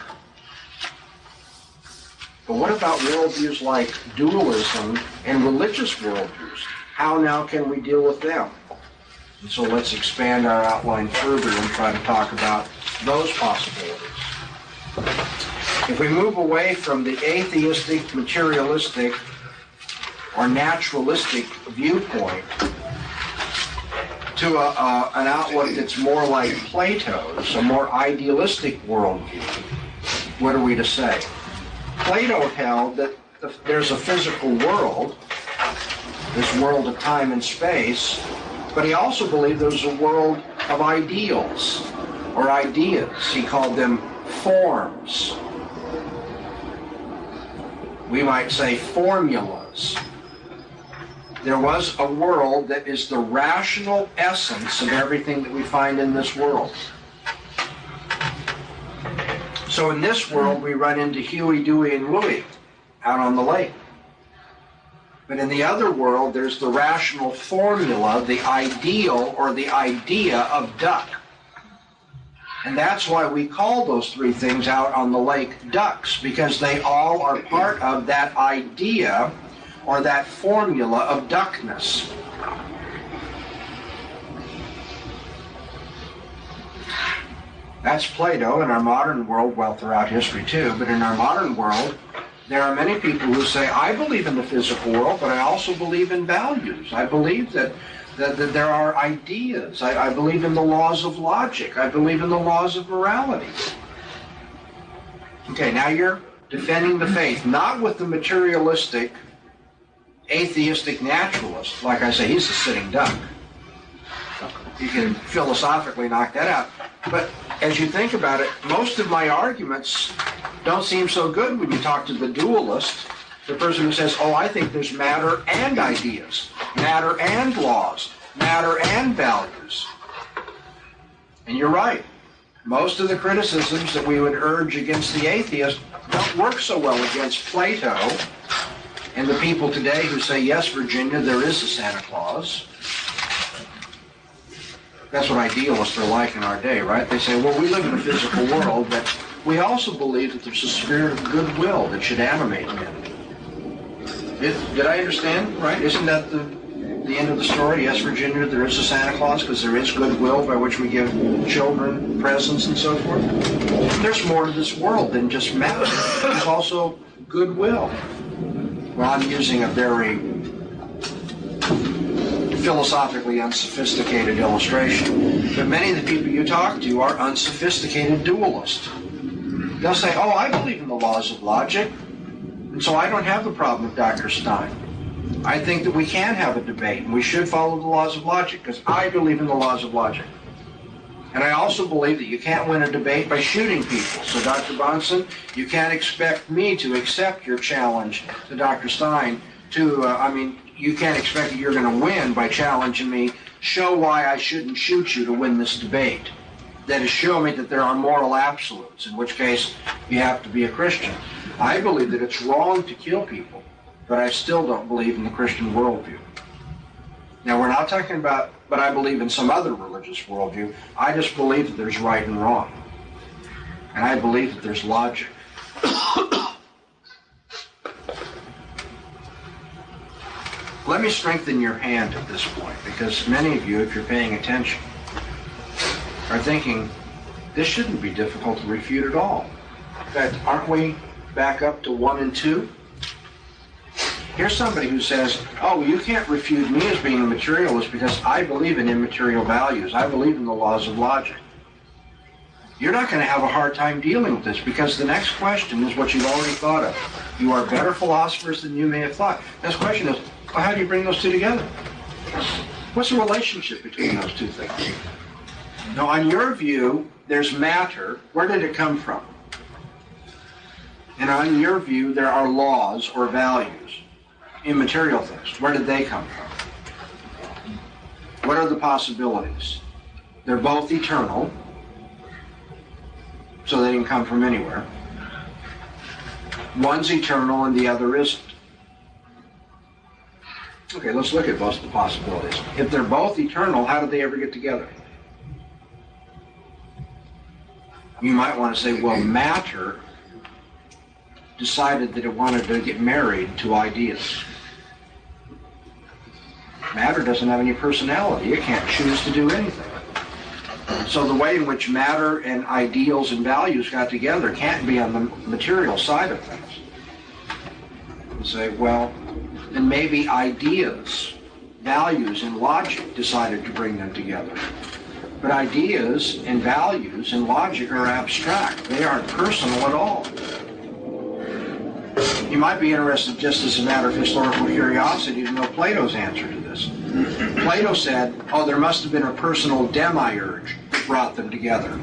Speaker 13: But what about worldviews like dualism and religious worldviews? How now can we deal with them? And so let's expand our outline further and try to talk about those possibilities. If we move away from the atheistic, materialistic, or naturalistic viewpoint to an outlook that's more like Plato's, a more idealistic worldview, what are we to say? Plato held that there's a physical world, this world of time and space, but he also believed there was a world of ideals or ideas. He called them forms. We might say formulas. There was a world that is the rational essence of everything that we find in this world. So in this world, we run into Huey, Dewey, and Louie out on the lake. But in the other world, there's the rational formula, the ideal or the idea of duck. And that's why we call those three things out on the lake ducks, because they all are part of that idea or that formula of duckness. That's Plato in our modern world, well, throughout history too, but in our modern world, there are many people who say, I believe in the physical world, but I also believe in values. I believe that there are ideas. I believe in the laws of logic. I believe in the laws of morality. Okay, now you're defending the faith, not with the materialistic, atheistic naturalist. Like I say, he's a sitting duck. You can philosophically knock that out. But as you think about it, most of my arguments don't seem so good when you talk to the dualist, the person who says, oh, I think there's matter and ideas, matter and laws, matter and values. And you're right. Most of the criticisms that we would urge against the atheist don't work so well against Plato and the people today who say, yes, Virginia, there is a Santa Claus. That's what idealists are like in our day, right? They say, well, we live in a physical world, but we also believe that there's a spirit of goodwill that should animate men. Did I understand, right? Isn't that the end of the story? Yes, Virginia, there is a Santa Claus because there is goodwill by which we give children presents and so forth. There's more to this world than just matter. There's also goodwill. Well, I'm using a very philosophically unsophisticated illustration, but many of the people you talk to are unsophisticated dualists. They'll say, oh, I believe in the laws of logic, and so I don't have the problem with Dr. Stein. I think that we can have a debate, and we should follow the laws of logic, because I believe in the laws of logic. And I also believe that you can't win a debate by shooting people. So, Dr. Bonson, you can't expect me to accept your challenge to Dr. Stein to, you can't expect that you're going to win by challenging me, show why I shouldn't shoot you to win this debate. That is, show me that there are moral absolutes, in which case you have to be a Christian. I believe that it's wrong to kill people, but I still don't believe in the Christian worldview. Now, we're not talking about, but I believe in some other religious worldview. I just believe that there's right and wrong. And I believe that there's logic. Let me strengthen your hand at this point, because many of you, if you're paying attention, are thinking, this shouldn't be difficult to refute at all. In fact, aren't we back up to 1 and 2? Here's somebody who says, oh, you can't refute me as being a materialist because I believe in immaterial values. I believe in the laws of logic. You're not going to have a hard time dealing with this, because the next question is what you've already thought of. You are better philosophers than you may have thought. Next question is, well, how do you bring those two together? What's the relationship between those two things? Now, on your view, there's matter. Where did it come from? And on your view, there are laws or values, immaterial things. Where did they come from? What are the possibilities? They're both eternal, so they can come from anywhere. One's eternal and the other isn't. Okay, let's look at both of the possibilities. If they're both eternal, how did they ever get together? You might want to say, well, matter decided that it wanted to get married to ideas. Matter doesn't have any personality. It can't choose to do anything. So the way in which matter and ideals and values got together can't be on the material side of things. You say, well, then maybe ideas, values, and logic decided to bring them together. But ideas and values and logic are abstract. They aren't personal at all. You might be interested, just as a matter of historical curiosity, to know Plato's answer to this. Plato said, oh, there must have been a personal demiurge that brought them together.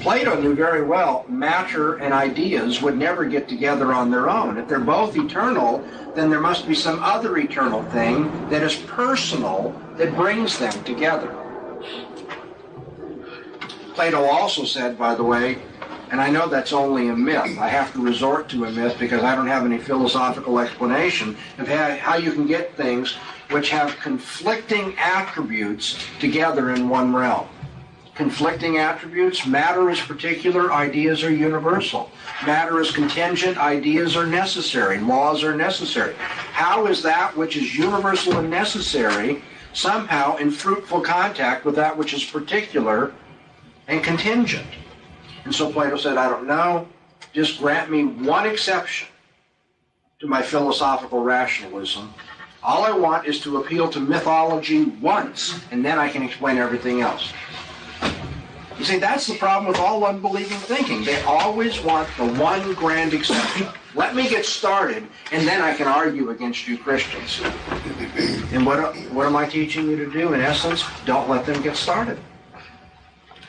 Speaker 13: Plato knew very well matter and ideas would never get together on their own. If they're both eternal, then there must be some other eternal thing that is personal that brings them together. Plato also said, by the way, and I know that's only a myth. I have to resort to a myth because I don't have any philosophical explanation of how you can get things which have conflicting attributes together in one realm. Conflicting attributes, matter is particular, ideas are universal. Matter is contingent, ideas are necessary, laws are necessary. How is that which is universal and necessary somehow in fruitful contact with that which is particular and contingent? And so Plato said, I don't know, just grant me one exception to my philosophical rationalism. All I want is to appeal to mythology once, and then I can explain everything else. You see, that's the problem with all unbelieving thinking. They always want the one grand exception. Let me get started, and then I can argue against you Christians. And what am I teaching you to do? In essence, don't let them get started.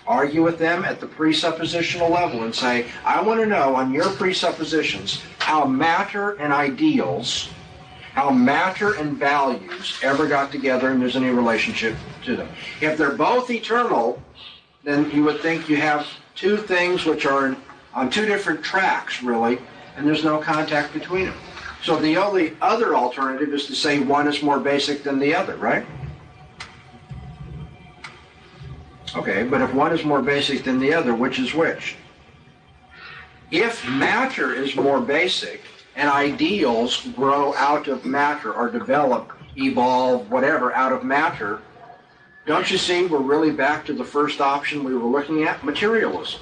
Speaker 13: Argue with them at the presuppositional level and say, I want to know on your presuppositions how matter and ideals, how matter and values ever got together and there's any relationship to them. If they're both eternal, then you would think you have two things which are on two different tracks, really, and there's no contact between them. So the only other alternative is to say one is more basic than the other, right? Okay, but if one is more basic than the other, which is which? If matter is more basic and ideals grow out of matter or develop, evolve, whatever, out of matter, don't you see we're really back to the first option we were looking at? Materialism.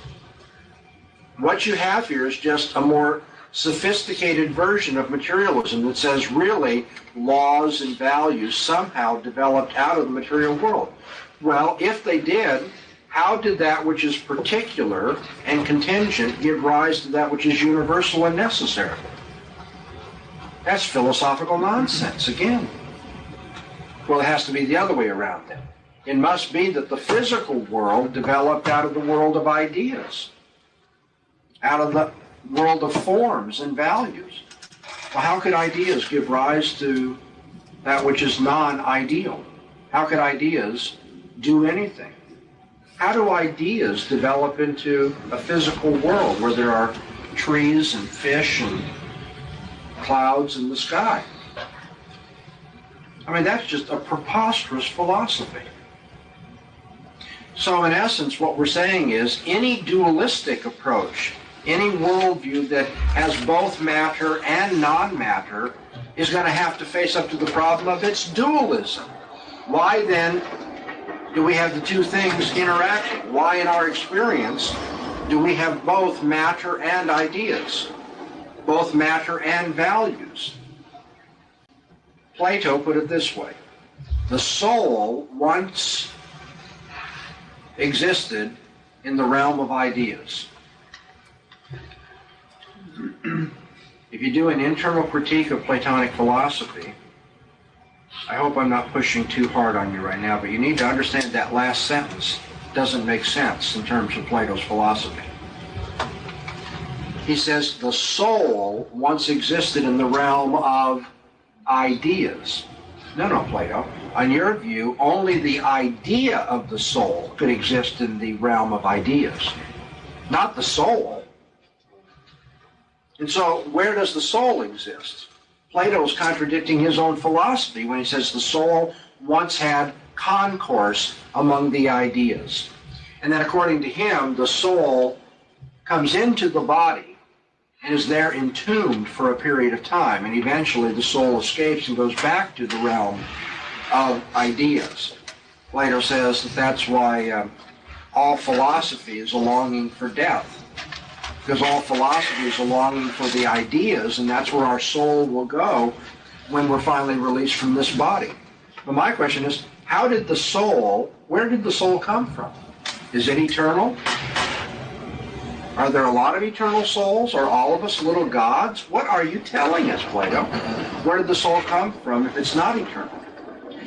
Speaker 13: What you have here is just a more sophisticated version of materialism that says really laws and values somehow developed out of the material world. Well, if they did, how did that which is particular and contingent give rise to that which is universal and necessary? That's philosophical nonsense again. Well, it has to be the other way around then. It must be that the physical world developed out of the world of ideas, out of the world of forms and values. Well, how could ideas give rise to that which is non-ideal? How could ideas do anything? How do ideas develop into a physical world where there are trees and fish and clouds in the sky? I mean, that's just a preposterous philosophy. So in essence, what we're saying is any dualistic approach, any worldview that has both matter and non-matter is going to have to face up to the problem of its dualism. Why then do we have the two things interacting? Why in our experience do we have both matter and ideas, both matter and values? Plato put it this way: the soul once existed in the realm of ideas. If you do an internal critique of Platonic philosophy, I hope I'm not pushing too hard on you right now, but you need to understand that last sentence doesn't make sense in terms of Plato's philosophy. He says the soul once existed in the realm of ideas. No, Plato. On your view, only the idea of the soul could exist in the realm of ideas, not the soul. And so where does the soul exist? Plato is contradicting his own philosophy when he says the soul once had concourse among the ideas. And then according to him, the soul comes into the body and is there entombed for a period of time, and eventually the soul escapes and goes back to the realm of ideas. Plato says that that's why all philosophy is a longing for death, because all philosophy is a longing for the ideas, and that's where our soul will go when we're finally released from this body. But my question is, where did the soul come from? Is it eternal? Are there a lot of eternal souls? Are all of us little gods? What are you telling us, Plato? Where did the soul come from if it's not eternal?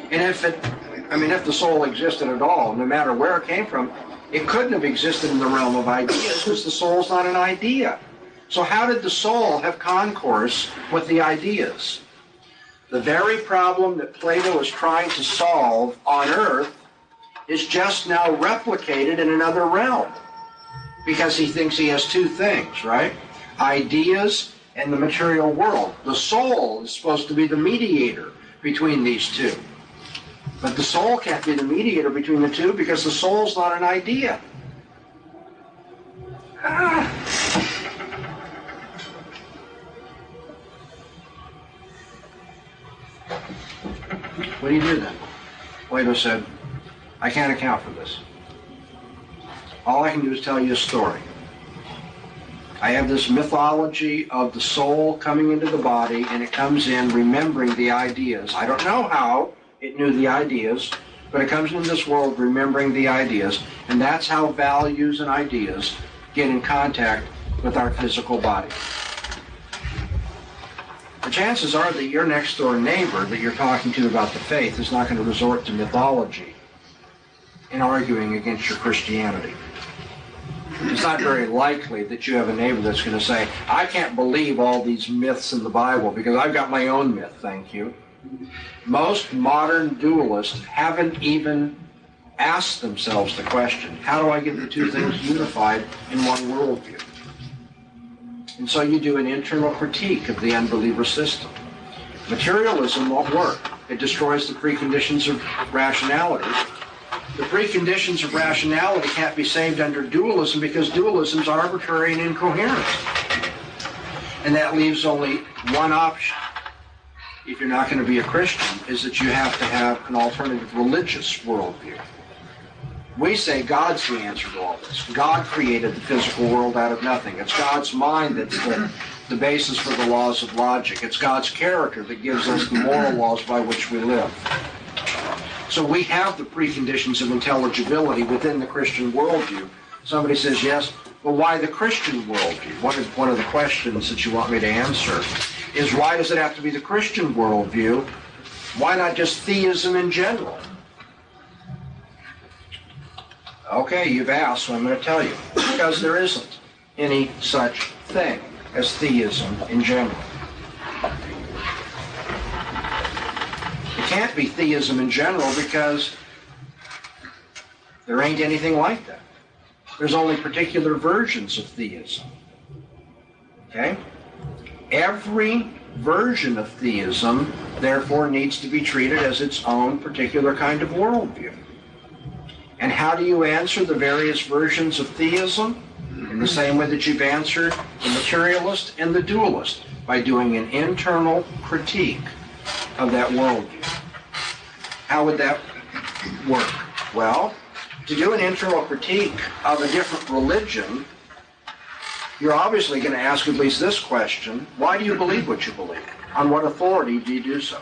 Speaker 13: And if the soul existed at all, no matter where it came from, it couldn't have existed in the realm of ideas because the soul's not an idea. So how did the soul have concourse with the ideas? The very problem that Plato is trying to solve on earth is just now replicated in another realm, because he thinks he has two things, right? Ideas and the material world. The soul is supposed to be the mediator between these two. But the soul can't be the mediator between the two because the soul's not an idea. What do you do then? Plato said, I can't account for this. All I can do is tell you a story. I have this mythology of the soul coming into the body, and it comes in remembering the ideas. I don't know how it knew the ideas, but it comes into this world remembering the ideas, and that's how values and ideas get in contact with our physical body. The chances are that your next door neighbor that you're talking to about the faith is not going to resort to mythology in arguing against your Christianity. It's not very likely that you have a neighbor that's going to say, I can't believe all these myths in the Bible because I've got my own myth, thank you. Most modern dualists haven't even asked themselves the question, how do I get the two things unified in one worldview? And so you do an internal critique of the unbeliever system. Materialism won't work. It destroys the preconditions of rationality. The preconditions of rationality can't be saved under dualism because dualism is arbitrary and incoherent. And that leaves only one option, if you're not going to be a Christian, is that you have to have an alternative religious worldview. We say God's the answer to all this. God created the physical world out of nothing. It's God's mind that's the basis for the laws of logic. It's God's character that gives us the moral laws by which we live. So we have the preconditions of intelligibility within the Christian worldview. Somebody says, yes, well, why the Christian worldview? One of the questions that you want me to answer is, why does it have to be the Christian worldview? Why not just theism in general? Okay, you've asked, so I'm going to tell you. Because there isn't any such thing as theism in general. It can't be theism in general because there ain't anything like that. There's only particular versions of theism. Okay? Every version of theism, therefore, needs to be treated as its own particular kind of worldview. And how do you answer the various versions of theism? In the same way that you've answered the materialist and the dualist, by doing an internal critique of that worldview. How would that work? Well, to do an internal critique of a different religion, you're obviously going to ask at least this question: why do you believe what you believe? On what authority do you do so?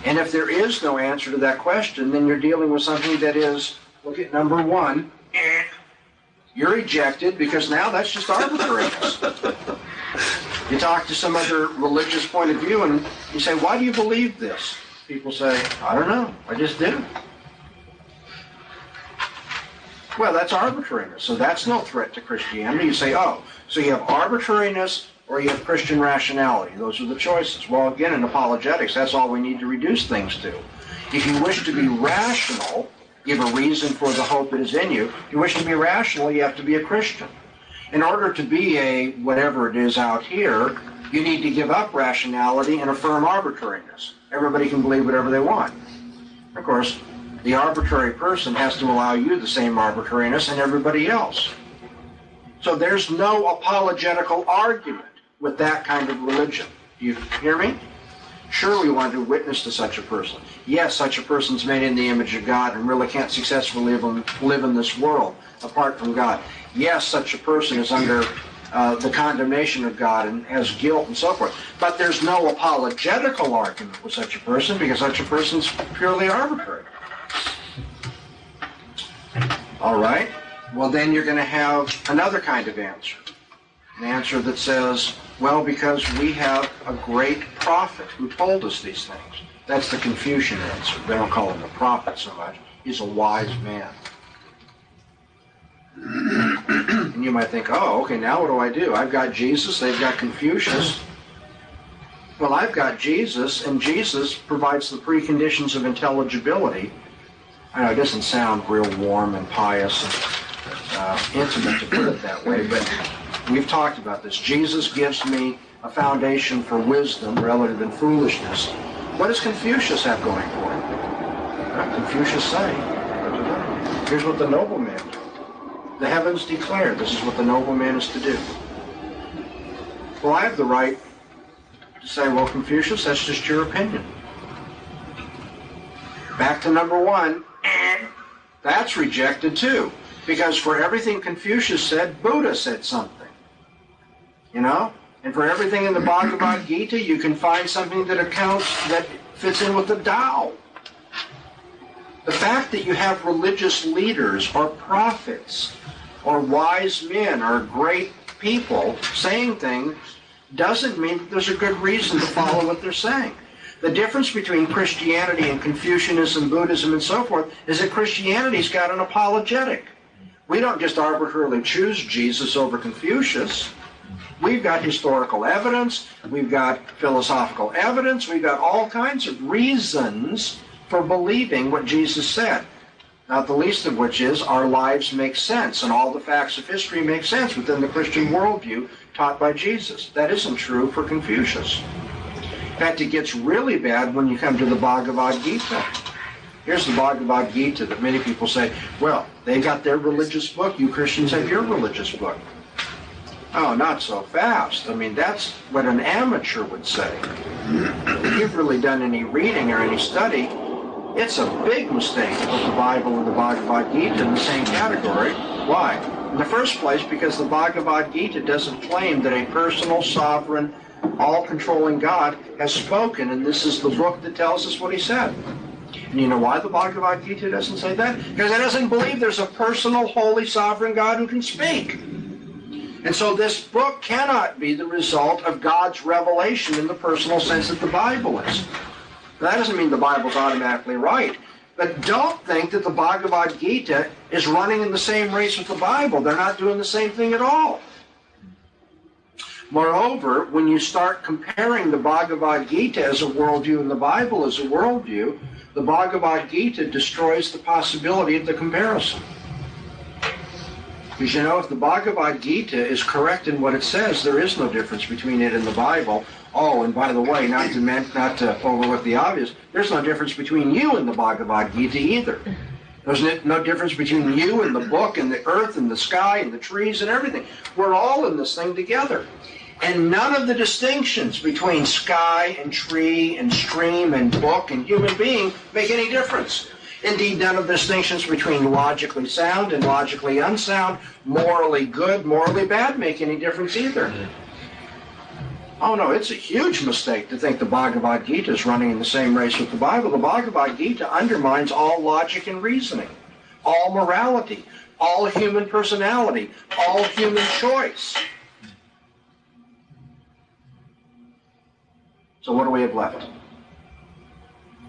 Speaker 13: And if there is no answer to that question, then you're dealing with something that is, look at number one, you're ejected because now that's just arbitrariness. You talk to some other religious point of view and you say, why do you believe this? People say, I don't know, I just do. Well, that's arbitrariness, so that's no threat to Christianity. You say, oh, so you have arbitrariness or you have Christian rationality. Those are the choices. Well, again, in apologetics, that's all we need to reduce things to. If you wish to be rational, give a reason for the hope that is in you. If you wish to be rational, you have to be a Christian. In order to be a whatever it is out here, you need to give up rationality and affirm arbitrariness. Everybody can believe whatever they want. Of course, the arbitrary person has to allow you the same arbitrariness and everybody else. So there's no apologetical argument with that kind of religion. Do you hear me? Sure, we want to witness to such a person. Yes, such a person's made in the image of God and really can't successfully live in this world apart from God. Yes, such a person is under the condemnation of God and has guilt and so forth. But there's no apologetical argument with such a person because such a person's purely arbitrary. All right. Well, then you're going to have another kind of answer. An answer that says, well, because we have a great prophet who told us these things. That's the Confucian answer. They don't call him a prophet so much. He's a wise man. And you might think, oh, okay, now what do? I've got Jesus, they've got Confucius. Well, I've got Jesus, and Jesus provides the preconditions of intelligibility. I know it doesn't sound real warm and pious and intimate to put it that way, but we've talked about this. Jesus gives me a foundation for wisdom rather than foolishness. What does Confucius have going for him? What did Confucius say? Here's what the nobleman did. The heavens declare this is what the nobleman is to do. Well, I have the right to say, well, Confucius, that's just your opinion. Back to number one, that's rejected too. Because for everything Confucius said, Buddha said something. You know? And for everything in the Bhagavad Gita, you can find something that fits in with the Tao. The fact that you have religious leaders or prophets or wise men or great people saying things doesn't mean that there's a good reason to follow what they're saying. The difference between Christianity and Confucianism, Buddhism, and so forth is that Christianity's got an apologetic. We don't just arbitrarily choose Jesus over Confucius. We've got historical evidence, we've got philosophical evidence, we've got all kinds of reasons for believing what Jesus said. Not the least of which is our lives make sense, and all the facts of history make sense within the Christian worldview taught by Jesus. That isn't true for Confucius. In fact, it gets really bad when you come to the Bhagavad Gita. Here's the Bhagavad Gita that many people say, well, they got their religious book, you Christians have your religious book. Oh, not so fast. I mean, that's what an amateur would say. If you've really done any reading or any study, it's a big mistake to put the Bible and the Bhagavad Gita in the same category. Why? In the first place, because the Bhagavad Gita doesn't claim that a personal, sovereign, all-controlling God has spoken, and this is the book that tells us what he said. And you know why the Bhagavad Gita doesn't say that? Because it doesn't believe there's a personal, holy, sovereign God who can speak. And so this book cannot be the result of God's revelation in the personal sense that the Bible is. That doesn't mean the Bible's automatically right. But don't think that the Bhagavad Gita is running in the same race with the Bible. They're not doing the same thing at all. Moreover, when you start comparing the Bhagavad Gita as a worldview and the Bible as a worldview, the Bhagavad Gita destroys the possibility of the comparison. Because you know, if the Bhagavad Gita is correct in what it says, there is no difference between it and the Bible. Oh, and by the way, not to overlook the obvious, there's no difference between you and the Bhagavad Gita either. There's no difference between you and the book and the earth and the sky and the trees and everything. We're all in this thing together. And none of the distinctions between sky and tree and stream and book and human being make any difference. Indeed, none of the distinctions between logically sound and logically unsound, morally good, morally bad make any difference either. Oh no, it's a huge mistake to think the Bhagavad Gita is running in the same race with the Bible. The Bhagavad Gita undermines all logic and reasoning, all morality, all human personality, all human choice. So what do we have left?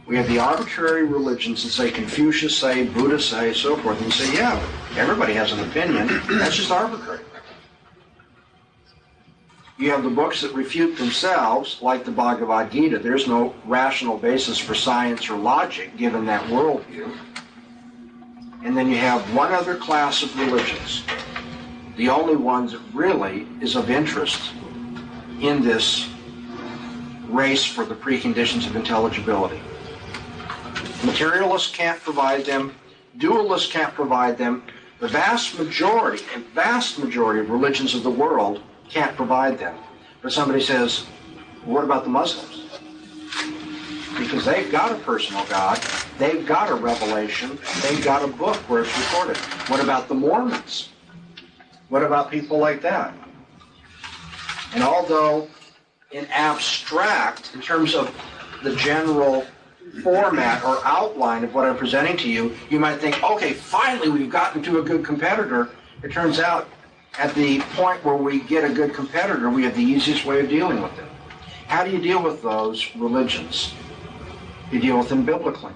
Speaker 13: We have the arbitrary religions that say Confucius say, Buddha say, so forth, and you say, yeah, everybody has an opinion. That's just arbitrary. You have the books that refute themselves, like the Bhagavad Gita. There's no rational basis for science or logic given that worldview. And then you have one other class of religions, the only one that really is of interest in this race for the preconditions of intelligibility. Materialists can't provide them. Dualists can't provide them. The vast majority of religions of the world can't provide them. But somebody says, what about the Muslims? Because they've got a personal God, they've got a revelation, they've got a book where it's recorded. What about the Mormons? What about people like that? And although in abstract, in terms of the general format or outline of what I'm presenting to you, you might think, okay, finally we've gotten to a good competitor. It turns out at the point where we get a good competitor, we have the easiest way of dealing with them. How do you deal with those religions? You deal with them biblically.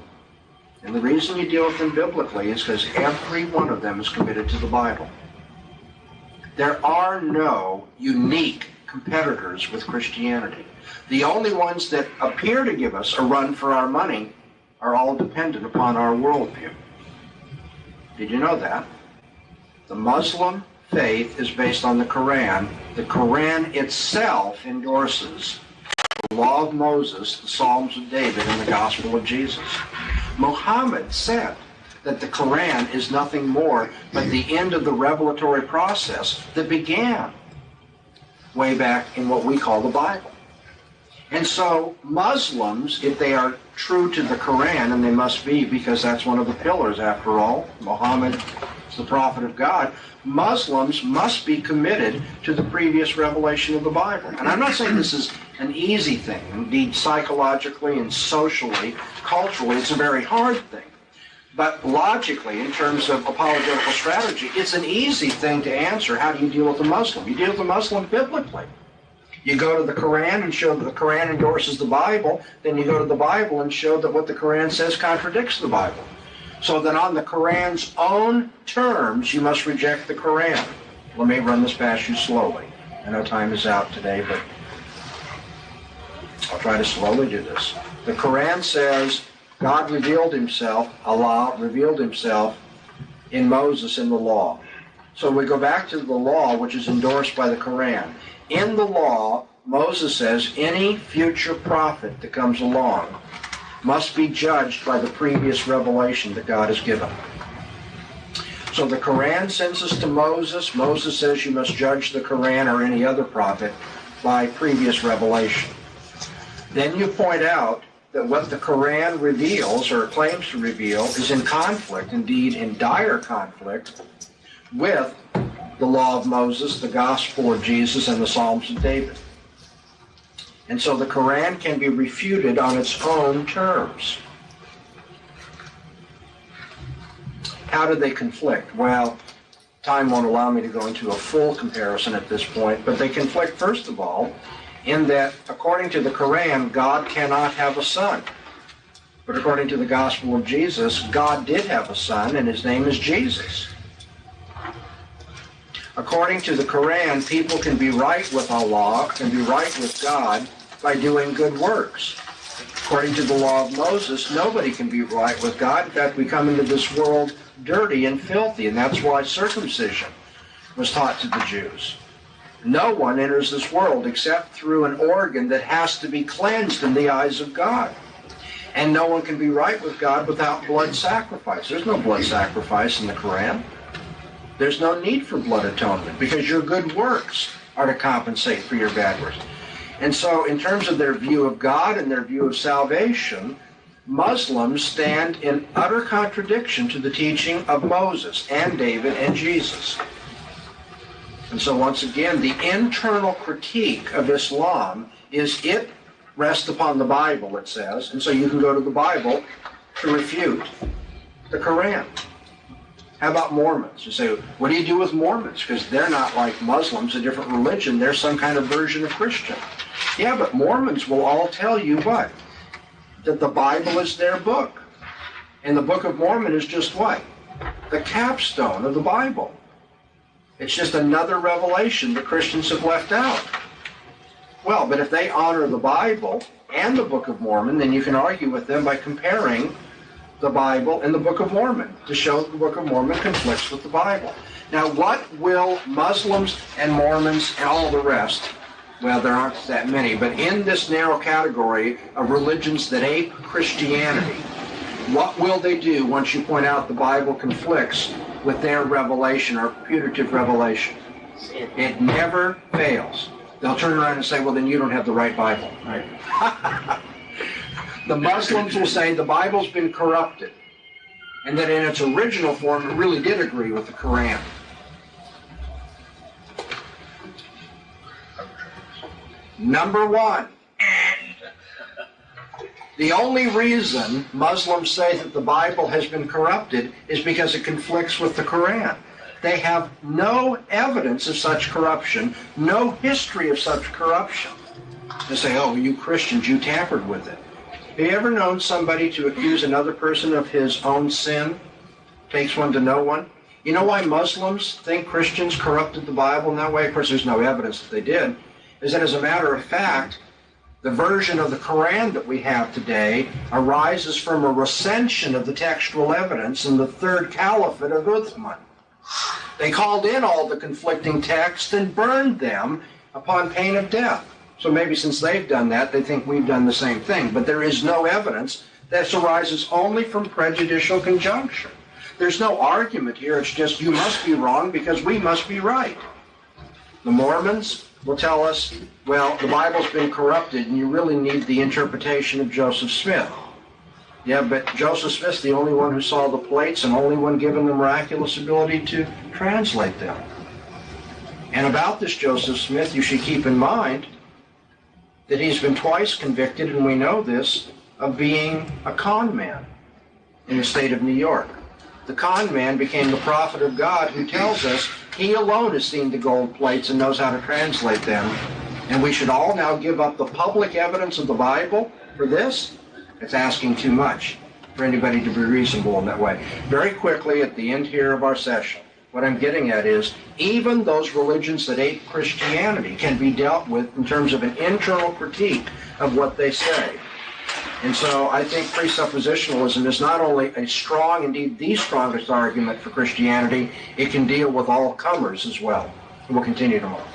Speaker 13: And the reason you deal with them biblically is because every one of them is committed to the Bible. There are no unique competitors with Christianity. The only ones that appear to give us a run for our money are all dependent upon our worldview. Did you know that? The Muslim faith is based on the Quran. The Quran itself endorses the Law of Moses, the Psalms of David, and the Gospel of Jesus. Muhammad said that the Quran is nothing more but the end of the revelatory process that began way back in what we call the Bible. And so Muslims, if they are true to the Quran, and they must be because that's one of the pillars after all, Muhammad is the prophet of God, Muslims must be committed to the previous revelation of the Bible. And I'm not saying this is an easy thing. Indeed, psychologically and socially, culturally, it's a very hard thing. But logically, in terms of apologetical strategy, it's an easy thing to answer. How do you deal with a Muslim? You deal with a Muslim biblically. You go to the Quran and show that the Quran endorses the Bible. Then you go to the Bible and show that what the Quran says contradicts the Bible. So that on the Quran's own terms, you must reject the Quran. Let me run this past you slowly. I know time is out today, but I'll try to slowly do this. The Quran says God revealed himself, Allah revealed himself in Moses in the law. So we go back to the law, which is endorsed by the Quran. In the law, Moses says any future prophet that comes along must be judged by the previous revelation that God has given. So the Quran sends us to Moses. Moses says you must judge the Quran or any other prophet by previous revelation. Then you point out that what the Quran reveals or claims to reveal is in conflict, indeed in dire conflict, with the law of Moses, the gospel of Jesus, and the Psalms of David. And so the Quran can be refuted on its own terms. How do they conflict? Well, time won't allow me to go into a full comparison at this point, but they conflict, first of all, in that according to the Quran, God cannot have a son. But according to the gospel of Jesus, God did have a son, and his name is Jesus. According to the Quran, people can be right with Allah, can be right with God by doing good works. According to the law of Moses, nobody can be right with God. In fact, we come into this world dirty and filthy, and that's why circumcision was taught to the Jews. No one enters this world except through an organ that has to be cleansed in the eyes of God. And no one can be right with God without blood sacrifice. There's no blood sacrifice in the Quran. There's no need for blood atonement because your good works are to compensate for your bad works. And so in terms of their view of God and their view of salvation, Muslims stand in utter contradiction to the teaching of Moses and David and Jesus. And so once again, the internal critique of Islam is it rests upon the Bible, it says, and so you can go to the Bible to refute the Quran. How about Mormons? You say, what do you do with Mormons? Because they're not like Muslims, a different religion. They're some kind of version of Christian. Yeah, but Mormons will all tell you what? That the Bible is their book. And the Book of Mormon is just what? The capstone of the Bible. It's just another revelation that Christians have left out. Well, but if they honor the Bible and the Book of Mormon, then you can argue with them by comparing the Bible and the Book of Mormon to show that the Book of Mormon conflicts with the Bible. Now, what will Muslims and Mormons and all the rest, well, there aren't that many, but in this narrow category of religions that ape Christianity, what will they do once you point out the Bible conflicts with their revelation or putative revelation? It never fails. They'll turn around and say, well, then you don't have the right Bible. Right? The Muslims will say the Bible's been corrupted, and that in its original form it really did agree with the Quran. Number one. The only reason Muslims say that the Bible has been corrupted is because it conflicts with the Quran. They have no evidence of such corruption, no history of such corruption. They say, oh, you Christians, you tampered with it. Have you ever known somebody to accuse another person of his own sin? Takes one to know one. You know why Muslims think Christians corrupted the Bible in that way? Of course, there's no evidence that they did. Is that, as a matter of fact, the version of the Quran that we have today arises from a recension of the textual evidence in the third caliphate of Uthman. They called in all the conflicting texts and burned them upon pain of death. So maybe since they've done that, they think we've done the same thing. But there is no evidence. This arises only from prejudicial conjunction. There's no argument here. It's just you must be wrong because we must be right. The Mormons will tell us, well, the Bible's been corrupted and you really need the interpretation of Joseph Smith. Yeah, but Joseph Smith's the only one who saw the plates and only one given the miraculous ability to translate them. And about this Joseph Smith, you should keep in mind that he's been twice convicted, and we know this, of being a con man in the state of New York. The con man became the prophet of God who tells us he alone has seen the gold plates and knows how to translate them. And we should all now give up the public evidence of the Bible for this? It's asking too much for anybody to be reasonable in that way. Very quickly at the end here of our session, what I'm getting at is even those religions that ape Christianity can be dealt with in terms of an internal critique of what they say. And so I think presuppositionalism is not only a strong, indeed the strongest argument for Christianity, it can deal with all comers as well. And we'll continue tomorrow.